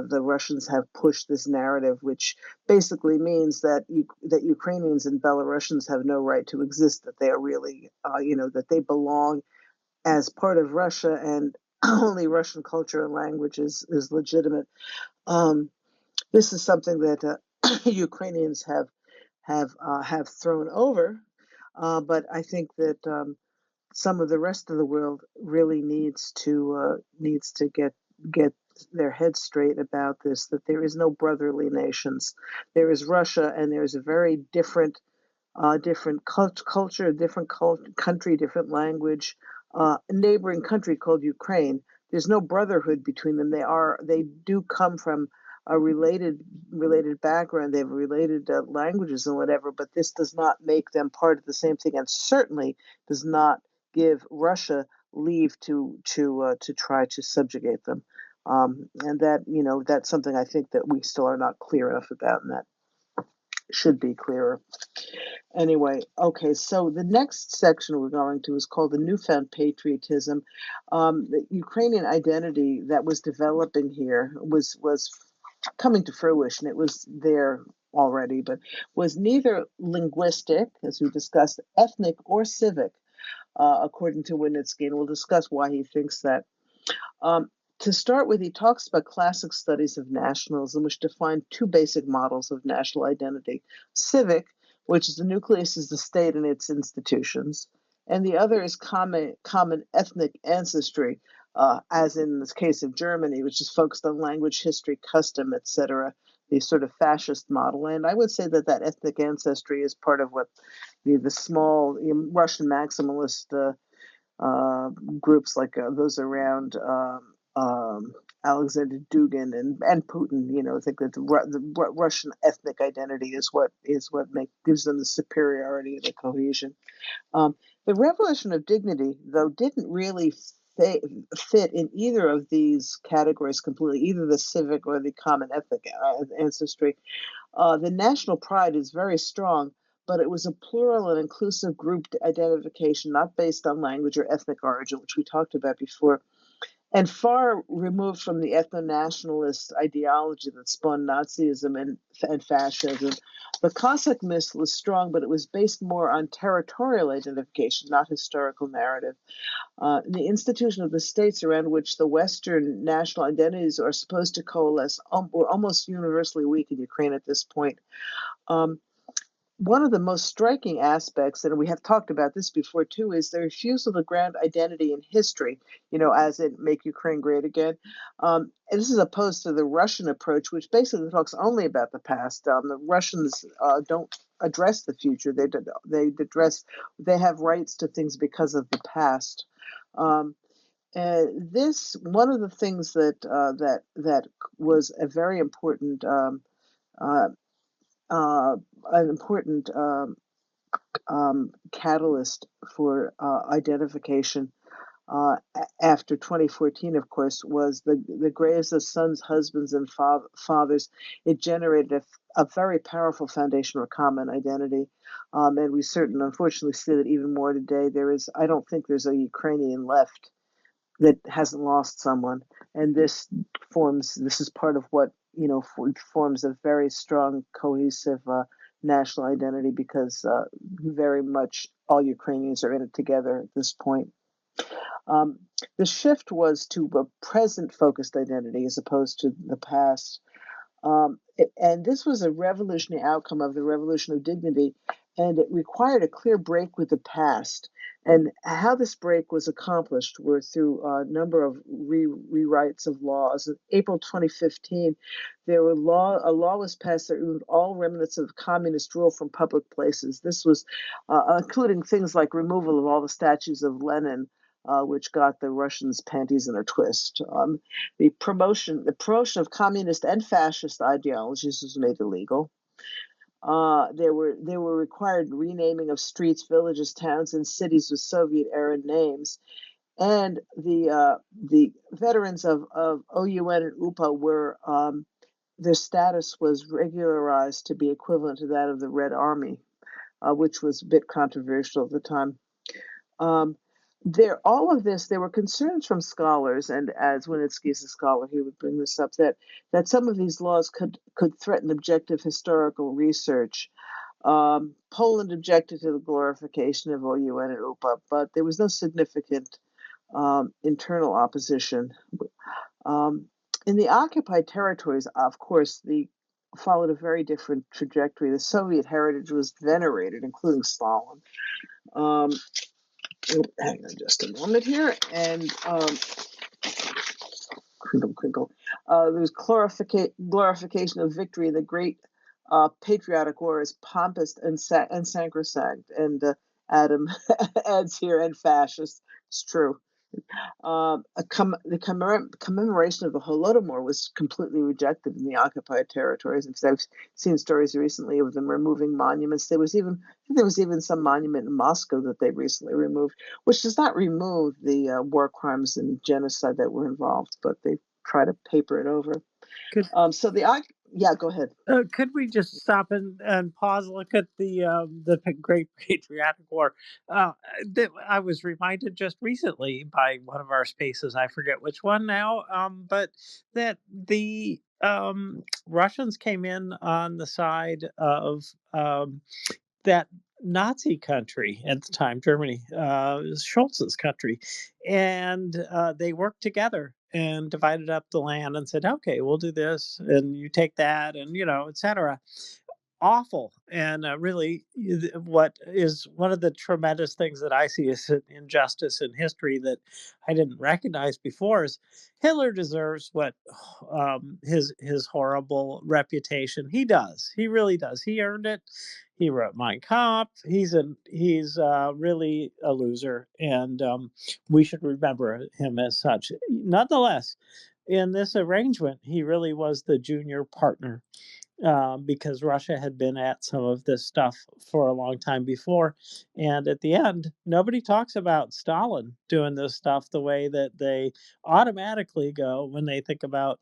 the Russians have pushed this narrative, which basically means that Ukrainians and Belarusians have no right to exist, that they are really, that they belong as part of Russia, and only Russian culture and language is legitimate. Um, this is something that Ukrainians have thrown over, but I think that some of the rest of the world really needs to get their heads straight about this, that there is no brotherly nations. There is Russia, and there's a very different culture, different country, different language, a neighboring country called Ukraine. There's no brotherhood between them. They do come from a related background. They have related languages and whatever, but this does not make them part of the same thing, and certainly does not give Russia leave to try to subjugate them. And that's something I think that we still are not clear enough about, and that should be clearer. Anyway, okay, so the next section we're going to is called the newfound patriotism. The Ukrainian identity that was developing here was coming to fruition. It was there already, but was neither linguistic, as we discussed, ethnic, or civic, according to Wynnyckyj, and we'll discuss why he thinks that. Um, to start with, he talks about classic studies of nationalism, which define two basic models of national identity: civic, which is the nucleus is the state and its institutions, and the other is common ethnic ancestry, as in this case of Germany, which is focused on language, history, custom, etc. The sort of fascist model, and I would say that that ethnic ancestry is part of what the small Russian maximalist uh, groups like those around Alexander Dugin and Putin, think that the Russian ethnic identity is what gives them the superiority and the cohesion. The Revolution of Dignity, though, didn't really fit in either of these categories completely, either the civic or the common ethnic ancestry. The national pride is very strong, but it was a plural and inclusive group identification, not based on language or ethnic origin, which we talked about before, and far removed from the ethno-nationalist ideology that spawned Nazism and fascism. The Cossack myth was strong, but it was based more on territorial identification, not historical narrative. The institution of the states around which the Western national identities are supposed to coalesce were almost universally weak in Ukraine at this point. One of the most striking aspects, and we have talked about this before too, is the refusal to grant identity in history, as in Make Ukraine Great Again. And this is opposed to the Russian approach, which basically talks only about the past. The Russians don't address the future. They have rights to things because of the past. And this, one of the things that was a very important an important catalyst for identification after 2014, of course, was the graves of sons, husbands, and fathers. It generated a very powerful foundation for common identity. And we certainly, unfortunately, see that even more today. I don't think there's a Ukrainian left that hasn't lost someone. And this is part of what, forms a very strong, cohesive national identity, because very much all Ukrainians are in it together at this point. The shift was to a present-focused identity as opposed to the past. And this was a revolutionary outcome of the Revolution of Dignity, and it required a clear break with the past. And how this break was accomplished were through a number of rewrites of laws. In April 2015, a law was passed that removed all remnants of communist rule from public places. This was including things like removal of all the statues of Lenin, which got the Russians' panties in a twist. The promotion of communist and fascist ideologies was made illegal. There were required renaming of streets, villages, towns, and cities with Soviet-era names, and the veterans of OUN and UPA were their status was regularized to be equivalent to that of the Red Army, which was a bit controversial at the time. There were concerns from scholars, and as Wynnyckyj is a scholar, he would bring this up, that some of these laws could threaten objective historical research. Poland objected to the glorification of OUN and UPA, but there was no significant internal opposition. In the occupied territories, of course, followed a very different trajectory. The Soviet heritage was venerated, including Stalin. Hang on just a moment here, and crinkle. There's glorification of victory in the great patriotic war is pompous and sacrosanct, and Adam adds here, and fascist. It's true. The commemoration of the Holodomor was completely rejected in the occupied territories. And I've seen stories recently of them removing monuments. There was even some monument in Moscow that they recently removed, which does not remove the war crimes and genocide that were involved, but they try to paper it over. Could So the Yeah, go ahead. Could we just stop and pause, look at the Great Patriotic War? I was reminded just recently by one of our spaces, I forget which one now, but that the Russians came in on the side of that Nazi country at the time, Germany, Schulz's country, and they worked together and divided up the land and said, "Okay, we'll do this, and you take that, and etc." Awful, and really, what is one of the tremendous things that I see as an injustice in history that I didn't recognize before is Hitler deserves what his horrible reputation. He does. He really does. He earned it. He wrote Mein Kampf. He's really a loser, and we should remember him as such. Nonetheless, in this arrangement, he really was the junior partner, because Russia had been at some of this stuff for a long time before. And at the end, nobody talks about Stalin doing this stuff the way that they automatically go when they think about,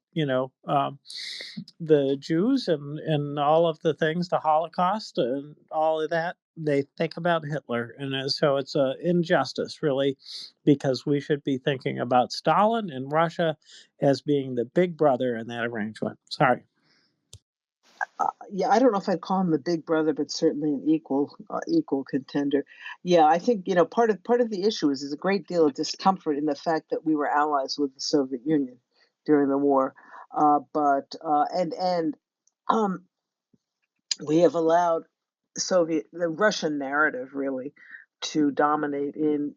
the Jews and all of the things, the Holocaust and all of that. They think about Hitler. And so it's a injustice, really, because we should be thinking about Stalin and Russia as being the big brother in that arrangement. Sorry. Yeah, I don't know if I'd call him the big brother, but certainly an equal contender. Yeah, I think part of the issue is there's a great deal of discomfort in the fact that we were allies with the Soviet Union during the war, but and um, we have allowed the Russian narrative really to dominate in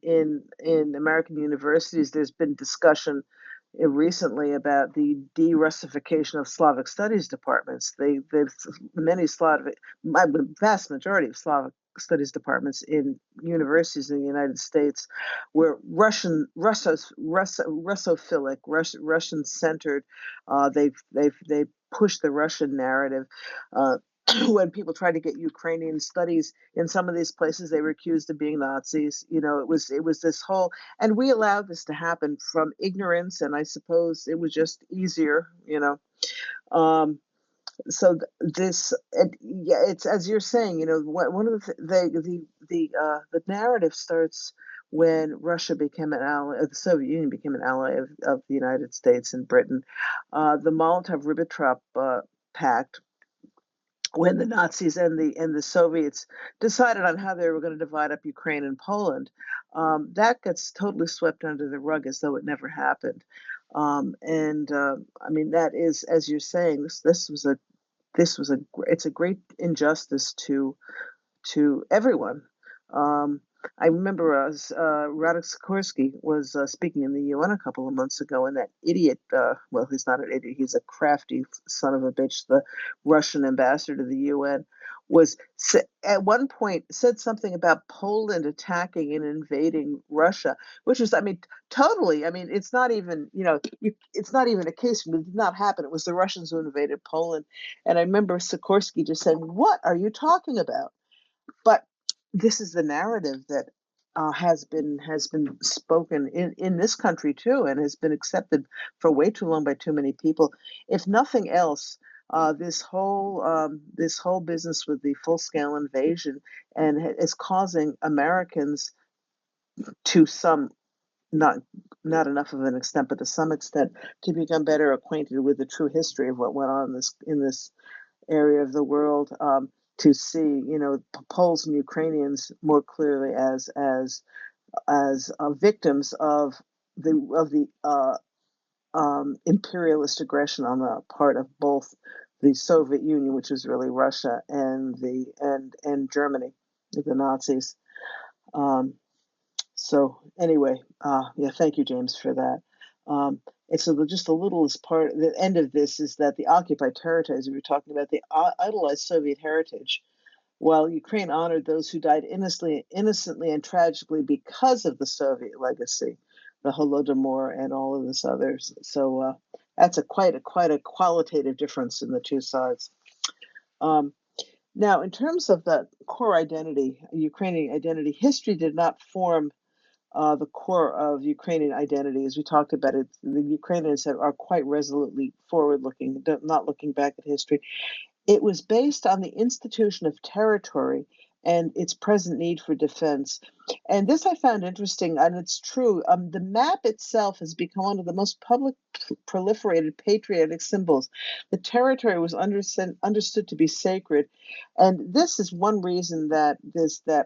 American universities. There's been discussion recently about the de-Russification of Slavic studies departments. Many Slavic, vast majority of Slavic studies departments in universities in the United States were Russophilic, Russian centered. They've pushed the Russian narrative. Uh, when people tried to get Ukrainian studies in some of these places, they were accused of being Nazis. It was this whole, and we allowed this to happen from ignorance, and I suppose it was just easier. Um, so this, yeah, it's as you're saying. One of the narrative starts when Russia became an ally, the Soviet Union became an ally of the United States and Britain. The Molotov-Ribbentrop Pact, when the Nazis and the Soviets decided on how they were going to divide up Ukraine and Poland, that gets totally swept under the rug as though it never happened. And I mean, that is, as you're saying, it's a great injustice to everyone. Um, I remember Radek Sikorski was speaking in the UN a couple of months ago, and that idiot, well, he's not an idiot, he's a crafty son of a bitch, the Russian ambassador to the UN, at one point said something about Poland attacking and invading Russia, which was, I mean, totally, I mean, it's not even, it's not even a case, it did not happen. It was the Russians who invaded Poland. And I remember Sikorski just saying, "What are you talking about?" But this is the narrative that has been spoken in this country too, and has been accepted for way too long by too many people. If nothing else, this whole business with the full scale invasion is causing Americans, to some, not not enough of an extent, but to some extent, to become better acquainted with the true history of what went on in this area of the world, to see, Poles and Ukrainians more clearly as victims of the imperialist aggression on the part of both the Soviet Union, which was really Russia, and Germany, the Nazis. Um, so anyway, yeah, thank you, James, for that. And so just a little as part, the end of this is that the occupied territories, we were talking about the idolized Soviet heritage, while Ukraine honored those who died innocently and tragically because of the Soviet legacy, the Holodomor and all of this others. So that's quite a qualitative difference in the two sides. Um, Now, in terms of the core identity, Ukrainian identity, history did not form the core of Ukrainian identity. As we talked about it, the Ukrainians are quite resolutely forward-looking, not looking back at history. It was based on the institution of territory and its present need for defense. And this I found interesting, and it's true. The map itself has become one of the most public proliferated patriotic symbols. The territory was understood to be sacred, and this is one reason that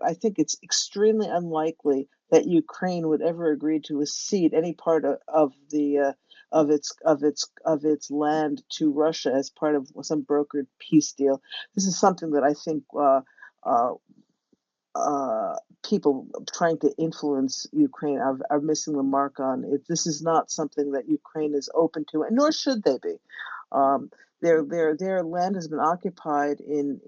I think it's extremely unlikely that Ukraine would ever agree to cede any part of the of its land to Russia as part of some brokered peace deal. This is something that I think uh, people trying to influence Ukraine are missing the mark on. This is not something that Ukraine is open to, and nor should they be. Um, their land has been occupied in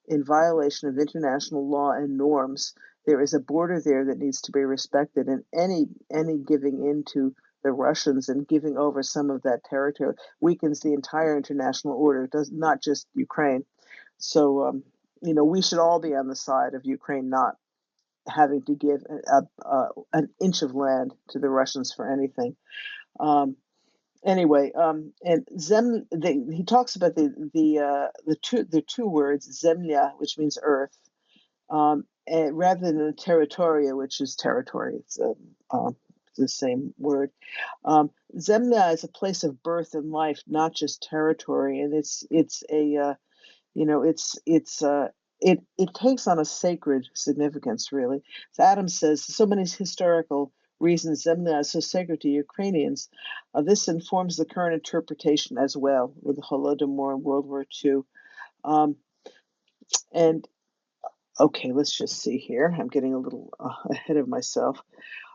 violation of international law and norms. There is a border there that needs to be respected, and any giving in to the Russians and giving over some of that territory weakens the entire international order. It does not just Ukraine. So we should all be on the side of Ukraine not having to give an inch of land to the Russians for anything. Um, anyway, and he talks about the two words zemlya, which means earth, and rather than territoria, which is territory. It's the same word. Zemlya is a place of birth and life, not just territory, and it's a it takes on a sacred significance, really. So Adams says so many historical reasons Zemlya is so sacred to Ukrainians. This informs the current interpretation as well, with the Holodomor in World War II. And okay, let's just see here. I'm getting a little ahead of myself.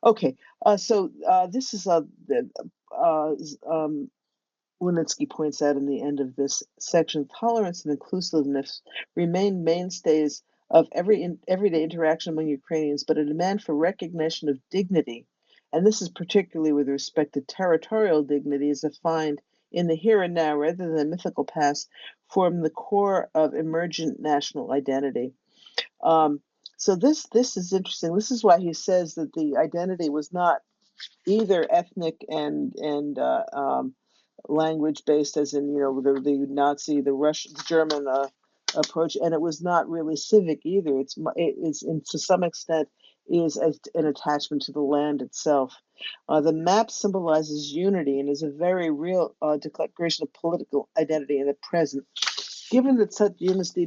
Okay, so this is Wynnyckyj points out in the end of this section, tolerance and inclusiveness remain mainstays of everyday interaction among Ukrainians, but a demand for recognition of dignity, and this is particularly with respect to territorial dignity, is defined in the here and now rather than the mythical past, form the core of emergent national identity. So this is interesting. This is why he says that the identity was not either ethnic and language based, as in the Nazi, the Russian, the German approach, and it was not really civic either. It is to some extent is an attachment to the land itself. The map symbolizes unity and is a very real declaration of political identity in the present. Given that such unity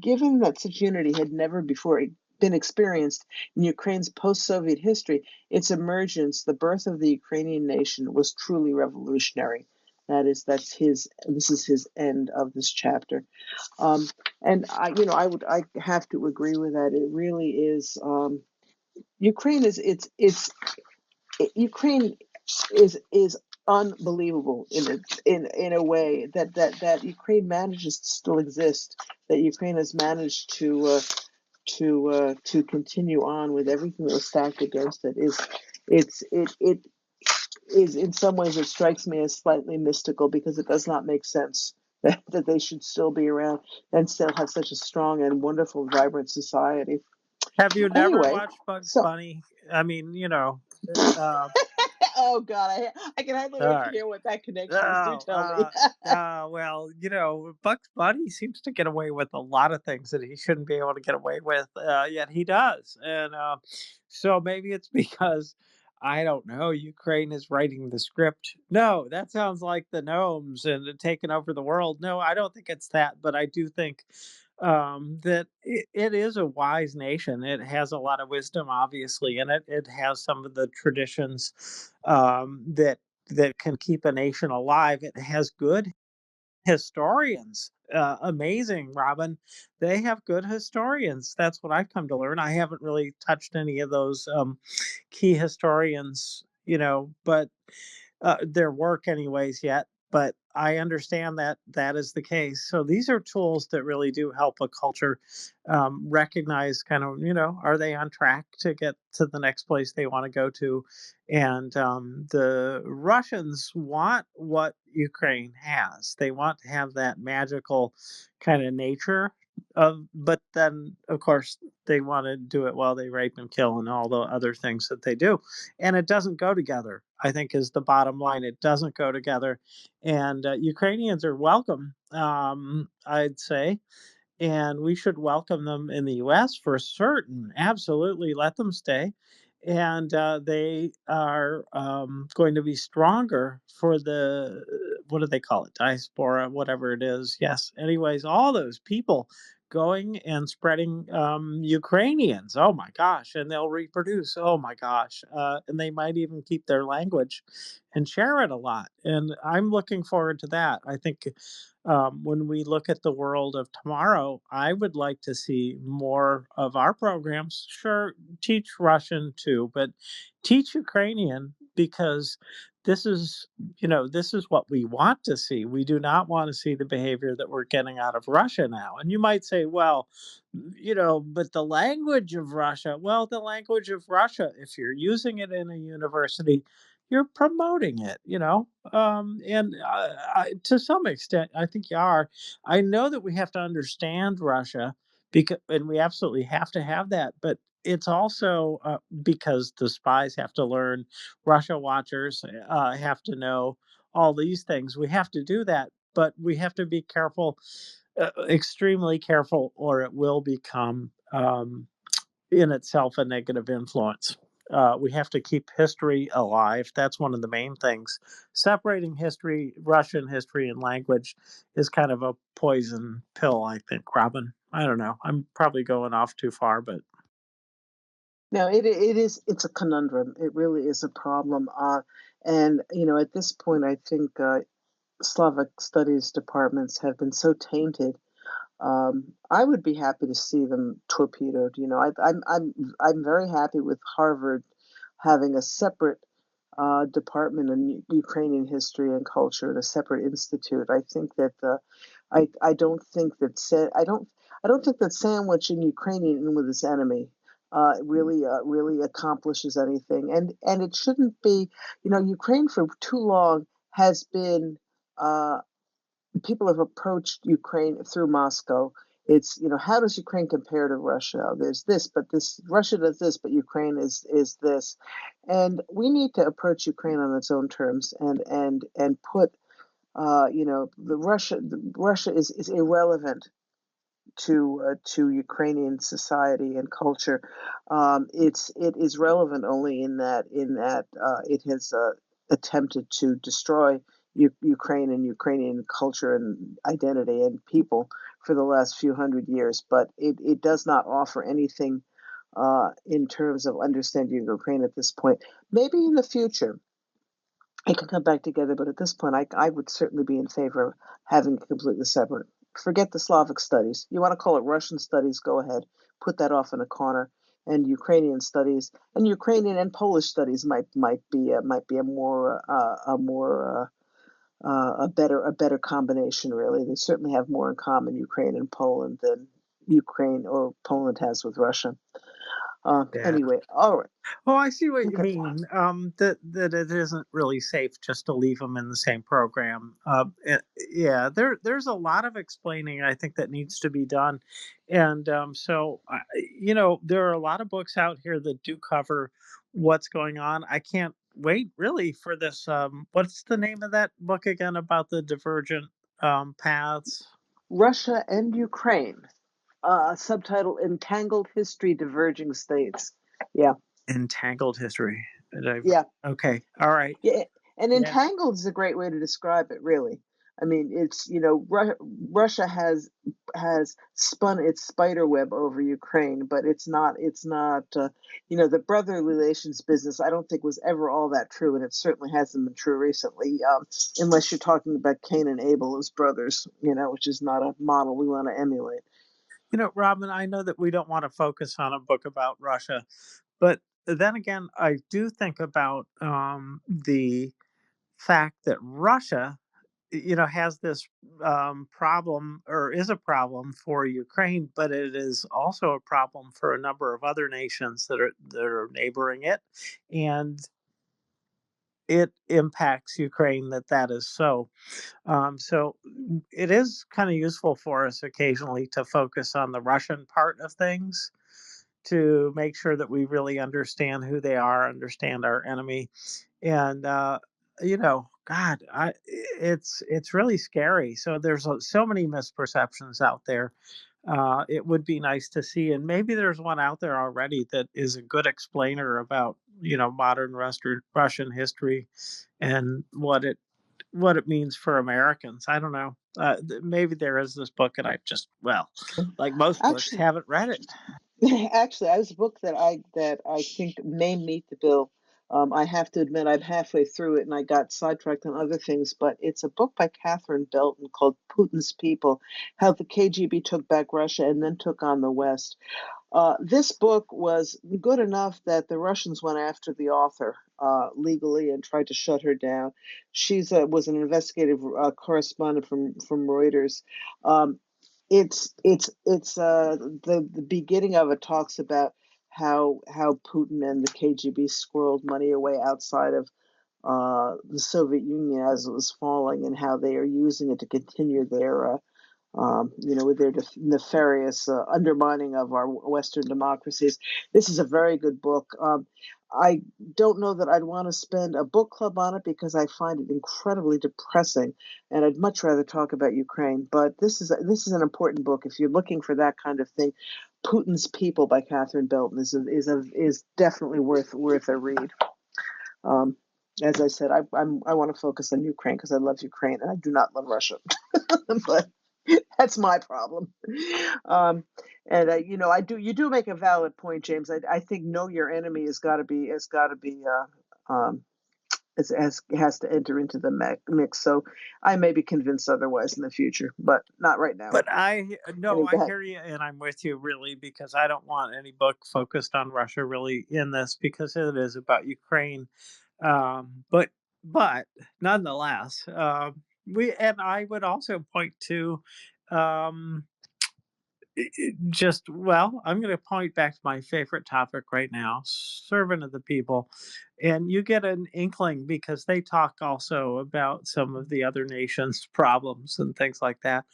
given that such unity had never before been experienced in Ukraine's post-Soviet history, its emergence, the birth of the Ukrainian nation, was truly revolutionary. This is his end of this chapter, and I have to agree with that. It really is. Ukraine is Ukraine is unbelievable in a way that Ukraine manages to still exist. That Ukraine has managed to continue on with everything that was stacked against it it is in some ways it strikes me as slightly mystical because it does not make sense that they should still be around and still have such a strong and wonderful, vibrant society. Have you never Anyway, watched Bugs so Bunny? I mean, oh God, I can hardly all wait to right. hear what that connection is. Do Oh, tell me. well, Bugs Bunny seems to get away with a lot of things that he shouldn't be able to get away with, yet he does. And so maybe it's because, I don't know, Ukraine is writing the script. No, that sounds like the gnomes and taking over the world. No, I don't think it's that, but I do think that it is a wise nation. It has a lot of wisdom, obviously, and it has some of the traditions that can keep a nation alive. It has good historians. Amazing, Robin. They have good historians. That's what I've come to learn. I haven't really touched any of those key historians, but their work, anyways, yet. But I understand that that is the case. So these are tools that really do help a culture recognize kind of, are they on track to get to the next place they want to go to? And the Russians want what Ukraine has. They want to have that magical kind of nature But then, of course, they want to do it while they rape and kill and all the other things that they do, and it doesn't go together. I think is the bottom line. It doesn't go together, and Ukrainians are welcome. I'd say, and we should welcome them in the U.S. for certain. Absolutely, let them stay, and they are going to be stronger for the what do they call it, diaspora, whatever it is. Yes. Anyways, all those people going and spreading Ukrainians. Oh my gosh, and they'll reproduce. Oh my gosh, and they might even keep their language and share it a lot. And I'm looking forward to that. I think when we look at the world of tomorrow, I would like to see more of our programs. Sure, teach Russian too, but teach Ukrainian because this is, this is what we want to see. We do not want to see the behavior that we're getting out of Russia now. And you might say, well, but the language of Russia, well, the language of Russia, if you're using it in a university, you're promoting it, and to some extent, I think you are. I know that we have to understand Russia because, and we absolutely have to have that, but it's also because the spies have to learn, Russia watchers have to know all these things. We have to do that, but we have to be careful, extremely careful, or it will become in itself a negative influence. We have to keep history alive. That's one of the main things. Separating history, Russian history, and language is kind of a poison pill, I think, Robin. I don't know. I'm probably going off too far, but No, it's a conundrum. It really is a problem. And at this point, I think Slavic studies departments have been so tainted. I would be happy to see them torpedoed. I'm very happy with Harvard having a separate department in Ukrainian history and culture and a separate institute. I think that I don't think that I don't think that sandwiching Ukrainian in with its enemy really accomplishes anything. And it shouldn't be. Ukraine for too long has been. People have approached Ukraine through Moscow. It's, how does Ukraine compare to Russia? There's this, but this Russia does this, but Ukraine is this, and we need to approach Ukraine on its own terms and put, Russia is irrelevant to Ukrainian society and culture. It is relevant only in that it has attempted to destroy Ukraine and Ukrainian culture and identity and people for the last few hundred years, but it does not offer anything in terms of understanding Ukraine at this point. Maybe in the future it can come back together, but at this point, I would certainly be in favor of having it completely separate. Forget the Slavic studies. You want to call it Russian studies? Go ahead. Put that off in a corner. And Ukrainian studies and Ukrainian and Polish studies might be a better combination. Really, they certainly have more in common, Ukraine and Poland, than Ukraine or Poland has with Russia. yeah. Anyway, all right. Oh, I see what you Okay. mean. That it isn't really safe just to leave them in the same program. Yeah, there's a lot of explaining I think that needs to be done, and so there are a lot of books out here that do cover what's going on. I can't wait really for this. What's the name of that book again about the divergent paths? Russia and Ukraine. Subtitle Entangled History Diverging States. Yeah. Entangled history. Yeah. Okay, all right. Yeah. And Yeah. entangled is a great way to describe it, really. I mean, it's, Russia has spun its spider web over Ukraine, but it's not the brother relations business. I don't think was ever all that true, and it certainly hasn't been true recently, unless you're talking about Cain and Abel as brothers, which is not a model we want to emulate. Robin, I know that we don't want to focus on a book about Russia, but then again, I do think about the fact that Russia, has this problem or is a problem for Ukraine, but it is also a problem for a number of other nations that are neighboring it, and it impacts Ukraine that is so. So it is kind of useful for us occasionally to focus on the Russian part of things to make sure that we really understand who they are, understand our enemy, and God, it's really scary. So there's so many misperceptions out there. It would be nice to see, and maybe there's one out there already that is a good explainer about modern Russian history and what it means for Americans. I don't know. Maybe there is this book, and I just like most books, Actually, haven't read it. actually, I was a book that I think may meet the bill. I have to admit, I'm halfway through it and I got sidetracked on other things, but it's a book by Catherine Belton called Putin's People: How the KGB Took Back Russia and Then Took on the West. This book was good enough that the Russians went after the author legally and tried to shut her down. She's was an investigative correspondent from Reuters. Um, the beginning of it talks about how Putin and the KGB squirreled money away outside of the Soviet Union as it was falling, and how they are using it to continue their with their nefarious undermining of our Western democracies. This is a very good book. I don't know that I'd want to spend a book club on it because I find it incredibly depressing, and I'd much rather talk about Ukraine. But this is an important book if you're looking for that kind of thing. Putin's People by Catherine Belton is definitely worth a read. Um, as I said, I want to focus on Ukraine because I love Ukraine and I do not love Russia. But that's my problem. Um, and you do make a valid point, James. I think know your enemy um, has to enter into the mix. So I may be convinced otherwise in the future, but not right now. But no, Anyway, go I ahead. hear you, and I'm with you really because I don't want any book focused on Russia really in this because it is about Ukraine. But nonetheless, we and I would also point to um, I'm going to point back to my favorite topic right now, servant of the people. And you get an inkling because they talk also about some of the other nations' problems and things like that.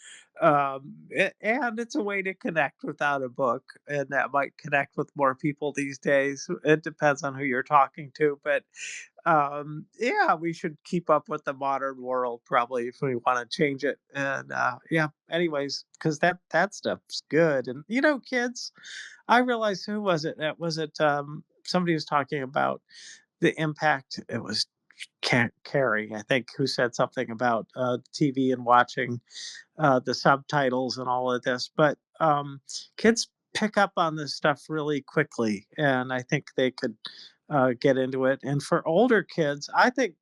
And it's a way to connect without a book, and that might connect with more people these days. It depends on who you're talking to, but yeah, we should keep up with the modern world probably if we want to change it. And yeah, anyways, because that stuff's good. And kids, I realized, who was it? That was it. Somebody was talking about the impact. It was Carrie, I think, who said something about TV and watching the subtitles and all of this. But kids pick up on this stuff really quickly, and I think they could get into it. And for older kids, I think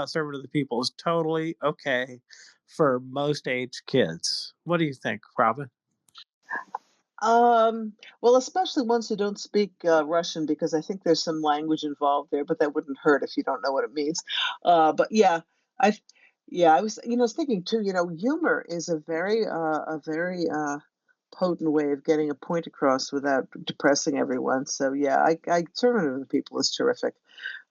Servant of the People is totally okay for most age kids. What do you think, Robin? Well, especially ones who don't speak Russian, because I think there's some language involved there, but that wouldn't hurt if you don't know what it means. But yeah, I, yeah, I was thinking too. Humor is a very potent way of getting a point across without depressing everyone. So yeah, Servant of the People is terrific.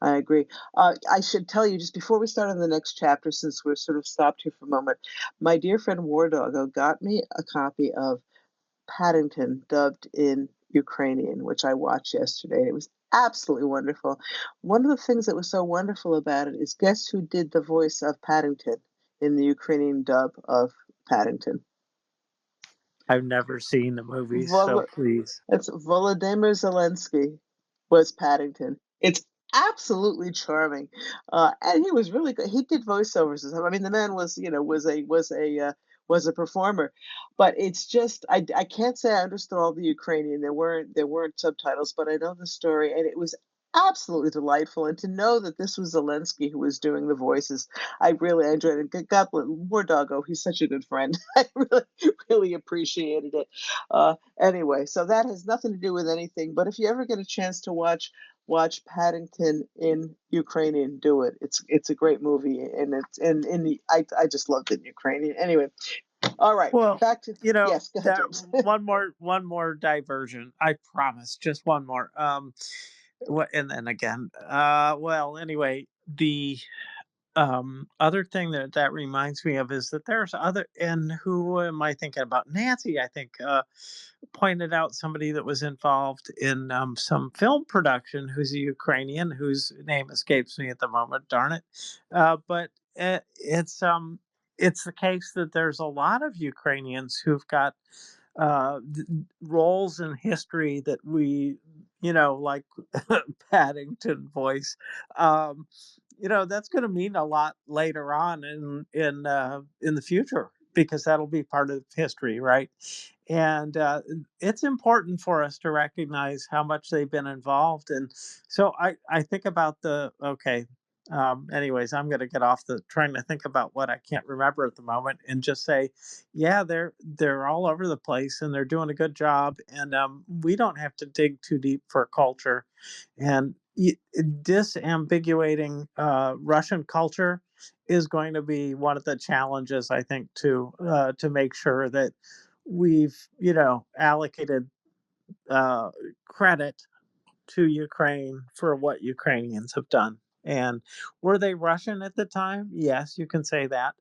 I agree. I should tell you just before we start on the next chapter, since we're sort of stopped here for a moment, my dear friend War Doggo got me a copy of Paddington dubbed in Ukrainian, which I watched yesterday. It was absolutely wonderful. One of the things that was so wonderful about it is, guess who did the voice of Paddington in the Ukrainian dub of Paddington? I've never seen the movies, so Vol- please. it's Volodymyr Zelensky was Paddington. It's absolutely charming, and he was really good. He did voiceovers and stuff. I mean, the man was a performer, but it's just I can't say I understood all the Ukrainian. There weren't subtitles, but I know the story, and it was absolutely delightful. And to know that this was Zelensky who was doing the voices, I really enjoyed it. God bless War Doggo. He's such a good friend. I really appreciated it. Anyway, so that has nothing to do with anything. But if you ever get a chance to watch Paddington in Ukrainian, do it. It's a great movie, and it's in the I just loved it in Ukrainian. Anyway, all right, Well, back to yes. Go ahead, that James. one more diversion. I promise, just one more. And then again, well, anyway, the other thing that reminds me of is that there's other, and who am I thinking about? Nancy, I think, pointed out somebody that was involved in some film production who's a Ukrainian whose name escapes me at the moment. Darn it! But it's the case that there's a lot of Ukrainians who've got roles in history that we, like Paddington voice. Um, that's going to mean a lot later on in the future because that'll be part of history, right? And it's important for us to recognize how much they've been involved. And so I think about the okay. Anyways, I'm going to get off the trying to think about what I can't remember at the moment and just say, yeah, they're all over the place and they're doing a good job. And we don't have to dig too deep for culture. And disambiguating Russian culture is going to be one of the challenges, I think, to make sure that we've allocated credit to Ukraine for what Ukrainians have done. And were they Russian at the time? Yes, you can say that.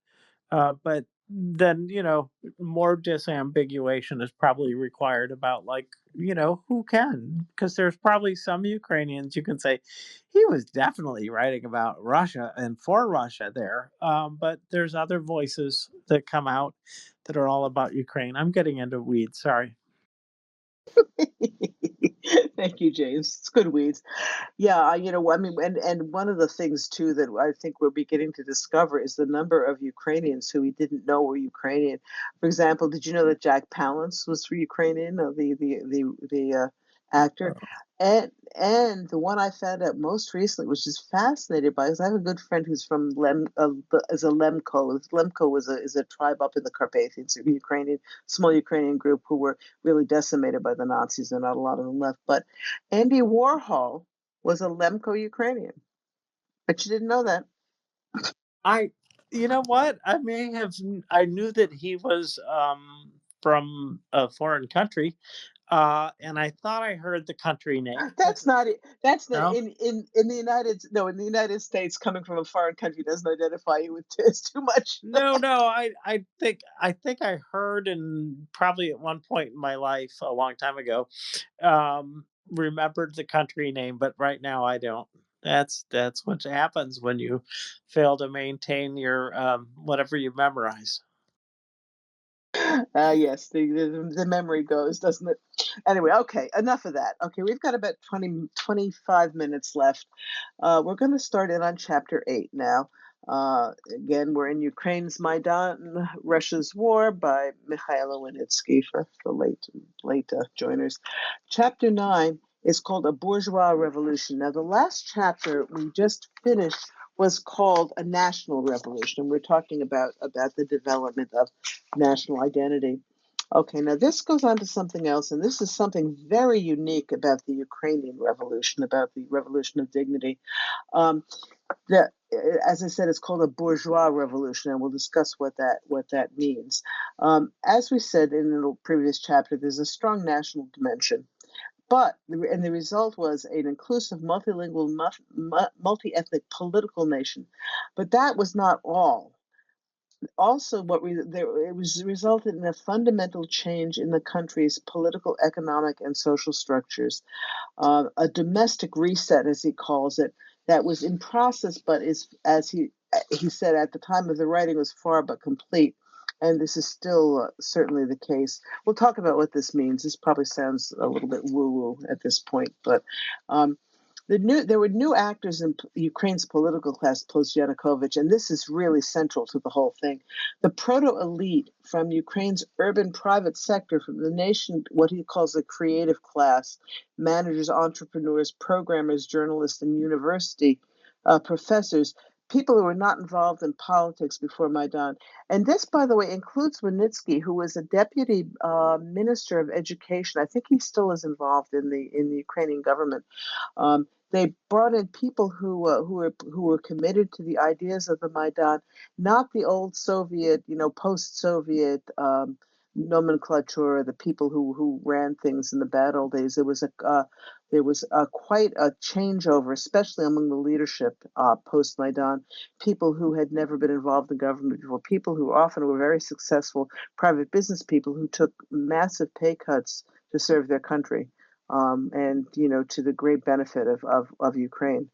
But then, more disambiguation is probably required about, like, who can? Because there's probably some Ukrainians you can say he was definitely writing about Russia and for Russia there. But there's other voices that come out that are all about Ukraine. I'm getting into weeds. Sorry. Thank you, James. It's good weeds. Yeah, I mean, and one of the things too that I think we're beginning to discover is the number of Ukrainians who we didn't know were Ukrainian. For example, did you know that Jack Palance was Ukrainian, the actor? And the one I found out most recently, which is fascinated by, is I have a good friend who's from is a Lemko. Lemko is a tribe up in the Carpathians, a small Ukrainian group who were really decimated by the Nazis. There are not a lot of them left, but Andy Warhol was a Lemko Ukrainian. But you didn't know that. I, you know what? I knew that he was from a foreign country, and I thought I heard the country name. That's not it. That's the No, in the United States, coming from a foreign country doesn't identify you with as too much. no. I think I heard, and probably at one point in my life, a long time ago, remembered the country name, but right now I don't. That's what happens when you fail to maintain your whatever you memorize. Yes, the memory goes, doesn't it? Anyway, okay, enough of that. Okay, we've got about 25 minutes left. We're going to start in on chapter 8 now. Again, we're in Ukraine's Maidan, Russia's War by Mychailo Wynnyckyj for the late joiners. Chapter 9 is called A Bourgeois Revolution. Now, the last chapter we just finished was called A National Revolution. We're talking about the development of national identity. Okay, now this goes on to something else, and this is something very unique about the Ukrainian Revolution, about the Revolution of Dignity. Um, that, as I said, it's called a bourgeois revolution, and we'll discuss what that means. As we said in the previous chapter, there's a strong national dimension. But the result was an inclusive, multilingual, multi-ethnic political nation. But that was not all. Also, it was resulted in a fundamental change in the country's political, economic, and social structures. A domestic reset, as he calls it, that was in process, but is, as he said at the time of the writing, was far but complete. And this is still certainly the case. We'll talk about what this means. This probably sounds a little bit woo-woo at this point, but um, there were new actors in Ukraine's political class post Yanukovych, and this is really central to the whole thing. The proto-elite from Ukraine's urban private sector, from the nation, what he calls the creative class, managers, entrepreneurs, programmers, journalists, and university professors, people who were not involved in politics before Maidan. And this, by the way, includes Wynnyckyj, who was a deputy minister of education. I think he still is involved in the Ukrainian government. They brought in people who were committed to the ideas of the Maidan, not the old Soviet, post-Soviet nomenclatura, the people who ran things in the bad old days. There was quite a changeover, especially among the leadership post Maidan. People who had never been involved in government before, people who often were very successful private business people who took massive pay cuts to serve their country, and to the great benefit of Ukraine.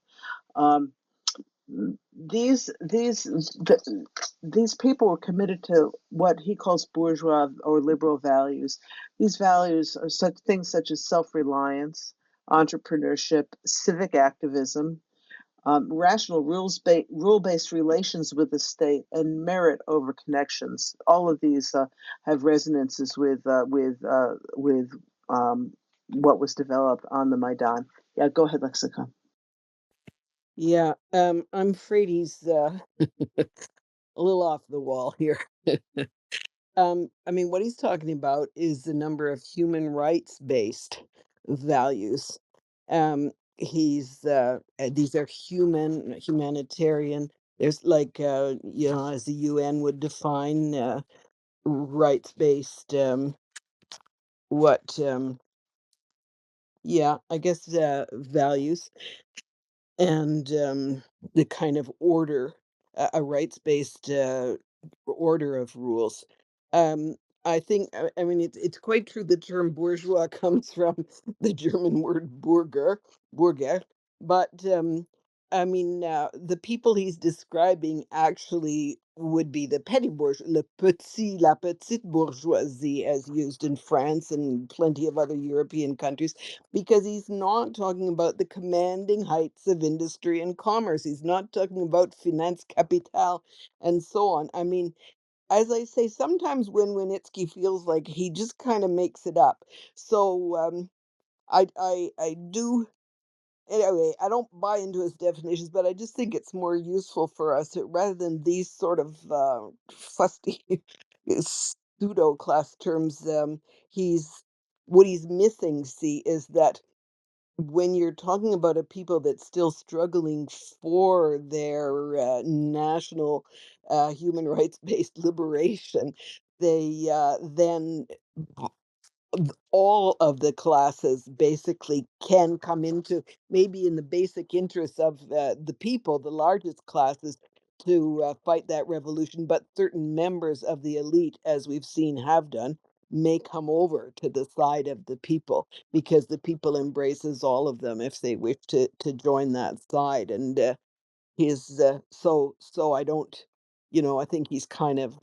Um, these people were committed to what he calls bourgeois or liberal values. These values are such things such as self-reliance, entrepreneurship, civic activism, rational rule-based relations with the state, and merit over connections. All of these have resonances with what was developed on the Maidan. Yeah, go ahead, Lexicon. Yeah, I'm afraid he's a little off the wall here. I mean, what he's talking about is the number of human rights-based values. He's these are humanitarian. There's like as the UN would define rights-based what yeah, I guess values and the kind of order, a rights-based order of rules. Um, I think, I mean, it's quite true. The term bourgeois comes from the German word Bürger, but I mean, the people he's describing actually would be the petty bourgeois, la petite bourgeoisie, as used in France and plenty of other European countries, because he's not talking about the commanding heights of industry and commerce. He's not talking about finance capital and so on. I mean, as I say, sometimes when Wynnyckyj feels like he just kind of makes it up. So I do. Anyway, I don't buy into his definitions, but I just think it's more useful for us rather than these sort of fusty pseudo class terms. He's what he's missing. See, is that when you're talking about a people that's still struggling for their national human rights based liberation, they then all of the classes basically can come into, maybe in the basic interests of the people, the largest classes, to fight that revolution. But certain members of the elite, as we've seen have done, may come over to the side of the people because the people embraces all of them if they wish to join that side. And his so I don't, I think he's kind of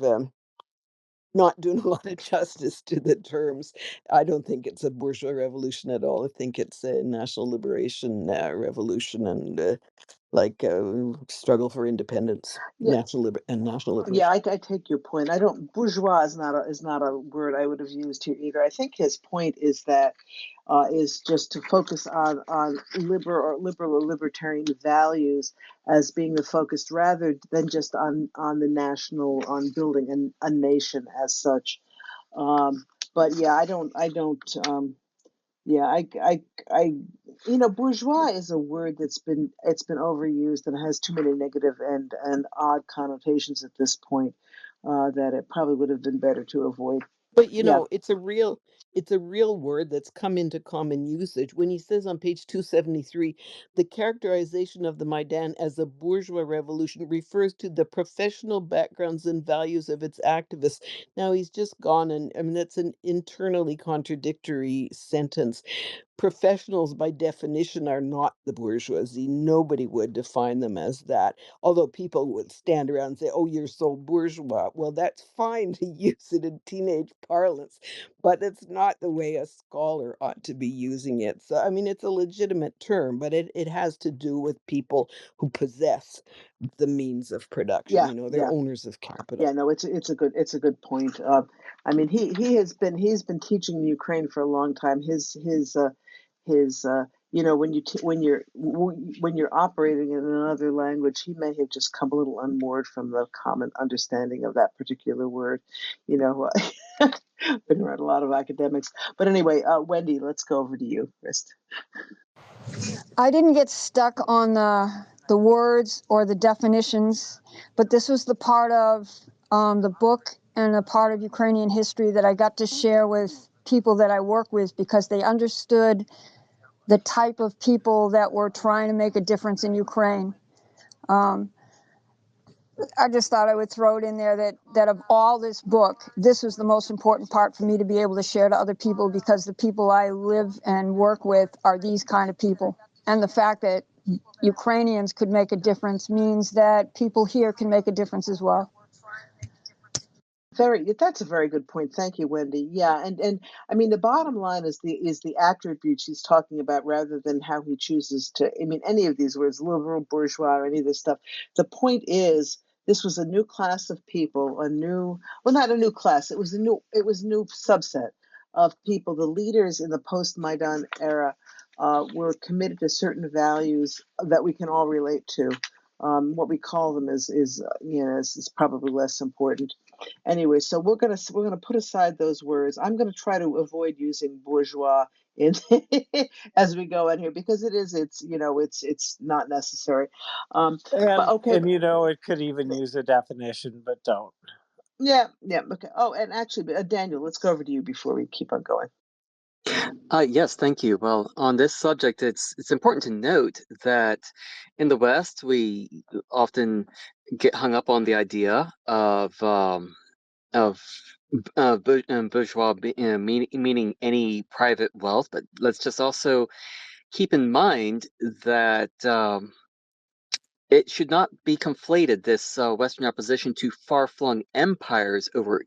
not doing a lot of justice to the terms. I don't think it's a bourgeois revolution at all. I think it's a national liberation revolution and like struggle for independence, Yeah, national yeah, liberation. I take your point. I don't bourgeois is not a word I would have used here either. I think his point is that is just to focus on liberal or libertarian values as being the focus rather than just on the national on building a nation as such. But yeah, yeah, I, bourgeois is a word it's been overused and has too many negative and odd connotations at this point, that it probably would have been better to avoid. But Yeah, it's a real word that's come into common usage. When he says on page 273, the characterization of the Maidan as a bourgeois revolution refers to the professional backgrounds and values of its activists. Now he's just gone, and I mean that's an internally contradictory sentence. Professionals, by definition, are not the bourgeoisie. Nobody would define them as that. Although people would stand around and say, "Oh, you're so bourgeois." Well, that's fine to use it in teenage parlance, but it's not the way a scholar ought to be using it. So, I mean, it's a legitimate term, but it has to do with people who possess the means of production. yeah, They're yeah. owners of capital. Yeah, no, it's a good point. I mean, he's been teaching Ukraine for a long time. His when when you're operating in another language, he may have just come a little unmoored from the common understanding of that particular word. You know, been around a lot of academics, but anyway, Wendy, let's go over to you first. I didn't get stuck on the words or the definitions, but this was the part of the book and a part of Ukrainian history that I got to share with people that I work with because they understood the type of people that were trying to make a difference in Ukraine. I just thought I would throw it in there that of all this book, this was the most important part for me to be able to share to other people, because the people I live and work with are these kind of people. And the fact that Ukrainians could make a difference means that people here can make a difference as well. That's a very good point. Thank you, Wendy. Yeah, and I mean the bottom line is the attributes he's talking about rather than how he chooses to. I mean any of these words, liberal, bourgeois, or any of this stuff. The point is this was a new class of people, not a new class. It was a new subset of people. The leaders in the post-Maidan era were committed to certain values that we can all relate to. What we call them is probably less important. Anyway, so we're gonna put aside those words. I'm gonna try to avoid using bourgeois in as we go in here because it's not necessary. But okay, And you know, it could even use a definition, but don't. yeah, okay. Oh, and actually, Daniel, let's go over to you before we keep on going. Yes, thank you. Well, on this subject, it's important to note that in the West, we often get hung up on the idea of bourgeois meaning any private wealth, but let's just also keep in mind that it should not be conflated, this Western opposition to far-flung empires over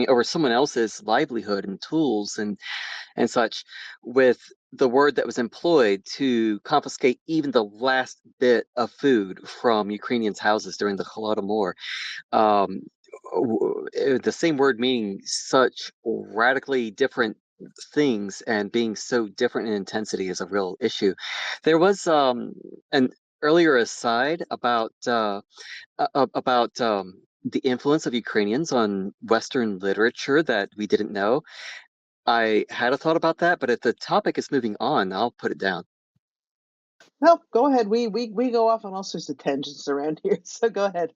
over someone else's livelihood and tools and such, with the word that was employed to confiscate even the last bit of food from Ukrainians' houses during the Holodomor. Um, the same word meaning such radically different things and being so different in intensity is a real issue. There was an earlier aside about the influence of Ukrainians on Western literature that we didn't know. I had a thought about that, but if the topic is moving on, I'll put it down. No, go ahead. We go off on all sorts of tangents around here, so go ahead.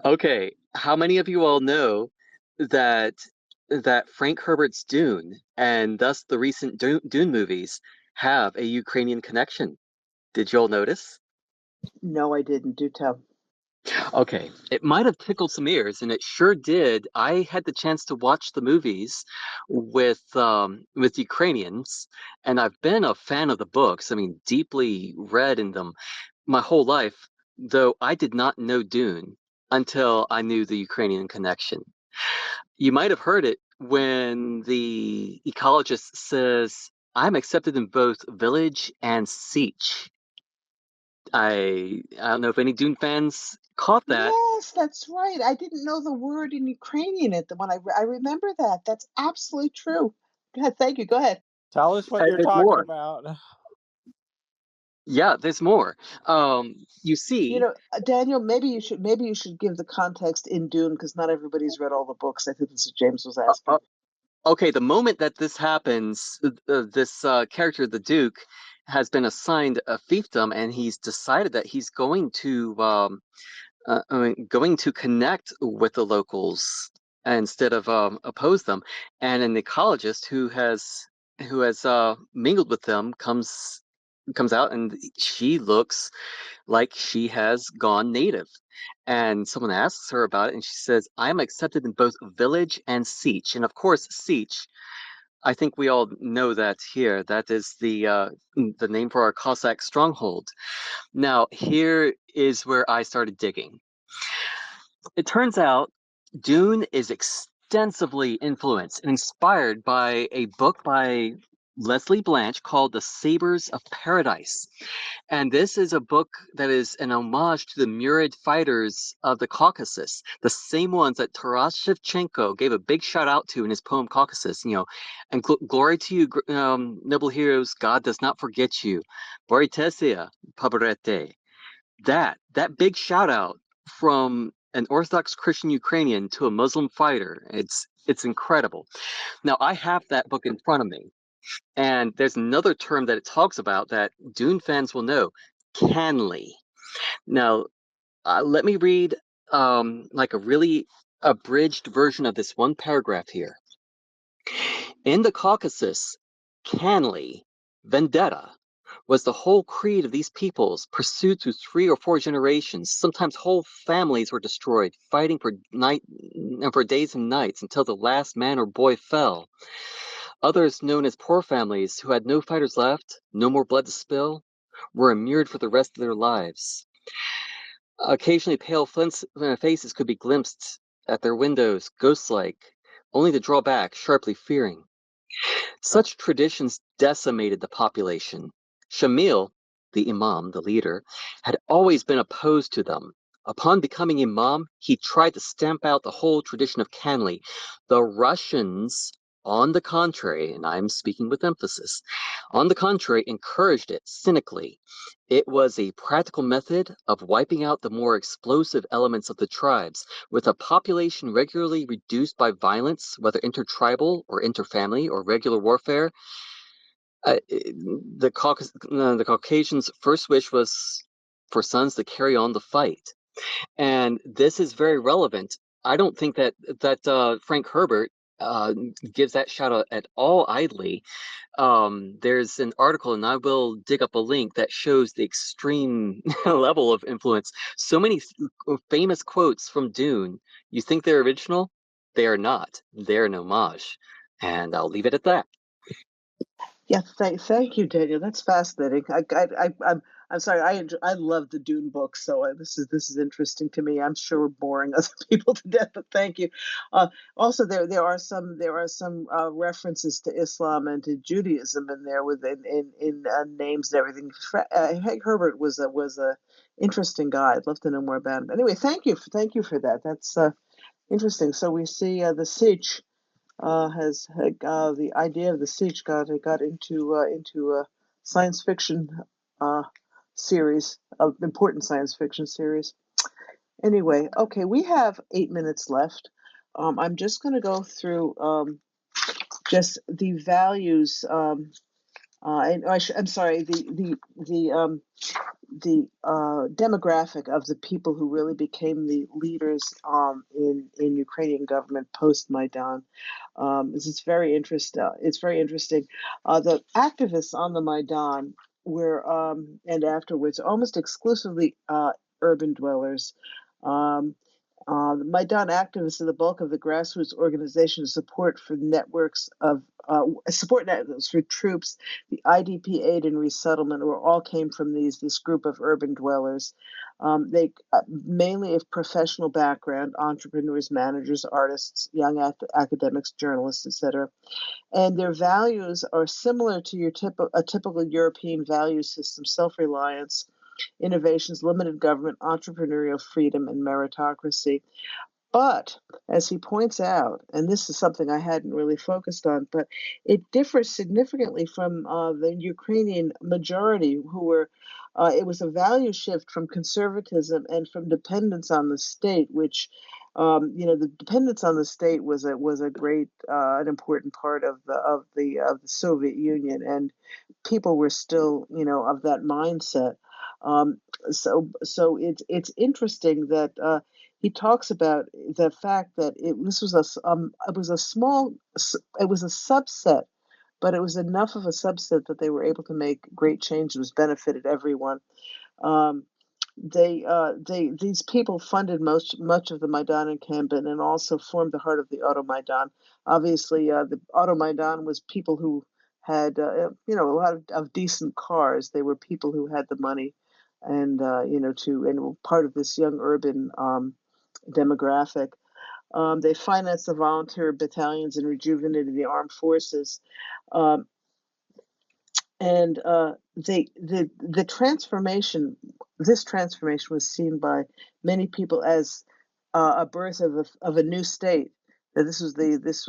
Okay, how many of you all know that Frank Herbert's Dune and thus the recent Dune movies have a Ukrainian connection? Did you all notice? No, I didn't. Do tell. Okay, it might have tickled some ears, and it sure did. I had the chance to watch the movies with Ukrainians, and I've been a fan of the books. I mean, deeply read in them my whole life, though I did not know Dune until I knew the Ukrainian connection. You might have heard it when the ecologist says, "I'm accepted in both village and siege." I don't know if any Dune fans caught that. Yes, that's right. I didn't know the word in Ukrainian at the one. I remember that. That's absolutely true. Go ahead. Thank you. Go ahead. Tell us what you're There's talking more. about. Yeah, there's more. You You see, know, Daniel, maybe you should give the context in Dune because not everybody's read all the books. I think this is what James was uh, asking. uh, okay, the moment that this happens, this character, the Duke, has been assigned a fiefdom, and he's decided that he's going to connect with the locals instead of oppose them. And an ecologist who has mingled with them comes out, and she looks like she has gone native. And someone asks her about it, and she says, "I'm accepted in both village and siege." And of course, siege, I think we all know that here. That is the name for our Cossack stronghold. Now, here is where I started digging. It turns out Dune is extensively influenced and inspired by a book by Leslie Blanche called The Sabers of Paradise. And this is a book that is an homage to the Murid fighters of the Caucasus, the same ones that Taras Shevchenko gave a big shout out to in his poem Caucasus. And glory to you, noble heroes, God does not forget you. Boritesia, Pabarete. That big shout out from an Orthodox Christian Ukrainian to a Muslim fighter, it's incredible. Now I have that book in front of me. And there's another term that it talks about that Dune fans will know, canly. Now, let me read like a really abridged version of this one paragraph here. In the Caucasus, Canly, vendetta, was the whole creed of these peoples, pursued through 3 or 4 generations. Sometimes whole families were destroyed, fighting for days and nights until the last man or boy fell. Others, known as poor families, who had no fighters left, no more blood to spill, were immured for the rest of their lives. Occasionally, pale faces could be glimpsed at their windows, ghost-like, only to draw back, sharply fearing. Such traditions decimated the population. Shamil, the imam, the leader, had always been opposed to them. Upon becoming imam, he tried to stamp out the whole tradition of Canly. The Russians, on the contrary, and I'm speaking with emphasis, on the contrary, encouraged it cynically. It was a practical method of wiping out the more explosive elements of the tribes. With a population regularly reduced by violence, whether intertribal or interfamily or regular warfare, the Caucasians' first wish was for sons to carry on the fight. And this is very relevant. I don't think that Frank Herbert gives that shout out at all idly. There's an article, and I will dig up a link that shows the extreme level of influence. So many famous quotes from Dune. You think they're original? They are not. They're an homage. And I'll leave it at that. Yeah, thank you, Daniel. That's fascinating. I'm sorry. I love the Dune books, so this is interesting to me. I'm sure we're boring other people to death, but thank you. Also, there are some references to Islam and to Judaism in there in names and everything. Hank Herbert was a interesting guy. I'd love to know more about him. Anyway, thank you for that. That's interesting. So we see the Sich. The idea of the siege got into a science fiction series, of important science fiction series. Anyway, okay, we have 8 minutes left. I'm just going to go through just the values. And I'm sorry, the demographic of the people who really became the leaders in Ukrainian government post Maidan. This is very interesting. It's very interesting. The activists on the Maidan were and afterwards almost exclusively urban dwellers. Um, the Maidan activists are the bulk of the grassroots organization support networks for troops, the IDP aid and resettlement, where all came from this group of urban dwellers. They mainly of professional background, entrepreneurs, managers, artists, young academics, journalists, etc. And their values are similar to a typical European value system: self-reliance, innovations, limited government, entrepreneurial freedom, and meritocracy. But as he points out, and this is something I hadn't really focused on, but it differs significantly from the Ukrainian majority, who were. It was a value shift from conservatism and from dependence on the state, which, the dependence on the state was a great, an important part of the Soviet Union, and people were still, of that mindset. Um, so it's interesting that he talks about the fact that it was a subset, but it was enough of a subset that they were able to make great changes, benefited everyone. Um, these people funded much of the Maidan campaign and also formed the heart of the Automaidan. Obviously, the Automaidan was people who had a lot of decent cars. They were people who had the money, and and were part of this young urban demographic. They financed the volunteer battalions and rejuvenated the armed forces. Um, and the transformation, this transformation was seen by many people as a birth of a new state. That this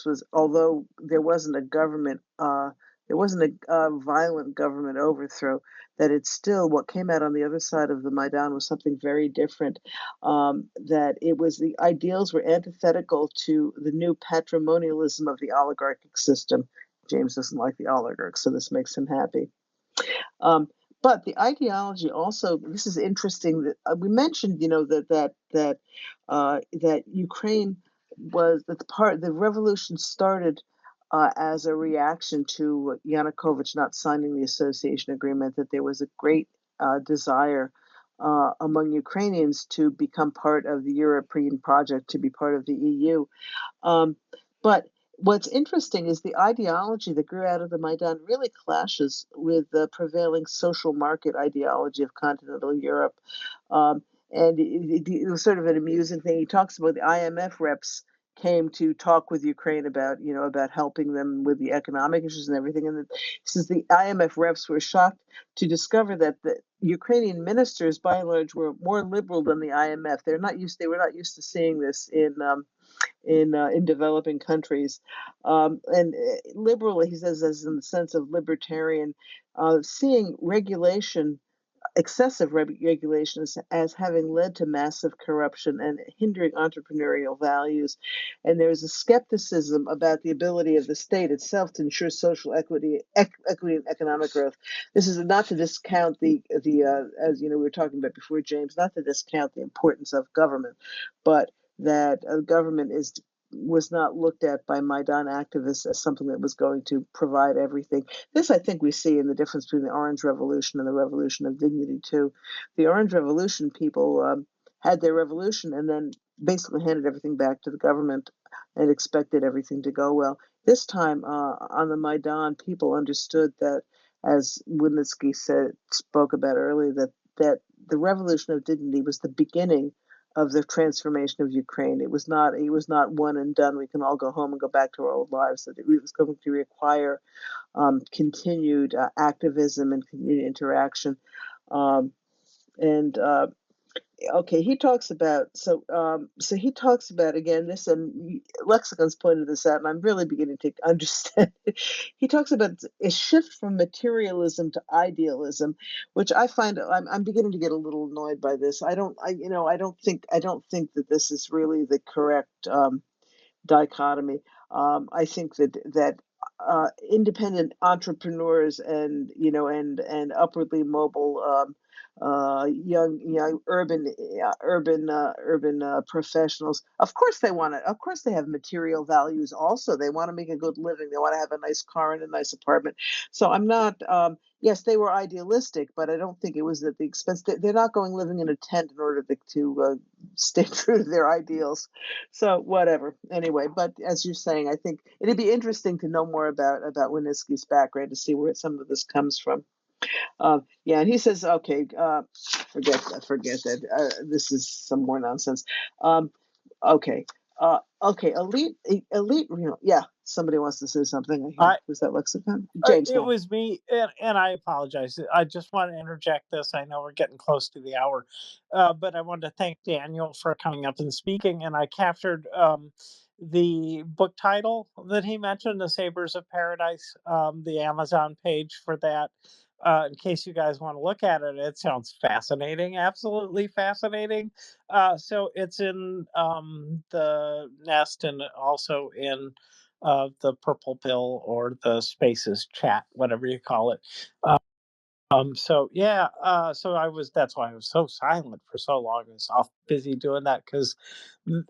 was although there wasn't a government, there wasn't a violent government overthrow, that it's still what came out on the other side of the Maidan was something very different. That it was the ideals were antithetical to the new patrimonialism of the oligarchic system. James doesn't like the oligarchs, so this makes him happy. But the ideology also, this is interesting that we mentioned, that Ukraine was that the revolution started as a reaction to Yanukovych not signing the association agreement. That there was a great desire among Ukrainians to become part of the European project, to be part of the EU. Um, but what's interesting is the ideology that grew out of the Maidan really clashes with the prevailing social market ideology of continental Europe. And it was sort of an amusing thing. He talks about the IMF reps came to talk with Ukraine about, about helping them with the economic issues and everything. And he says the IMF reps were shocked to discover that the Ukrainian ministers, by and large, were more liberal than the IMF. They were not used to seeing this in developing countries, and liberal, he says, as in the sense of libertarian, seeing excessive regulations as having led to massive corruption and hindering entrepreneurial values. And there's a skepticism about the ability of the state itself to ensure social equity and economic growth. This is not to discount as we were talking about before, James, not to discount the importance of government, but that government was not looked at by Maidan activists as something that was going to provide everything. This, I think, we see in the difference between the Orange Revolution and the Revolution of Dignity, too. The Orange Revolution people had their revolution and then basically handed everything back to the government and expected everything to go well. This time on the Maidan, people understood that, as Wynnyckyj spoke about earlier, that the Revolution of Dignity was the beginning of the transformation of Ukraine. It was not one and done. We can all go home and go back to our old lives. That it was going to require continued activism and continued interaction. And Okay, he talks about he talks about, again, this, and Lexicon's pointed this out, and I'm really beginning to understand it. He talks about a shift from materialism to idealism, which I find I'm beginning to get a little annoyed by this. I don't think that this is really the correct dichotomy. I think that independent entrepreneurs and upwardly mobile young urban professionals. Of course they want to. Of course they have material values. Also, they want to make a good living. They want to have a nice car and a nice apartment. So I'm not. Yes, they were idealistic, but I don't think it was at the expense. They're not going living in a tent in order to stay true to their ideals. So whatever. Anyway, but as you're saying, I think it'd be interesting to know more about Wynnyckyj's background, to see where some of this comes from. Yeah, and he says, okay, forget that. This is some more nonsense. Okay, elite. Yeah, somebody wants to say something. I hear. I Was that Lexicon? James, It go. was me, and I apologize. I just want to interject this. I know we're getting close to the hour, but I wanted to thank Daniel for coming up and speaking. And I captured the book title that he mentioned, "The Sabers of Paradise," the Amazon page for that. In case you guys want to look at it, it sounds fascinating, absolutely fascinating. So it's in the Nest and also in the Purple Pill or the Spaces chat, whatever you call it. So yeah, that's why I was so silent for so long. I was off busy doing that because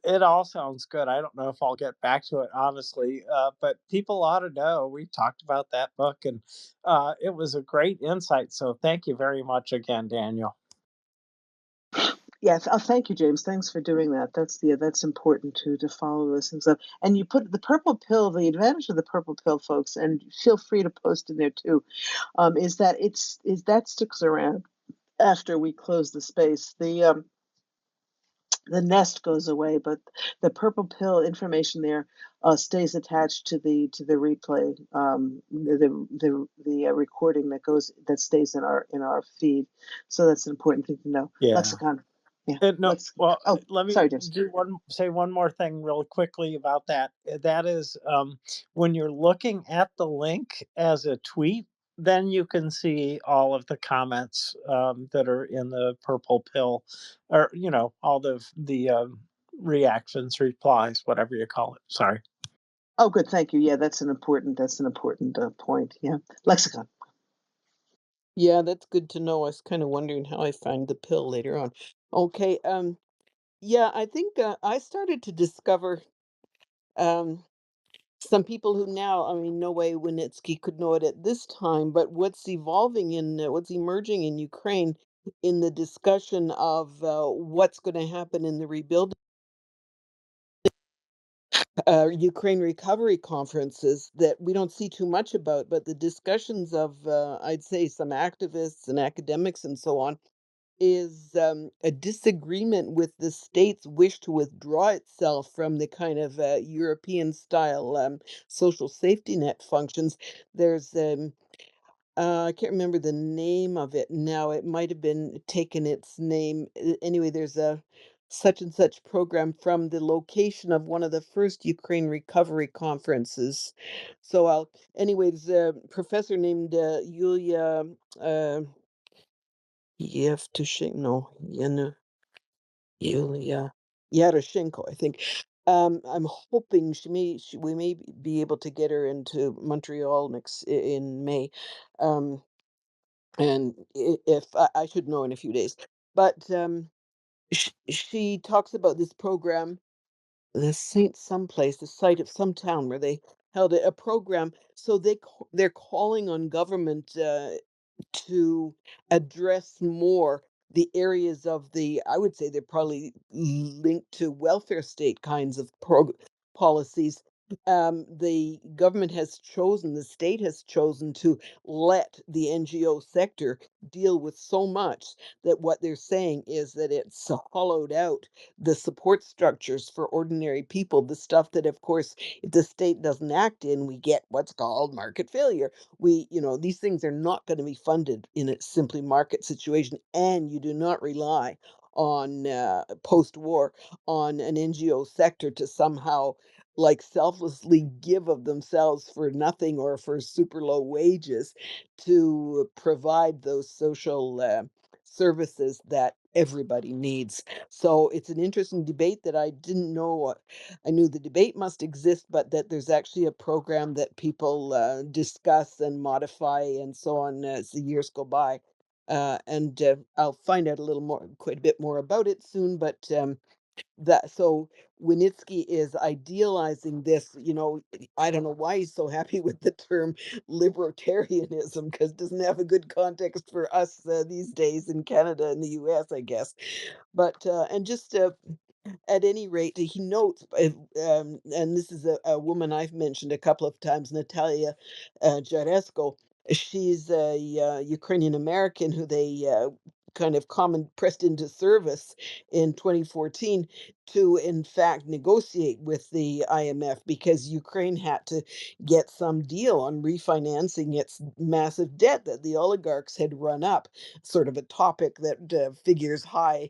it all sounds good. I don't know if I'll get back to it honestly, but people ought to know. We talked about that book, and it was a great insight. So thank you very much again, Daniel. Yes. Oh, thank you, James. Thanks for doing that. That's important to follow those things up. And you put the purple pill. The advantage of the purple pill, folks, and feel free to post in there too, is that that sticks around after we close the space. The nest goes away, but the purple pill information there stays attached to the replay, the recording that stays in our feed. So that's an important thing to know. Yeah. Lexicon. Yeah. No, well, Oh, let me sorry, James. say one more thing real quickly about that. That is, when you're looking at the link as a tweet, then you can see all of the comments that are in the purple pill, or all the reactions, replies, whatever you call it. Sorry. Oh, good. Thank you. Yeah, that's an important point. Yeah. Lexicon. Yeah, that's good to know. I was kind of wondering how I find the pill later on. Okay, yeah, I think I started to discover um, some people who now, I mean, no way Wynnyckyj could know it at this time, but what's emerging in Ukraine in the discussion of what's going to happen in the rebuilding Ukraine recovery conferences that we don't see too much about, but the discussions of, I'd say, some activists and academics and so on is a disagreement with the state's wish to withdraw itself from the kind of European style social safety net functions. There's I can't remember the name of it now. It might have been taken its name. Anyway, there's a such and such program from the location of one of the first Ukraine recovery conferences. So anyways, a professor named Yulia uh, Yevtushenko, Yulia Yaroshenko, I think. I'm hoping we may be able to get her into Montreal in May. Um, and if I should know in a few days, but she talks about this program, the Saint someplace, the site of some town where they held a program. So they're calling on government to address more the areas of I would say they're probably linked to welfare state kinds of policies. The state has chosen to let the NGO sector deal with so much that what they're saying is that it's hollowed out the support structures for ordinary people, the stuff that, of course, if the state doesn't act in, we get what's called market failure. These things are not going to be funded in a simply market situation, and you do not rely on post-war on an NGO sector to somehow like selflessly give of themselves for nothing or for super low wages to provide those social services that everybody needs. So it's an interesting debate that I didn't know. I knew the debate must exist, but that there's actually a program that people discuss and modify and so on as the years go by. And I'll find out quite a bit more about it soon. But that so Wynnyckyj is idealizing this. I don't know why he's so happy with the term libertarianism because it doesn't have a good context for us these days in Canada and the US, I guess. But and just at any rate, he notes, and this is a woman I've mentioned a couple of times, Natalia Jaresko. She's a Ukrainian American who they kind of common pressed into service in 2014 to, in fact, negotiate with the IMF because Ukraine had to get some deal on refinancing its massive debt that the oligarchs had run up. Sort of a topic that figures high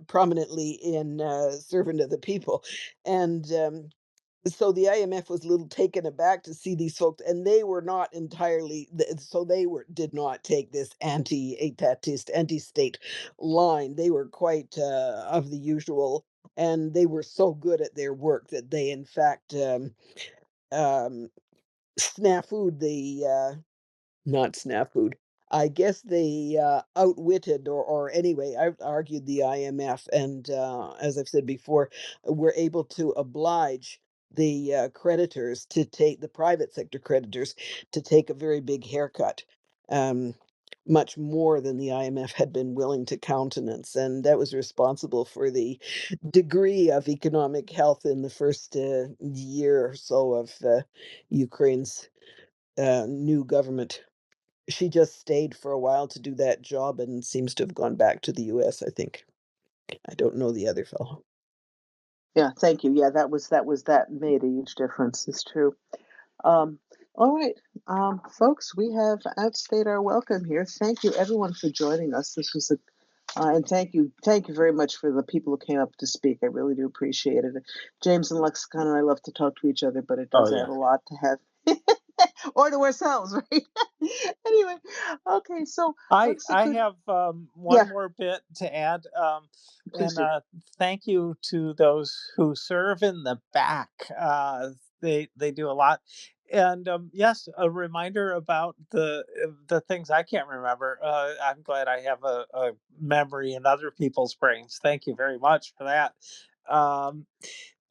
prominently in Servant of the People. And so the IMF was a little taken aback to see these folks, and they were not entirely, so did not take this anti-etatist, anti-state line. They were quite of the usual, and they were so good at their work that they, in fact, um, snafu'd not snafu'd. I guess they outwitted or anyway, I argued the IMF, and as I've said before, were able to oblige the creditors to take the private sector creditors to take a very big haircut, um, much more than the IMF had been willing to countenance, and that was responsible for the degree of economic health in the first year or so of Ukraine's new government. She just stayed for a while to do that job and seems to have gone back to the US, I think. I don't know the other fellow. Yeah, thank you. Yeah, that made a huge difference. It's true. Um, all right, folks, we have outstayed our welcome here. Thank you, everyone, for joining us. This was and thank you very much for the people who came up to speak. I really do appreciate it. James and Lexicon and I love to talk to each other, but it Oh does add yeah. a lot to have, or to ourselves, right? Anyway, okay, so I let's see. I have one Yeah, more bit to add, please and do. thank you to those who serve in the back. They do a lot. And yes, a reminder about the things I can't remember. I'm glad I have a memory in other people's brains. Thank you very much for that. Um,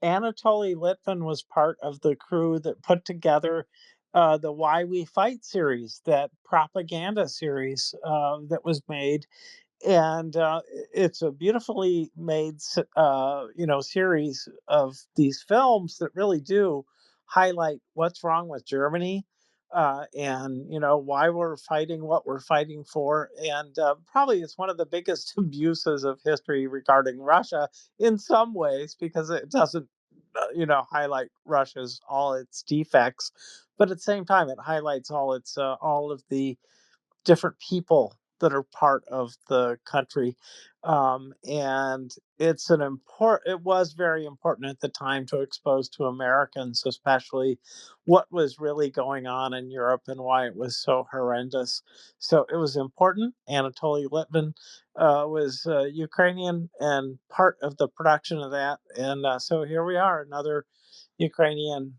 Anatoly Litvin was part of the crew that put together the Why We Fight series, that propaganda series that was made, and it's a beautifully made series of these films that really do highlight what's wrong with Germany, and why we're fighting what we're fighting for, and probably it's one of the biggest abuses of history regarding Russia in some ways, because it doesn't highlight Russia's all its defects, but at the same time it highlights all of the different people that are part of the country. And it was very important at the time to expose to Americans, especially, what was really going on in Europe and why it was so horrendous. So it was important. Anatoly Litvin was Ukrainian and part of the production of that. And so here we are, another Ukrainian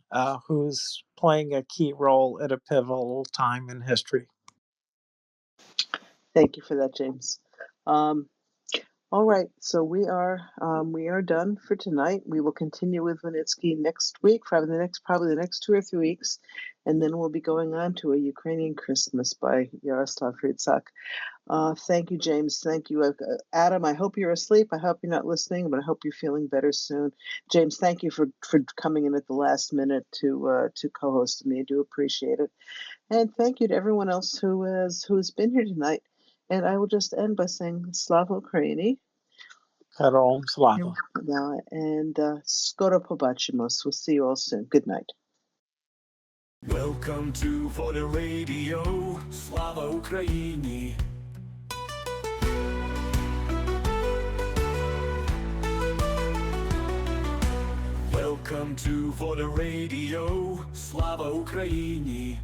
who's playing a key role at a pivotal time in history. Thank you for that, James. All right, so we are done for tonight. We will continue with Wynnyckyj next week, probably the next 2 or 3 weeks, and then we'll be going on to A Ukrainian Christmas by Yaroslav Hrytsak. Thank you, James. Thank you, Adam. I hope you're asleep. I hope you're not listening, but I hope you're feeling better soon. James, thank you for coming in at the last minute to co-host me. I do appreciate it, and thank you to everyone else who's been here tonight. And I will just end by saying Slava Ukraini. Hello, Slava. And Skoro Pobachimos. We'll see you all soon. Good night. Welcome to For the Radio, Slava Ukraini. Welcome to For the Radio, Slava Ukraini.